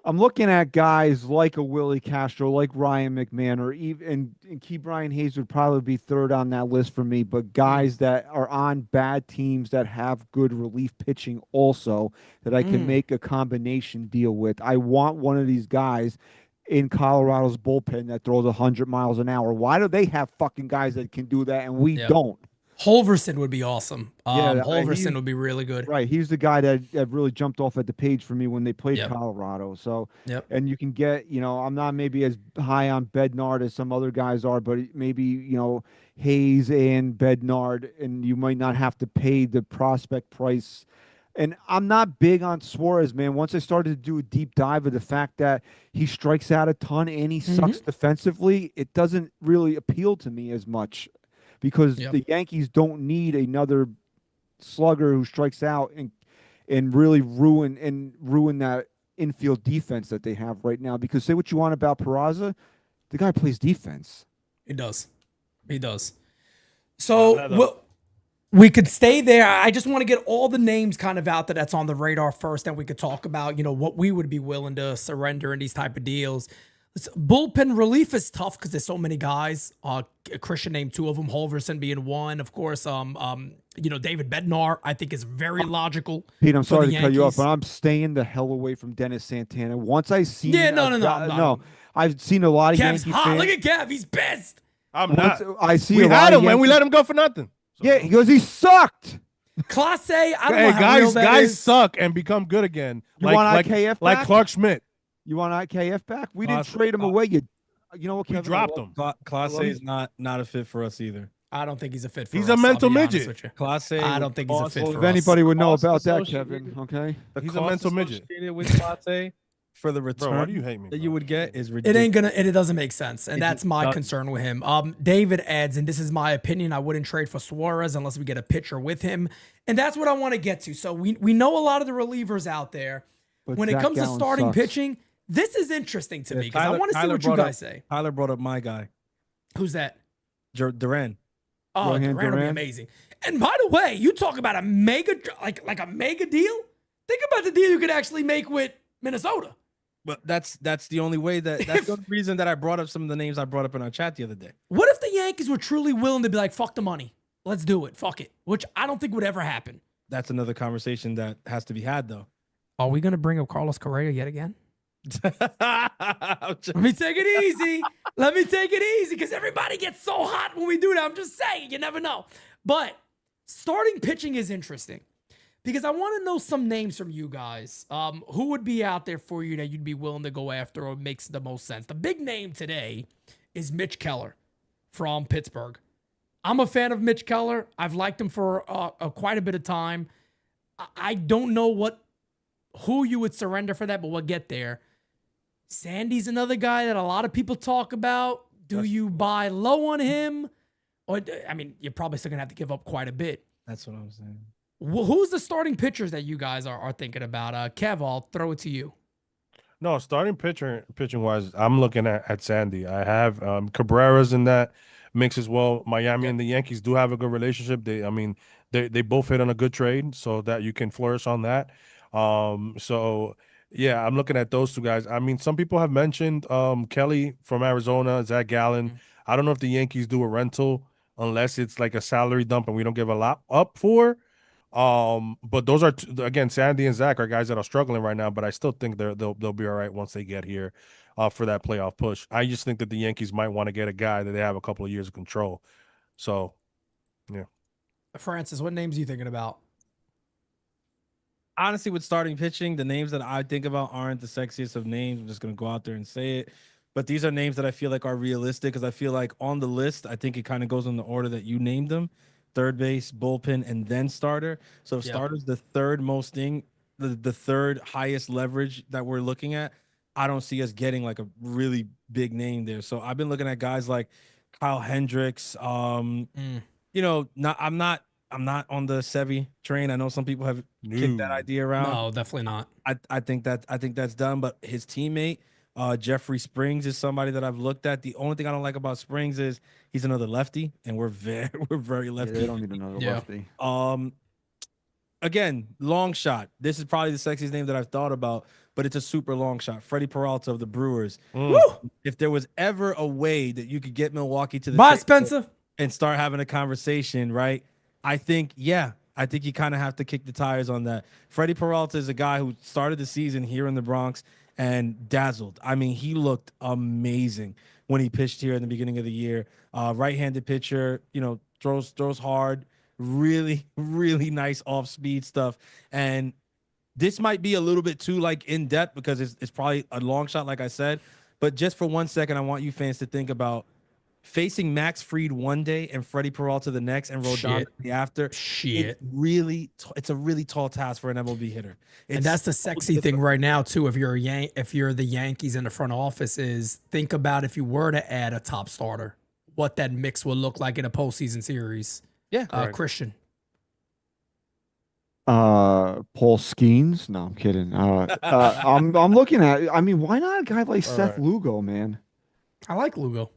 I'm looking at guys like a Willie Castro, like Ryan McMahon, or even and Key Brian Hayes would probably be third on that list for me. But guys that are on bad teams that have good relief pitching also that I can make a combination deal with. I want one of these guys in Colorado's bullpen that throws 100 miles an hour. Why do they have fucking guys that can do that and we Yep. don't? Holverson would be awesome. Yeah, Holverson he- would be really good. Right, he's the guy that really jumped off at the page for me when they played Yep. Colorado. So, Yep. and you can get, I'm not maybe as high on Bednard as some other guys are, but maybe Hayes and Bednard, and you might not have to pay the prospect price. And I'm not big on Suarez, man. Once I started to do a deep dive of the fact that he strikes out a ton and he sucks defensively, it doesn't really appeal to me as much. Because Yep. the Yankees don't need another slugger who strikes out and really ruin that infield defense that they have right now. Because say what you want about Peraza, The guy plays defense. He does. He does. So Another- we could stay there. I just want to get all the names kind of out there that's on the radar first, and we could talk about, what we would be willing to surrender in these type of deals. Bullpen relief is tough because there's so many guys. Christian named 2 of them, Holverson being one. Of course, David Bednar, I think, is very logical. Pete, I'm for sorry the to cut you off, Yankees. but I'm staying the hell away from Dennis Santana. Once I see, Yeah, no. I've seen a lot of Kev's Yankee hot. fans. Look at Kev. He's pissed. I'm Once not. I see We a lot had of him and we Yankees- let him go for nothing. So- Yeah, because he sucked. Class A, I don't Hey, know how real that guys is. suck and become good again. You like, want like, IKF like back? Clark Schmidt. You want IKF back? We didn't Awesome. trade him away. You know what, We Kevin? dropped him. Class love A you. is not a fit for us either. I don't think he's a fit for He's us. a mental I'll be honest midget. with you. Class A. I was don't think he's a fit also- for If us. anybody would know Cost about that, associated- Kevin, okay? The He's a cost mental midget. associated with Class A for the return Bro, why do you hate me? that bro? you would get is It ridiculous. ain't gonna. It doesn't make sense, and It that's just my doesn't. concern with him. David adds, and this is my opinion. I wouldn't trade for Suarez unless we get a pitcher with him, and that's what I want to get to. So we know a lot of the relievers out there. But When it Zach comes to Gallen starting sucks. pitching, this is interesting to Yeah, me because I Tyler- want to see Tyler what you brought up- guys say. Tyler brought up my guy, Who's that? Duran. Oh, Rohan Durant will be Duran? amazing. And by the way, you talk about a mega like a mega deal. Think about the deal you could actually make with Minnesota. But that's the only way that's the only reason that I brought up some of the names I brought up in our chat the other day. What if the Yankees were truly willing to be like, fuck the money, let's do it, fuck it, which I don't think would ever happen. That's another conversation that has to be had though. Are we gonna bring up Carlos Correa yet again? I'm just- Let me take it easy. Let me take it easy because everybody gets so hot when we do that. I'm just saying, you never know. But starting pitching is interesting because I want to know some names from you guys. Who would be out there for you that you'd be willing to go after or makes the most sense? The big name today is Mitch Keller from Pittsburgh. I'm a fan of Mitch Keller. I've liked him for quite a bit of time. I don't know who you would surrender for that, but we'll get there. Sandy's another guy that a lot of people talk about. Do you buy low on him? Or, I mean, you're probably still going to have to give up quite a bit. That's what I'm saying. Who's the starting pitchers that you guys are thinking about? Kev, I'll throw it to you. No, starting pitching wise, I'm looking at Sandy. I have Cabrera's in that mix as well. Miami and the Yankees do have a good relationship. They both hit on a good trade, so that you can flourish on that. So yeah, I'm looking at those two guys. I mean, some people have mentioned Kelly from Arizona, Zach Gallen. I don't know if the Yankees do a rental unless it's like a salary dump and we don't give a lot up for. But those are again, Sandy and Zach are guys that are struggling right now, but I still think they'll be all right once they get here for that playoff push. I just think that the Yankees might want to get a guy that they have a couple of years of control. So, yeah. Francis, what names are you thinking about? Honestly, with starting pitching, the names that I think about aren't the sexiest of names. I'm just gonna go out there and say it. But these are names that I feel like are realistic because I feel like on the list, I think it kind of goes in the order that you named them: third base, bullpen, and then starter. So if starter's the third most thing, the third highest leverage that we're looking at, I don't see us getting like a really big name there. So I've been looking at guys like Kyle Hendricks. I'm not on the Sevy train. I know some people have kicked that idea around. No, definitely not. I think that's done. But his teammate, Jeffrey Springs, is somebody that I've looked at. The only thing I don't like about Springs is he's another lefty, and we're very Yeah, lefty. they don't need another lefty. Again, long shot. This is probably the sexiest name that I've thought about, but it's a super long shot. Freddie Peralta of the Brewers. If there was ever a way that you could get Milwaukee to the Bye, table Spencer. and start having a conversation, right? I think you kind of have to kick the tires on that. Freddie Peralta is a guy who started the season here in the Bronx and dazzled. I mean, he looked amazing when he pitched here in the beginning of the year. Right-handed pitcher, throws hard, really, really nice off-speed stuff. And this might be a little bit too in depth because it's probably a long shot, like I said. But just for 1 second, I want you fans to think about facing Max Fried one day and Freddie Peralta the next and Rodon the after. Shit. It's a really tall task for an MLB hitter. And that's the sexy thing right now too. If you're the Yankees in the front office, is think about if you were to add a top starter, what that mix will look like in a postseason series. Yeah, Christian. Paul Skeens? No, I'm kidding. I'm looking at. I mean, why not a guy like Seth Lugo, man? I like Lugo.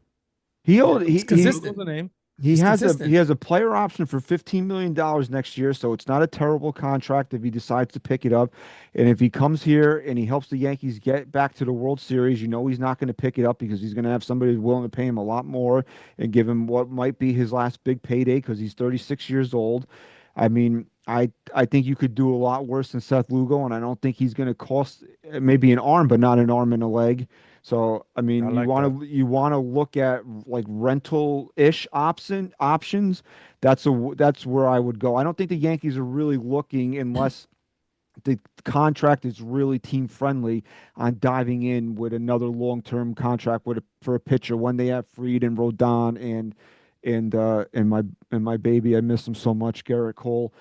He's consistent. What's the name? He He's has consistent. he has a player option for $15 million next year, so it's not a terrible contract if he decides to pick it up. And if he comes here and he helps the Yankees get back to the World Series, he's not going to pick it up because he's going to have somebody who's willing to pay him a lot more and give him what might be his last big payday because he's 36 years old. I mean, I think you could do a lot worse than Seth Lugo, and I don't think he's going to cost maybe an arm, but not an arm and a leg. So I mean, I like you want to look at like rental-ish options. That's where I would go. I don't think the Yankees are really looking unless the contract is really team friendly on diving in with another long-term contract for a pitcher when they have Fried and Rodon and my baby. I miss him so much, Garrett Cole.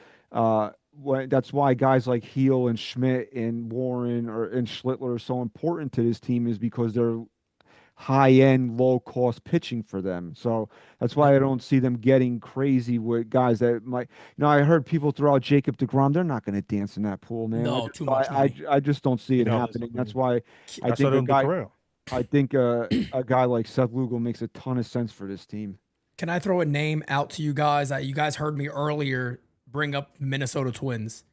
That's why guys like Heel and Schmidt and Warren and Schlittler are so important to this team is because they're high-end, low-cost pitching for them. So that's why I don't see them getting crazy with guys that might. I heard people throw out Jacob deGrom. They're not going to dance in that pool, man. No, too much money. I just don't see it No, happening. That's why I That's think what I think a guy like Seth Lugo makes a ton of sense for this team. Can I throw a name out to you guys? You guys heard me earlier bring up Minnesota Twins.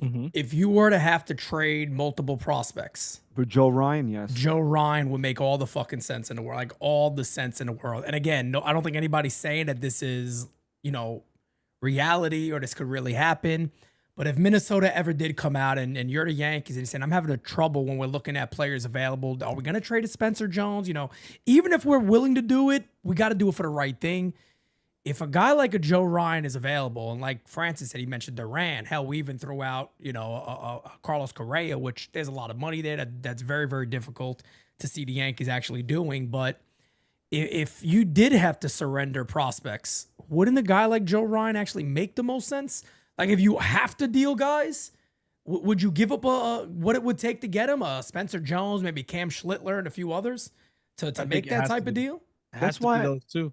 Mm-hmm. If you were to have to trade multiple prospects, For Joe Ryan, yes. Joe Ryan would make all the fucking sense in the world, like all the sense in the world. And again, no, I don't think anybody's saying that this is, reality or this could really happen. But if Minnesota ever did come out and you're the Yankees and you're saying, I'm having a trouble when we're looking at players available, are we going to trade a Spencer Jones? Even if we're willing to do it, we got to do it for the right thing. If a guy like a Joe Ryan is available, and like Francis said, he mentioned Duran, hell, we even threw out, a Carlos Correa, which there's a lot of money there. That's very, very difficult to see the Yankees actually doing. But if you did have to surrender prospects, wouldn't a guy like Joe Ryan actually make the most sense? Like if you have to deal guys, would you give up what it would take to get him? Spencer Jones, maybe Cam Schlittler, and a few others to make that type of deal? That's why those two.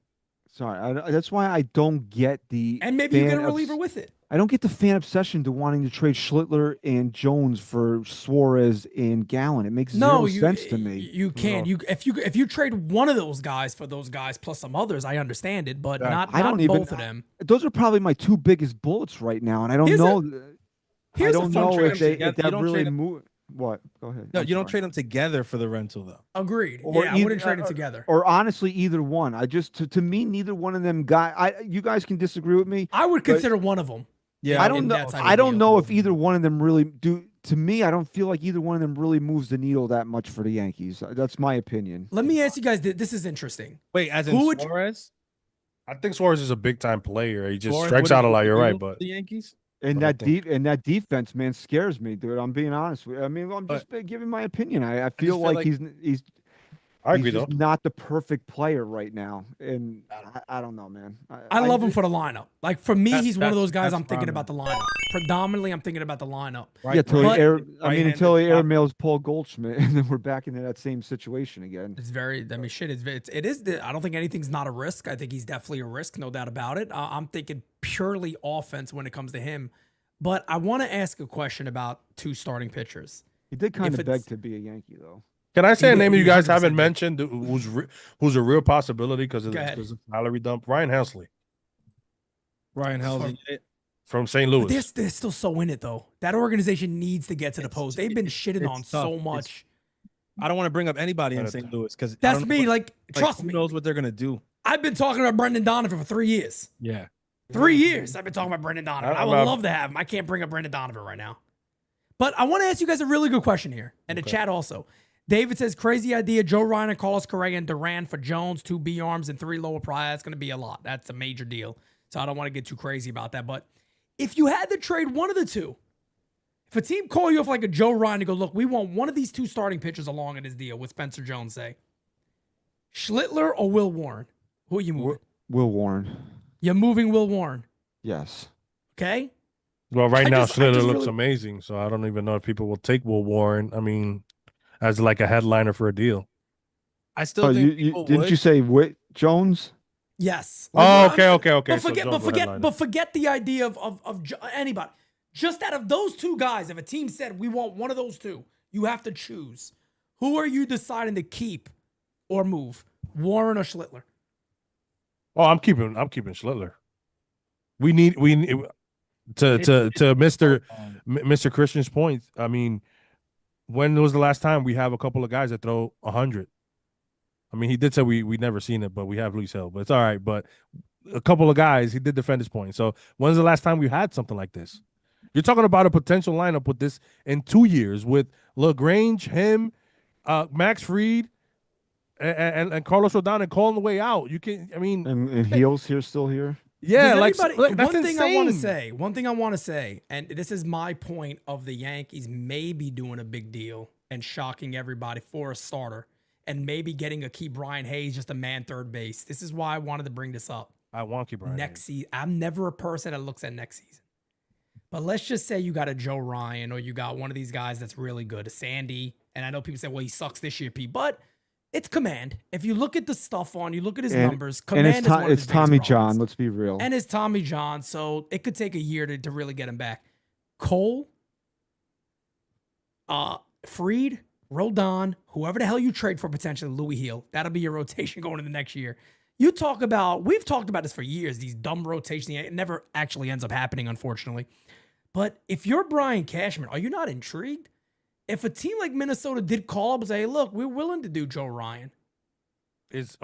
Sorry, that's why I don't get the And maybe you get a reliever with it. I don't get the fan obsession to wanting to trade Schlittler and Jones for Suarez and Gallen. It makes zero sense to me. You can't. If you trade one of those guys for those guys plus some others, I understand it, but not both of them. Those are probably my two biggest bullets right now, and I don't know. I don't know if that really move. What? Go ahead. No, you don't trade them together for the rental, though. Agreed. Or I wouldn't trade them together. Or honestly, either one. I just to me, neither one of them you guys can disagree with me. I would consider one of them. Yeah, I don't know. I don't know if either one of them really do. To me, I don't feel like either one of them really moves the needle that much for the Yankees. That's my opinion. Let me ask you guys. This is interesting. Wait, as in Suarez? I think Suarez is a big time player. He just Suarez strikes out a lot. You're right, for but the Yankees. And that defense, man, scares me, dude. I'm being honest with you. I mean, I'm just giving my opinion. I feel like he's I agree though. Not the perfect player right now, and I don't know, man. I love him for the lineup. Like for me, he's one of those guys. I'm thinking about the lineup. Predominantly, I'm thinking about the lineup. Right, until he airmails Paul Goldschmidt, and then we're back into that same situation again. It's very. I mean, shit. It is. I don't think anything's not a risk. I think he's definitely a risk, no doubt about it. I'm thinking purely offense when it comes to him. But I want to ask a question about two starting pitchers. He did kind of beg to be a Yankee, though. Can I say a name you guys haven't mentioned who's a real possibility because of the salary dump? Ryan Helsley. Ryan Helsley from St. Louis. But they're still so in it, though. That organization needs to get to the post. They've been shitted on so much. I don't want to bring up anybody in St. Louis because that's me. Trust me. Who knows what they're going to do? I've been talking about Brendan Donovan for 3 years. Yeah. 3 years I've been talking about Brendan Donovan. I would love to have him. I can't bring up Brendan Donovan right now. But I want to ask you guys a really good question here. And the chat also. David says, crazy idea. Joe Ryan and Carlos Correa and Duran for Jones, 2 B arms and 3 lower prior. That's going to be a lot. That's a major deal. So I don't want to get too crazy about that. But if you had to trade one of the two, if a team call you off like a Joe Ryan to go, look, we want one of these 2 starting pitchers along in this deal with Spencer Jones, say, Schlittler or Will Warren? Who are you moving? Will Warren. You're moving Will Warren? Yes. Okay. Well, right now, Schlittler looks amazing. So I don't even know if people will take Will Warren. I mean, as like a headliner for a deal. I still think people didn't you say Whit Jones? Yes. Okay. But forget the idea of anybody. Just out of those 2 guys, if a team said we want one of those 2, you have to choose. Who are you deciding to keep or move? Warren or Schlittler? Oh, I'm keeping Schlittler. We need to Mr. Christian's point. I mean, when was the last time we have a couple of guys that throw 100? I mean, he did say we never seen it, but we have Luis Hill, but it's all right. But a couple of guys, he did defend his point. So when's the last time we had something like this? You're talking about a potential lineup with this in 2 years with LaGrange, him, Max Fried, and Carlos Rodon, and calling the way out. You can, I mean, and Heels here still here. Yeah, Does like anybody- that's one thing I want to insane. say, and this is my point of the Yankees maybe doing a big deal and shocking everybody for a starter, and maybe getting a Key Brian Hayes, just a man third base. This is why I wanted to bring this up. I want Key Brian Next season, I'm never a person that looks at next season. But let's just say you got a Joe Ryan, or you got one of these guys that's really good, a Sandy. And I know people say, well, he sucks this year, Pete, but it's command. If you look at the stuff you look at his numbers, command and is one of his it's Tommy biggest John. problems. Let's be real. And it's Tommy John, so it could take a year to really get him back. Cole, Fried, Rodon, whoever the hell you trade for potentially, Louis Hill, that'll be your rotation going into the next year. We've talked about this for years, these dumb rotations. It never actually ends up happening, unfortunately. But if you're Brian Cashman, are you not intrigued? If a team like Minnesota did call up and say, hey, look, we're willing to do Joe Ryan,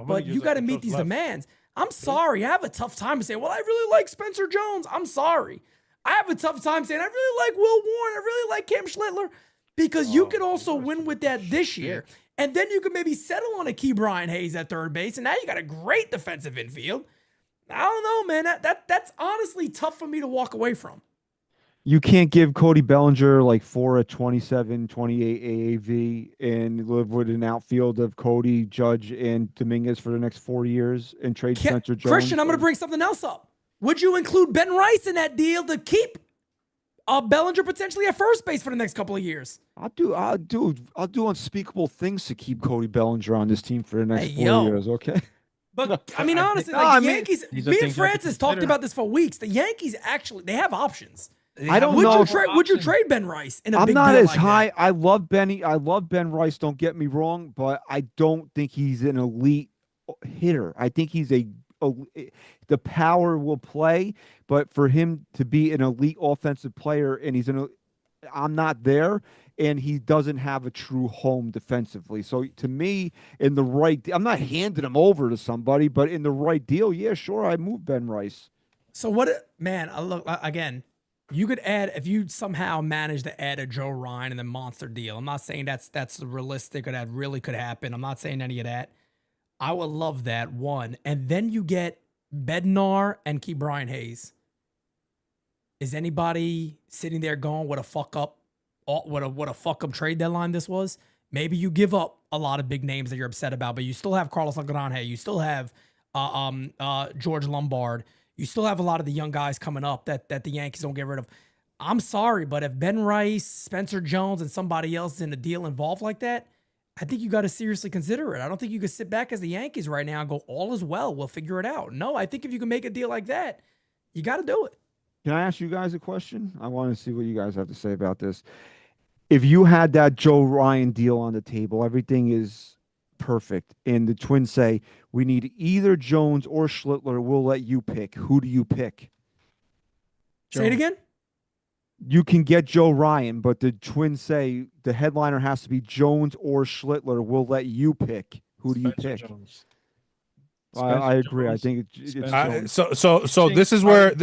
but you got to meet these demands. I'm sorry. I have a tough time saying, well, I really like Spencer Jones. I'm sorry. I have a tough time saying, I really like Will Warren. I really like Cam Schlittler, because you could also win with that this year. And then you could maybe settle on a Key Brian Hayes at third base. And now you got a great defensive infield. I don't know, man. That's honestly tough for me to walk away from. You can't give Cody Bellinger like 4 at 27, 28 AAV and live with an outfield of Cody, Judge, and Dominguez for the next 4 years and trade Spencer Jones. Christian, I'm going to bring something else up. Would you include Ben Rice in that deal to keep Bellinger potentially at first base for the next couple of years? I'll do unspeakable things to keep Cody Bellinger on this team for the next 4 years. Okay. But I mean, honestly, Yankees. Me and Francis talked about this for weeks. The Yankees they have options. I don't know. Would you trade Ben Rice in a I'm big not deal as like high. that? I love Ben Rice. Don't get me wrong, but I don't think he's an elite hitter. I think he's the power will play, but for him to be an elite offensive player, and I'm not there, and he doesn't have a true home defensively. So to me, I'm not handing him over to somebody, but in the right deal, yeah, sure, I move Ben Rice. So look again. You could add, if you somehow manage to add a Joe Ryan and the monster deal. I'm not saying that's realistic or that really could happen. I'm not saying any of that. I would love that, one. And then you get Bednar and Key Brian Hayes. Is anybody sitting there going, what a fuck up trade deadline this was? Maybe you give up a lot of big names that you're upset about, but you still have Carlos Alcaraz. You still have George Lombard. You still have a lot of the young guys coming up that the Yankees don't get rid of. I'm sorry, but if Ben Rice, Spencer Jones, and somebody else is in a deal involved like that, I think you got to seriously consider it. I don't think you could sit back as the Yankees right now and go, all is well, we'll figure it out. No, I think if you can make a deal like that, you got to do it. Can I ask you guys a question? I want to see what you guys have to say about this. If you had that Joe Ryan deal on the table, everything is perfect, and the Twins say, we need either Jones or Schlittler, we'll let you pick. Who do you pick? Say it again? You can get Joe Ryan, but the Twins say the headliner has to be Jones or Schlittler. We'll let you pick. Who do you pick? I agree. I think it's Jones. So this is where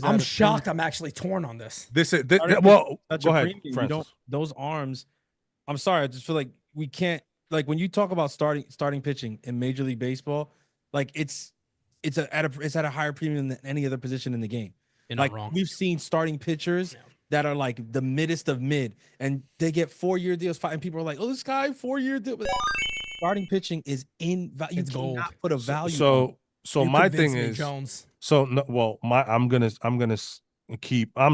I'm shocked. I'm actually torn on this. Well, go ahead, Francis. Those arms. I'm sorry. I just feel like we can't. Like when you talk about starting pitching in Major League Baseball, like it's at a higher premium than any other position in the game. You're like not wrong. We've seen starting pitchers that are like the middest of mid, and they get 4-year deals. And people are like, "Oh, this guy 4-year deal." Starting pitching is you cannot put a value. So my thing is Jones. I'm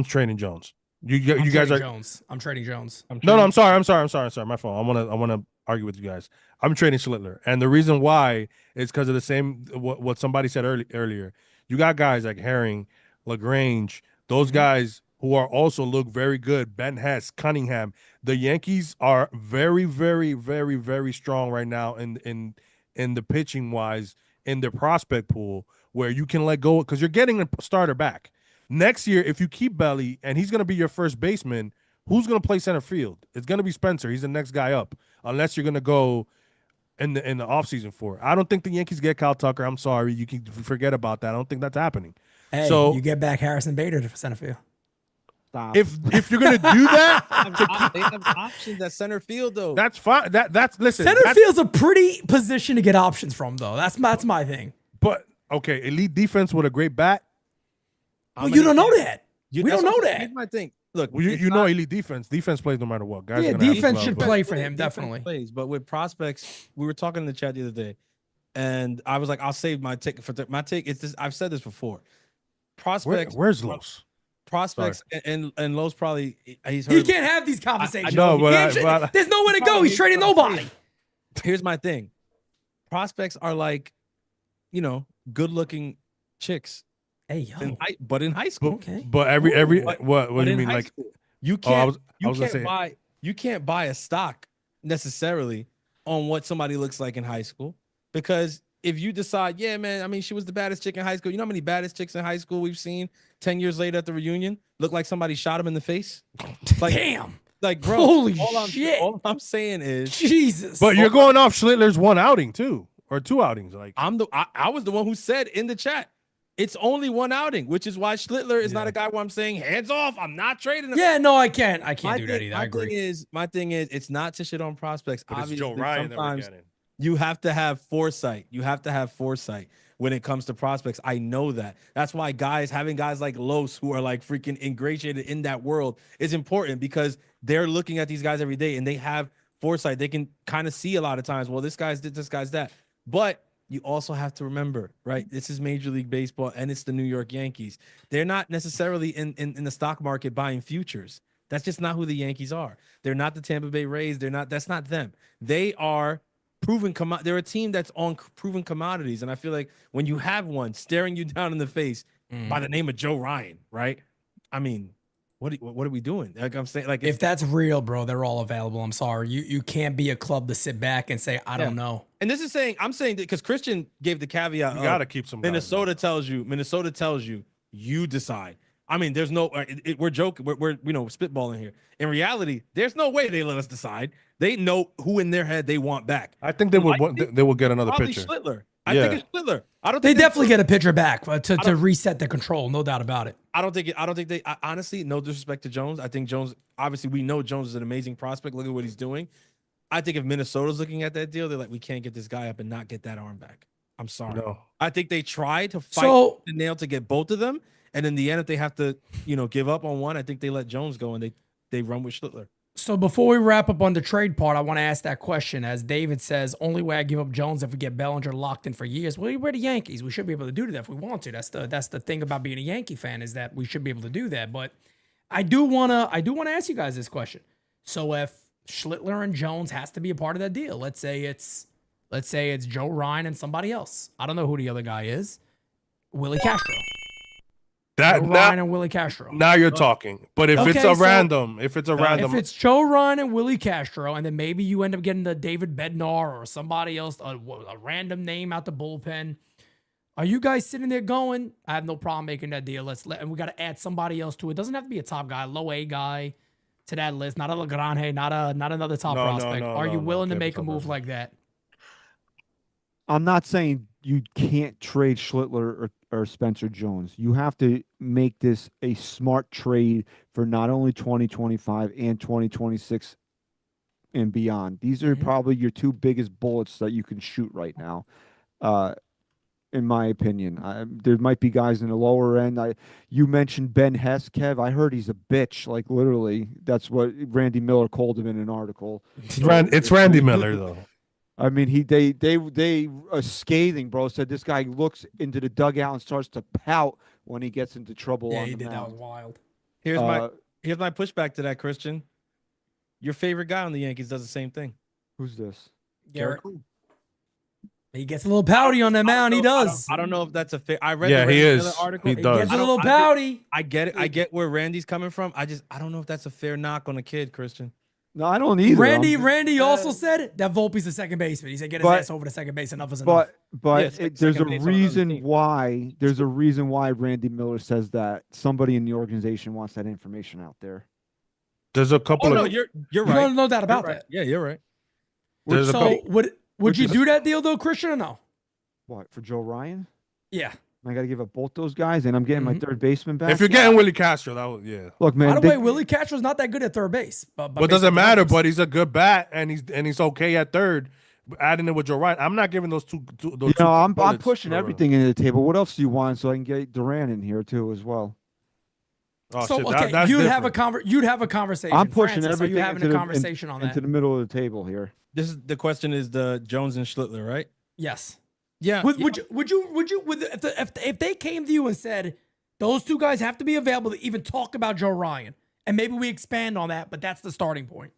trading Jones. You guys are Jones. I'm trading Jones. No, I'm sorry. My fault. I want to argue with you guys. I'm trading Schlittler, and the reason why is because of the same what somebody said earlier. You got guys like Herring, LaGrange, those guys who are also look very good. Ben Hess, Cunningham. The Yankees are very, very, very, very strong right now in in the pitching wise in their prospect pool where you can let go because you're getting a starter back. Next year, if you keep Belly and he's going to be your first baseman, who's going to play center field? It's going to be Spencer. He's the next guy up, unless you're going to go in the offseason for it. I don't think the Yankees get Kyle Tucker. I'm sorry. You can forget about that. I don't think that's happening. Hey, so you get back Harrison Bader to center field. Stop. If you're going to do that, They have options at center field, though. that's fine. That's listen. Center that's, field's a pretty position to get options from, though. That's my thing. But okay, elite defense with a great bat. Well, you don't know that. We that's don't know what- that. Here's my thing. Look, Well, you it's know not- elite defense. Defense plays no matter what. Guys, Yeah, are gonna have defense to should but- play for him, defense definitely. plays, but with prospects, we were talking in the chat the other day, and I was like, I'll save my take for my take. It's this. I've said this before. Prospects. Where's Los? Prospects and Lowe's probably he's heard. He can't have these conversations. know, He but ain't shit- but there's nowhere to go. He's trading nobody. Here's my thing. Prospects are like, good-looking chicks, Hey, yo. but in high school. Okay. But every But- what But do you in mean high like? school, you Oh, I can't was gonna say- you can't buy a stock necessarily on what somebody looks like in high school, because if you decide, yeah, man, I mean, she was the baddest chick in high school. You know how many baddest chicks in high school we've seen 10 years later at the reunion look like somebody shot him in the face? Like, Damn. like, bro, Holy all shit. all I'm saying is Jesus. But you're going off Schlittler's one outing too, or two outings. Like I was the one who said in the chat, it's only one outing, which is why Schlittler is not a guy where I'm saying hands off. I'm not trading him. yeah, no, I can't. I can't My do that thing- either. I agree. My thing is, it's not to shit on prospects. but it's Obviously, Joe Ryan that we're sometimes getting. you have to have foresight. You have to have foresight when it comes to prospects. I know that. That's why having guys like Los who are like freaking ingratiated in that world is important, because they're looking at these guys every day and they have foresight. They can kind of see a lot of times, well, this guy's this guy's that. But you also have to remember, right? This is Major League Baseball and it's the New York Yankees. They're not necessarily in the stock market buying futures. That's just not who the Yankees are. They're not the Tampa Bay Rays. That's not them. They are they're a team that's on proven commodities. And I feel like when you have one staring you down in the face by the name of Joe Ryan, right? I mean, what are we doing? Like I'm saying, like If that's real, bro, they're all available. I'm sorry. You can't be a club to sit back and say, I don't know. and this is I'm saying that because Christian gave the caveat. You gotta keep some guys, Minnesota tells you, you decide. I mean, there's no, we're joking. We're spitballing here. In reality, there's no way they let us decide. They know who in their head they want back. I think they will get another Probably pitcher. Schlittler. I think it's Schlittler. I don't They think definitely get a pitcher back to reset the control. No doubt about it. I don't think they honestly, no disrespect to Jones. I think Jones, obviously we know Jones is an amazing prospect. Look at what he's doing. I think if Minnesota's looking at that deal, they're like, we can't get this guy up and not get that arm back. I'm sorry. No. I think they try to fight So- the nail to get both of them. And in the end, if they have to, give up on one, I think they let Jones go and they run with Schlittler. So before we wrap up on the trade part, I want to ask that question. As David says, only way I give up Jones if we get Bellinger locked in for years. Well, we're the Yankees. We should be able to do that if we want to. That's the thing about being a Yankee fan, is that we should be able to do that. But I do wanna ask you guys this question. So if Schlittler and Jones has to be a part of that deal, let's say it's Joe Ryan and somebody else. I don't know who the other guy is. Willie Castro. Joe Ryan and Willie Castro. Now you're talking. But if it's a random, If it's Joe Ryan and Willie Castro, and then maybe you end up getting the David Bednar or somebody else, a random name out the bullpen, are you guys sitting there going, I have no problem making that deal. And we got to add somebody else to it. Doesn't have to be a top guy, low A guy to that list, not a Lagrange, not another top prospect. Are you willing to make a move like that? I'm not saying you can't trade Schlittler or Spencer Jones. You have to make this a smart trade for not only 2025 and 2026 and beyond. These are probably your two biggest bullets that you can shoot right now, in my opinion. There might be guys in the lower end. You mentioned Ben Hess, Kev. I heard he's a bitch. Like, literally, that's what Randy Miller called him in an article. It's Randy Miller, though. I mean, they scathing, bro. Said this guy looks into the dugout and starts to pout when he gets into trouble. Yeah, on he the did. That mound. was wild. Here's my pushback to that, Christian. Your favorite guy on the Yankees does the same thing. Who's this? Garrett. He gets a little pouty on that mound. He does. I don't know if that's a fair. I read Yeah, the he Randy is. Miller article. He He does. gets a little pouty. I get it. I get where Randy's coming from. I don't know if that's a fair knock on a kid, Christian. No, I don't either. Randy also said that Volpe's the second baseman. He said get his ass over to second base. Enough is enough. But Yeah, there's a second base on another reason team. why. There's a reason why Randy Miller says that somebody in the organization wants that information out there. There's a couple no, of you're right. No doubt about You're right. that. Yeah, you're right. there's a So couple. would you do that deal though, Christian, or no? What, for Joe Ryan? Yeah. I got to give up both those guys, and I'm getting my third baseman back. If you're getting Willie Castro, that was Look, man. By the way, Willie Castro's not that good at third base. But Well, it doesn't matter, but he's a good bat, and he's okay at third. Adding it with Joe Ryan, I'm not giving those two. I'm pushing everything into the table. What else do you want so I can get Duran in here too as well? Oh, So shit, okay, that's you'd different. have a conversation. I'm pushing Francis, everything Are you having into a conversation on that? into the middle of the table here. This is the question: is the Jones and Schlittler, right? Yes. Yeah. Would you if they came to you and said those two guys have to be available to even talk about Joe Ryan, and maybe we expand on that, but that's the starting point.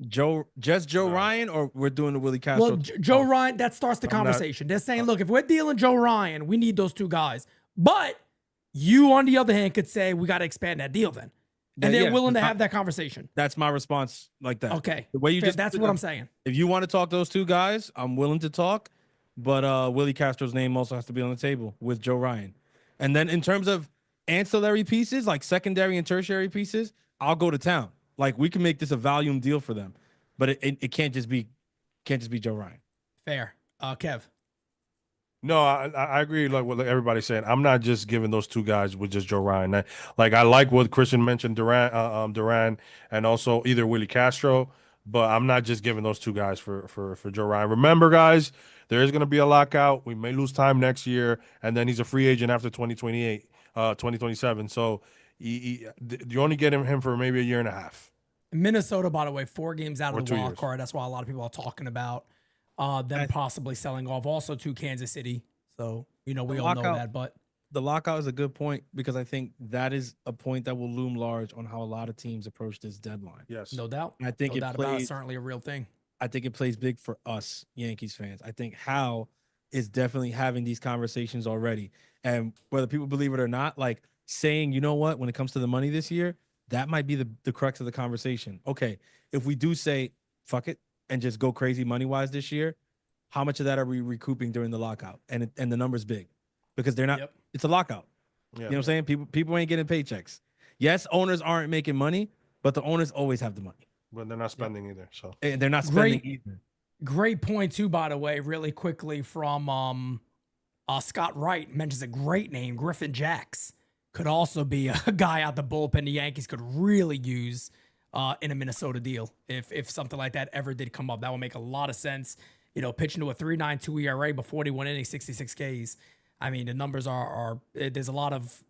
Joe Ryan, or we're doing the Willie Castro? Well, Joe Ryan, that starts the conversation. They're saying, look, if we're dealing Joe Ryan, we need those two guys. But you, on the other hand, could say we got to expand that deal then, and they're willing to have that conversation. That's my response. Like that. Okay. The way you just that's what I'm saying. If you want to talk those two guys, I'm willing to talk. But Willie Castro's name also has to be on the table with Joe Ryan. And then in terms of ancillary pieces, like secondary and tertiary pieces, I'll go to town. Like we can make this a volume deal for them, but it can't just be Joe Ryan. Fair. Kev. No, I agree. Like what everybody's saying, I'm not just giving those two guys with just Joe Ryan. I like what Christian mentioned, Duran, and also either Willie Castro. But I'm not just giving those two guys for Joe Ryan. Remember, guys, there is going to be a lockout. We may lose time next year, and then he's a free agent after 2028, 2027. So you only get him for maybe a year and a half. Minnesota, by the way, 4 games out Or of the 2 wild years. card. That's why a lot of people are talking about them possibly selling off also to Kansas City. So, we all know that. But The lockout is a good point because I think that is a point that will loom large on how a lot of teams approach this deadline. Yes. no doubt. I think no it doubt about it. plays. Certainly a real thing. I think it plays big for us Yankees fans. I think Hal is definitely having these conversations already. And whether people believe it or not, like saying, you know what, when it comes to the money this year, that might be the crux of the conversation. Okay, if we do say, fuck it, and just go crazy money-wise this year, how much of that are we recouping during the lockout? And the number's big because they're not, it's a lockout. Yeah. You know what I'm saying? People ain't getting paychecks. Yes, owners aren't making money, but the owners always have the money. But they're not spending either. So And they're not spending either. Great point, too, by the way, really quickly from Scott Wright mentions a great name, Griffin Jacks. Could also be a guy out the bullpen the Yankees could really use in a Minnesota deal. If something like that ever did come up, that would make a lot of sense. Pitching to a 3.92 ERA before 41 innings, 66 Ks. I mean, the numbers are there's a lot of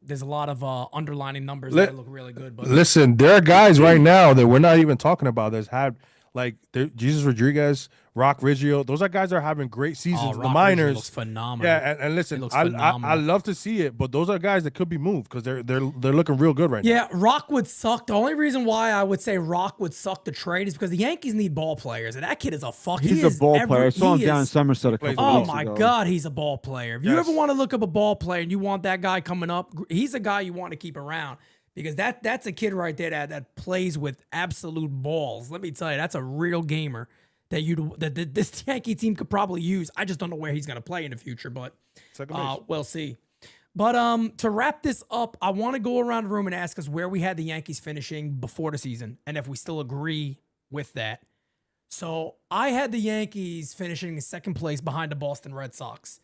underlining numbers that look really good. But listen, there are guys right now that we're not even talking about that's had like Jesus Rodriguez, Rock Riggio. Those are guys that are having great seasons. The Rock minors Ridge looks phenomenal. Yeah, and listen, looks I phenomenal. love to see it, but those are guys that could be moved because they're looking real good right now. Yeah, Rock would suck. The only reason why I would say Rock would suck to trade is because the Yankees need ball players, and that kid is a fuck. He's a ball player. I saw him down in Somerset a couple Oh weeks my ago. God, he's a ball player. If you ever want to look up a ball player and you want that guy coming up, he's a guy you want to keep around because that's a kid right there that plays with absolute balls. Let me tell you, that's a real gamer that this Yankee team could probably use. I just don't know where he's going to play in the future, but we'll see. But to wrap this up, I want to go around the room and ask us where we had the Yankees finishing before the season and if we still agree with that. So I had the Yankees finishing in second place behind the Boston Red Sox.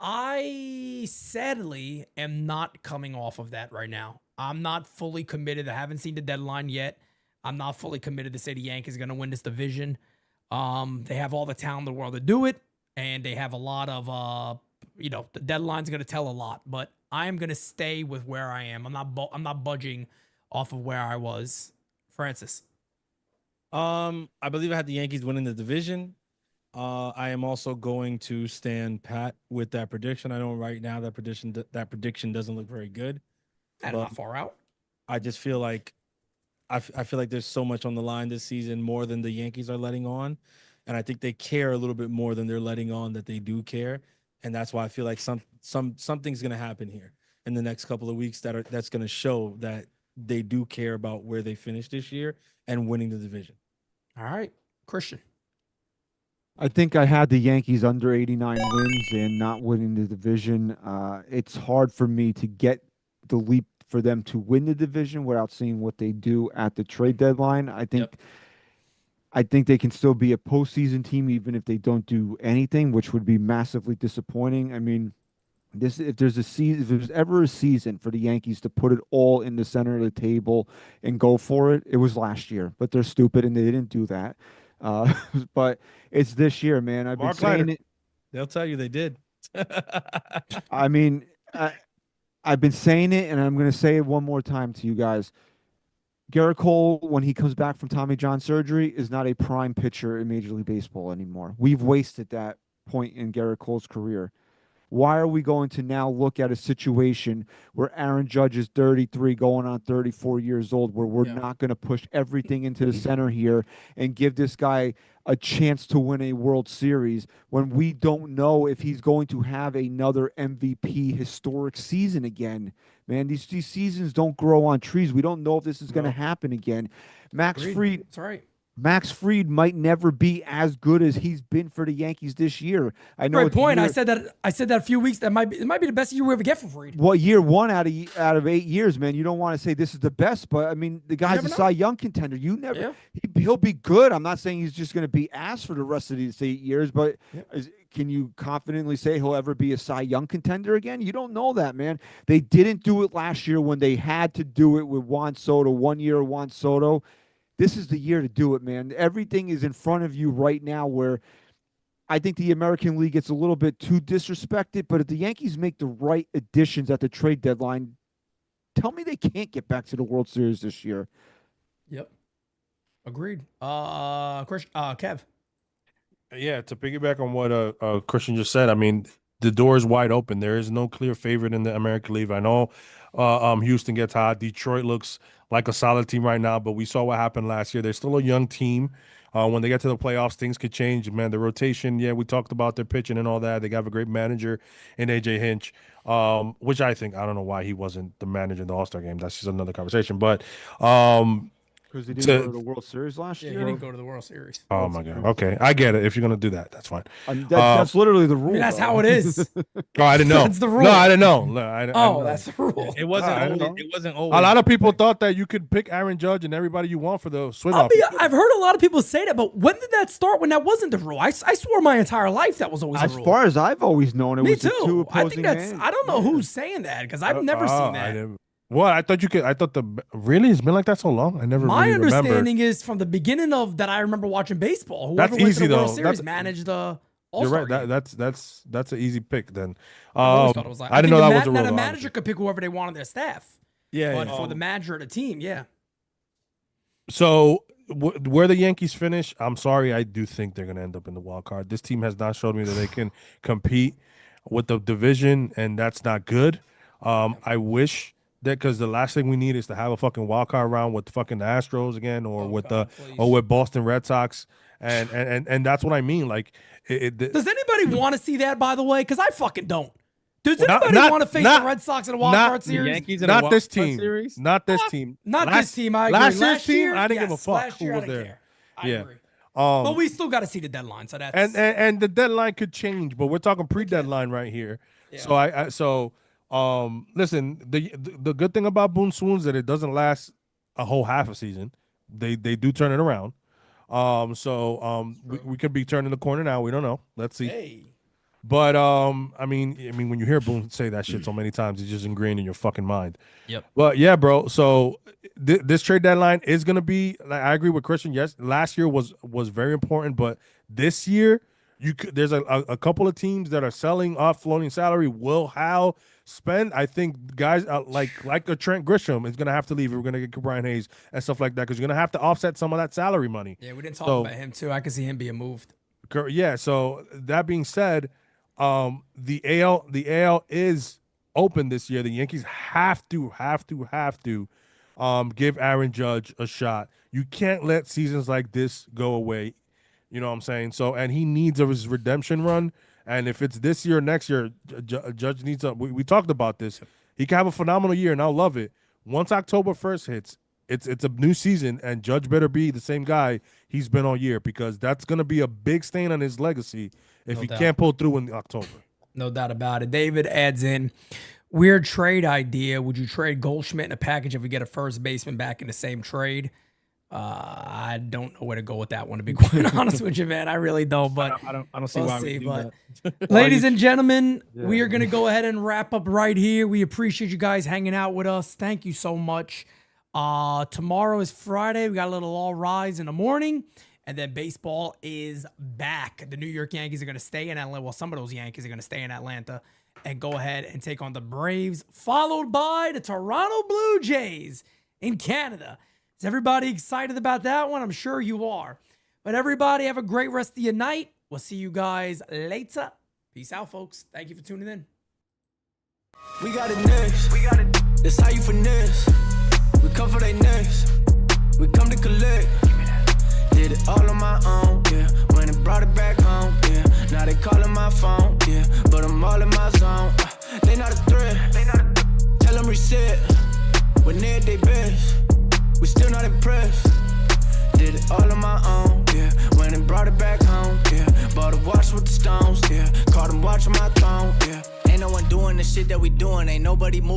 I sadly am not coming off of that right now. I'm not fully committed. I haven't seen the deadline yet. I'm not fully committed to say the Yankees are going to win this division. They have all the talent in the world to do it, and they have a lot of, the deadline's going to tell a lot. But I am going to stay with where I am. I'm not budging off of where I was. Francis. I believe I had the Yankees winning the division. I am also going to stand pat with that prediction. I know right now that prediction doesn't look very good. And not far out. I just feel like I feel like there's so much on the line this season, more than the Yankees are letting on, and I think they care a little bit more than they're letting on that they do care, and that's why I feel like something's going to happen here in the next couple of weeks that's going to show that they do care about where they finish this year and winning the division. All right, Christian. I think I had the Yankees under 89 wins and not winning the division. It's hard for me to get the leap for them to win the division without seeing what they do at the trade deadline. I think they can still be a postseason team even if they don't do anything, which would be massively disappointing. I mean, if there's ever a season for the Yankees to put it all in the center of the table and go for it, it was last year. But they're stupid and they didn't do that. But it's this year, man. I've been saying it. They'll tell you they did. I mean, I've been saying it, and I'm going to say it one more time to you guys. Garrett Cole, when he comes back from Tommy John surgery, is not a prime pitcher in Major League Baseball anymore. We've wasted that point in Garrett Cole's career. Why are we going to now look at a situation where Aaron Judge is 33 going on 34 years old, where we're not going to push everything into the center here and give this guy a chance to win a World Series when we don't know if he's going to have another MVP historic season again? Man, these seasons don't grow on trees. We don't know if this is going to happen again. Max Fried. That's right. Max Fried might never be as good as he's been for the Yankees this year. I know. Great point. I said that a few weeks. It might be the best year we ever get for Fried. Well, year one out of 8 years, man. You don't want to say this is the best, but I mean, the guy's a Cy Young contender. You never. Yeah. He'll be good. I'm not saying he's just going to be ass for the rest of these 8 years, but can you confidently say he'll ever be a Cy Young contender again? You don't know that, man. They didn't do it last year when they had to do it with Juan Soto. 1 year of Juan Soto. This is the year to do it, man. Everything is in front of you right now where I think the American League gets a little bit too disrespected, but if the Yankees make the right additions at the trade deadline, tell me they can't get back to the World Series this year. Yep. Agreed. Kev. Yeah, to piggyback on what Christian just said, I mean, the door is wide open. There is no clear favorite in the American League. I know Houston gets hot. Detroit looks like a solid team right now, but we saw what happened last year. They're still a young team. When they get to the playoffs, things could change. Man, the rotation, we talked about their pitching and all that. They got a great manager in A.J. Hinch, which I don't know why he wasn't the manager in the All-Star game. That's just another conversation. But because he didn't go to the World Series last year? He didn't go to the World Series. Oh, my God. Okay. I get it. If you're going to do that, that's fine. That's literally the rule. I mean, that's how it is. Oh, I didn't know. That's the rule. No, I didn't know. No, I that's the rule. It wasn't always. A lot of people thought that you could pick Aaron Judge and everybody you want for the swing off. I've heard a lot of people say that, but when did that start when that wasn't the rule? I swore my entire life that was always the rule. As far as I've always known, it Me was too. the two opposing I think that's. men. I don't know who's saying that because I've never seen that. What? I thought you could. I thought really? It's been like that so long? I never My really remember. understanding is from the beginning of that I remember watching baseball. Whoever That's went easy, to the World though. Series managed the You're All-Star right. game. That's an easy pick then. I always thought it was like, I didn't know that was a rule. That a manager could pick whoever they want on their staff. But for the manager of the team, So where the Yankees finish, I'm sorry, I do think they're going to end up in the wild card. This team has not showed me that they can compete with the division, and that's not good. I wish that, because the last thing we need is to have a fucking wild card round with fucking the Astros again, or with Boston Red Sox, and that's what I mean. Like, does anybody want to see that? By the way, because I fucking don't. Does anybody want to face the Red Sox in a wild card series? Yankees in not a this wild card team. series? Not this team. Not this team. I agree. Last year's team, I didn't give a fuck Last year, who I was didn't there. care. I agree. But we still got to see the deadline. So that's and the deadline could change, but we're talking pre-deadline right here. Yeah. So listen, the good thing about Boone Swoon is that it doesn't last a whole half a season. They do turn it around. We could be turning the corner now. We don't know. Let's see. Hey. But I mean, when you hear Boone say that shit so many times, it's just ingrained in your fucking mind. Yep. But yeah, bro. So this trade deadline is gonna be. Like, I agree with Christian. Yes, last year was very important, but this year there's a couple of teams that are selling off floating salary. Will Hal spend? I think guys like a Trent Grisham is gonna have to leave. We're gonna get Brian Hayes and stuff like that because you're gonna have to offset some of that salary money. Yeah, we didn't talk about him too. I could see him being moved. Yeah. So that being said. The AL is open this year. The Yankees have to give Aaron Judge a shot. You can't let seasons like this go away. You know what I'm saying? So, and he needs his redemption run. And if it's this year or next year, Judge needs we talked about this. He can have a phenomenal year, and I'll love it. Once October 1st hits, it's a new season, and Judge better be the same guy he's been all year, because that's going to be a big stain on his legacy if he can't pull through in October. No doubt about it. David adds in, weird trade idea. Would you trade Goldschmidt in a package if we get a first baseman back in the same trade? I don't know where to go with that one, to be quite honest with you, man. I really don't, but I don't see we'll why see. we do But that. ladies and gentlemen, we are going to go ahead and wrap up right here. We appreciate you guys hanging out with us. Thank you so much. Tomorrow is Friday. We got a little All Rise in the morning, and then baseball is back. The New York Yankees are going to stay in Atlanta. Well, some of those Yankees are going to stay in Atlanta and go ahead and take on the Braves, followed by the Toronto Blue Jays in Canada. Is everybody excited about that one? I'm sure you are. But everybody, have a great rest of your night. We'll see you guys later. Peace out, folks. Thank you for tuning in. We got it next. That's how you finesse. We come for they next. We come to collect. Did it all on my own, yeah. When it brought it back home, yeah. Now they calling my phone, yeah. But I'm all in my zone. They not a threat. Tell them reset. When they're at their best. We still not impressed. Did it all on my own, yeah. When it brought it back home, yeah. Bought a watch with the stones, yeah. Caught them watching my throne, yeah. Ain't no one doing the shit that we doing. Ain't nobody moving.